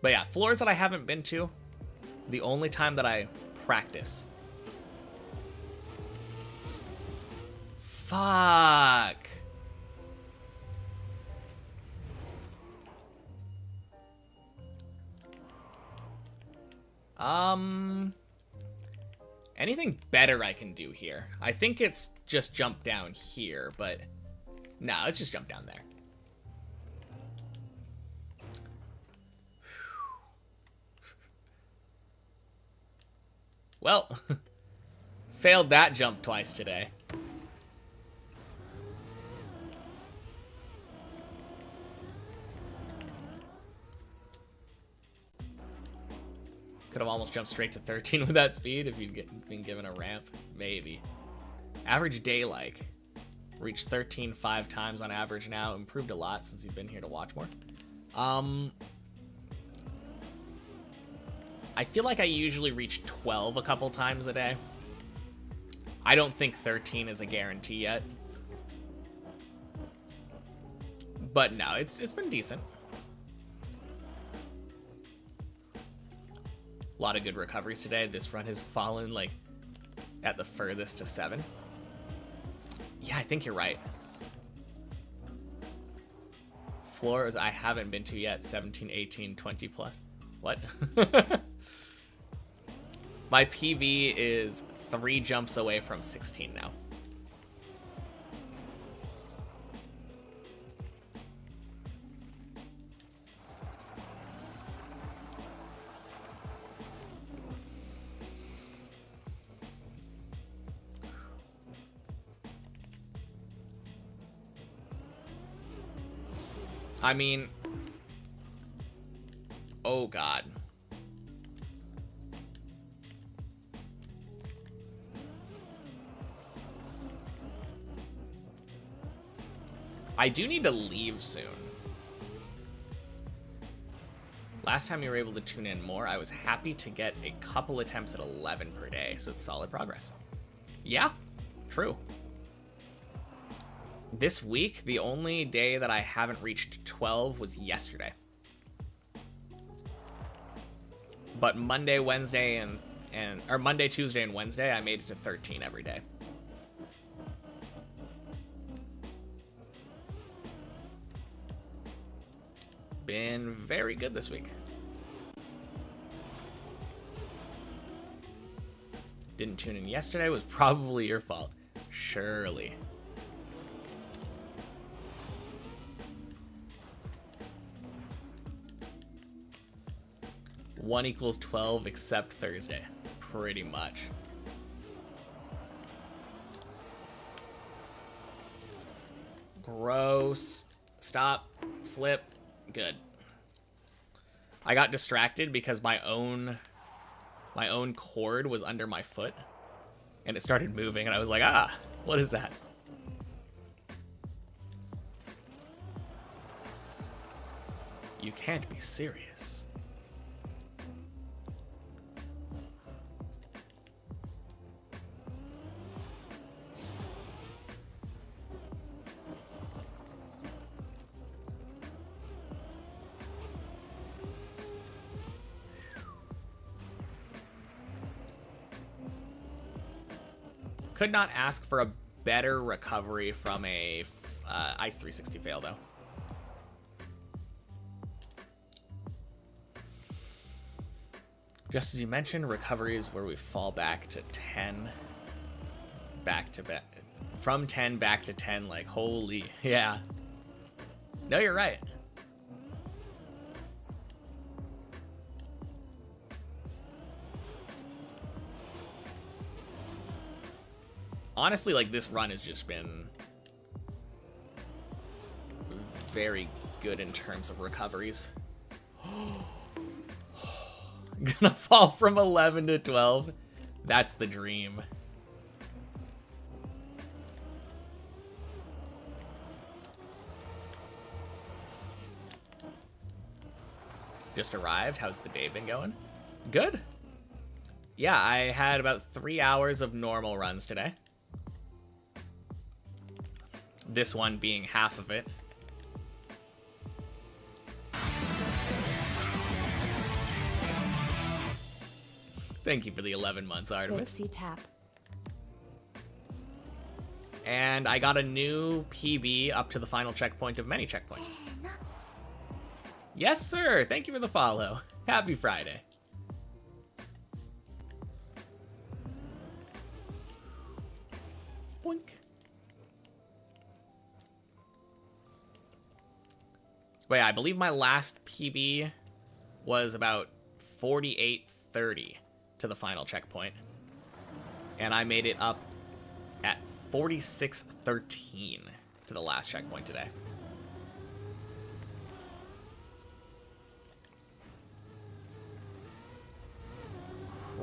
But yeah, floors that I haven't been to, the only time that I practice. Fuck. Anything better I can do here? I think it's just jump down here, but no, let's just jump down there. Well, failed that jump twice today. Could have almost jumped straight to 13 with that speed if you'd been given a ramp. Maybe. Average day like. Reached 13 5 times on average now. Improved a lot since you've been here to watch more. I feel like I usually reach 12 a couple times a day. I don't think 13 is a guarantee yet. But no, it's been decent. A lot of good recoveries today. This run has fallen like at the furthest to 7. Yeah, I think you're right. Floors I haven't been to yet, 17, 18, 20 plus. What? My PV is 3 jumps away from 16 now. I mean, oh God. I do need to leave soon. Last time you were able to tune in more, I was happy to get a couple attempts at 11 per day, so it's solid progress. Yeah, true. This week, the only day that I haven't reached 12 was yesterday. But Monday, Wednesday, or Monday, Tuesday, and Wednesday, I made it to 13 every day. Been very good this week. Didn't tune in yesterday, was probably your fault. Surely. One equals 12 except Thursday. Pretty much. Gross. Stop. Flip. Good. I got distracted because my own cord was under my foot and it started moving and I was like, ah, what is that? You can't be serious. Could not ask for a better recovery from a Ice 360 fail, though. Just as you mentioned, recoveries where we fall back to 10, back to back, from 10 back to 10, like, holy, yeah. No, you're right. Honestly, like, this run has just been very good in terms of recoveries. I'm gonna fall from 11 to 12. That's the dream. Just arrived. How's the day been going? Good. Yeah, I had about 3 hours of normal runs today. This one being half of it. Thank you for the 11 months, Artemis. Pixie tap. And I got a new PB up to the final checkpoint of many checkpoints. Yes, sir. Thank you for the follow. Happy Friday. Boink. Wait, I believe my last PB was about 48:30 to the final checkpoint. And I made it up at 46:13 to the last checkpoint today.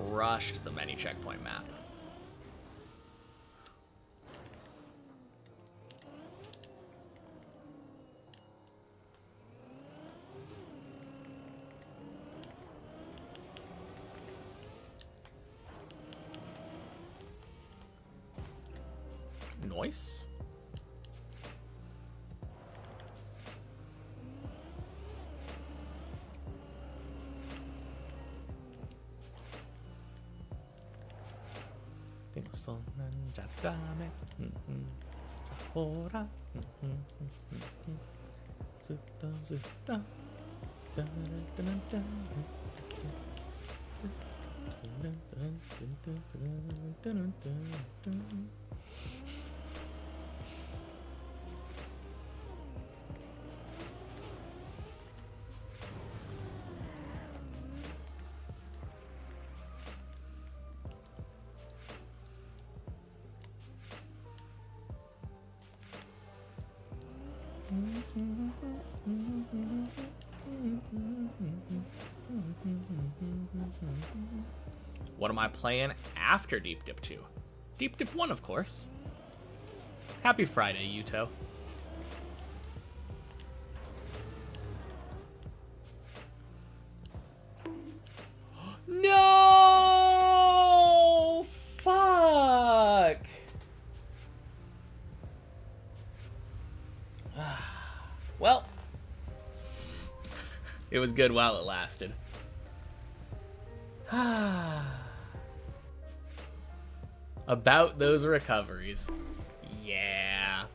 Crushed the many checkpoint map. Noise. What am I playing after Deep Dip 2? Deep Dip 1, of course. Happy Friday, Yuto. No! Fuck! Well, it was good while it lasted. About those recoveries. Yeah.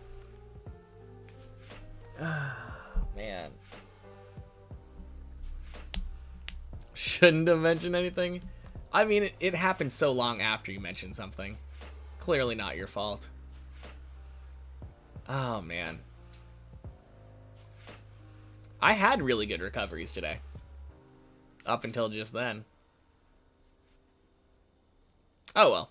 Man. Shouldn't have mentioned anything. I mean, it happened so long after you mentioned something. Clearly not your fault. Oh, man. I had really good recoveries today. Up until just then. Oh, well.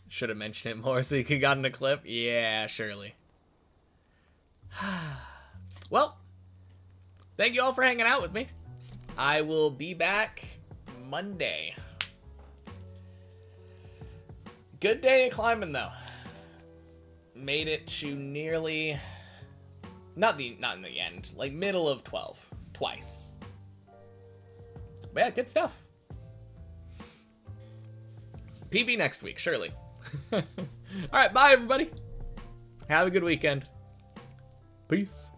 Should have mentioned it more so you could got in a clip. Yeah, surely. Well, thank you all for hanging out with me. I will be back Monday. Good day of climbing, though. Made it to nearly... Not in the end. Like, middle of 12. Twice. But yeah, good stuff. PB next week, surely. Alright, bye, everybody. Have a good weekend. Peace.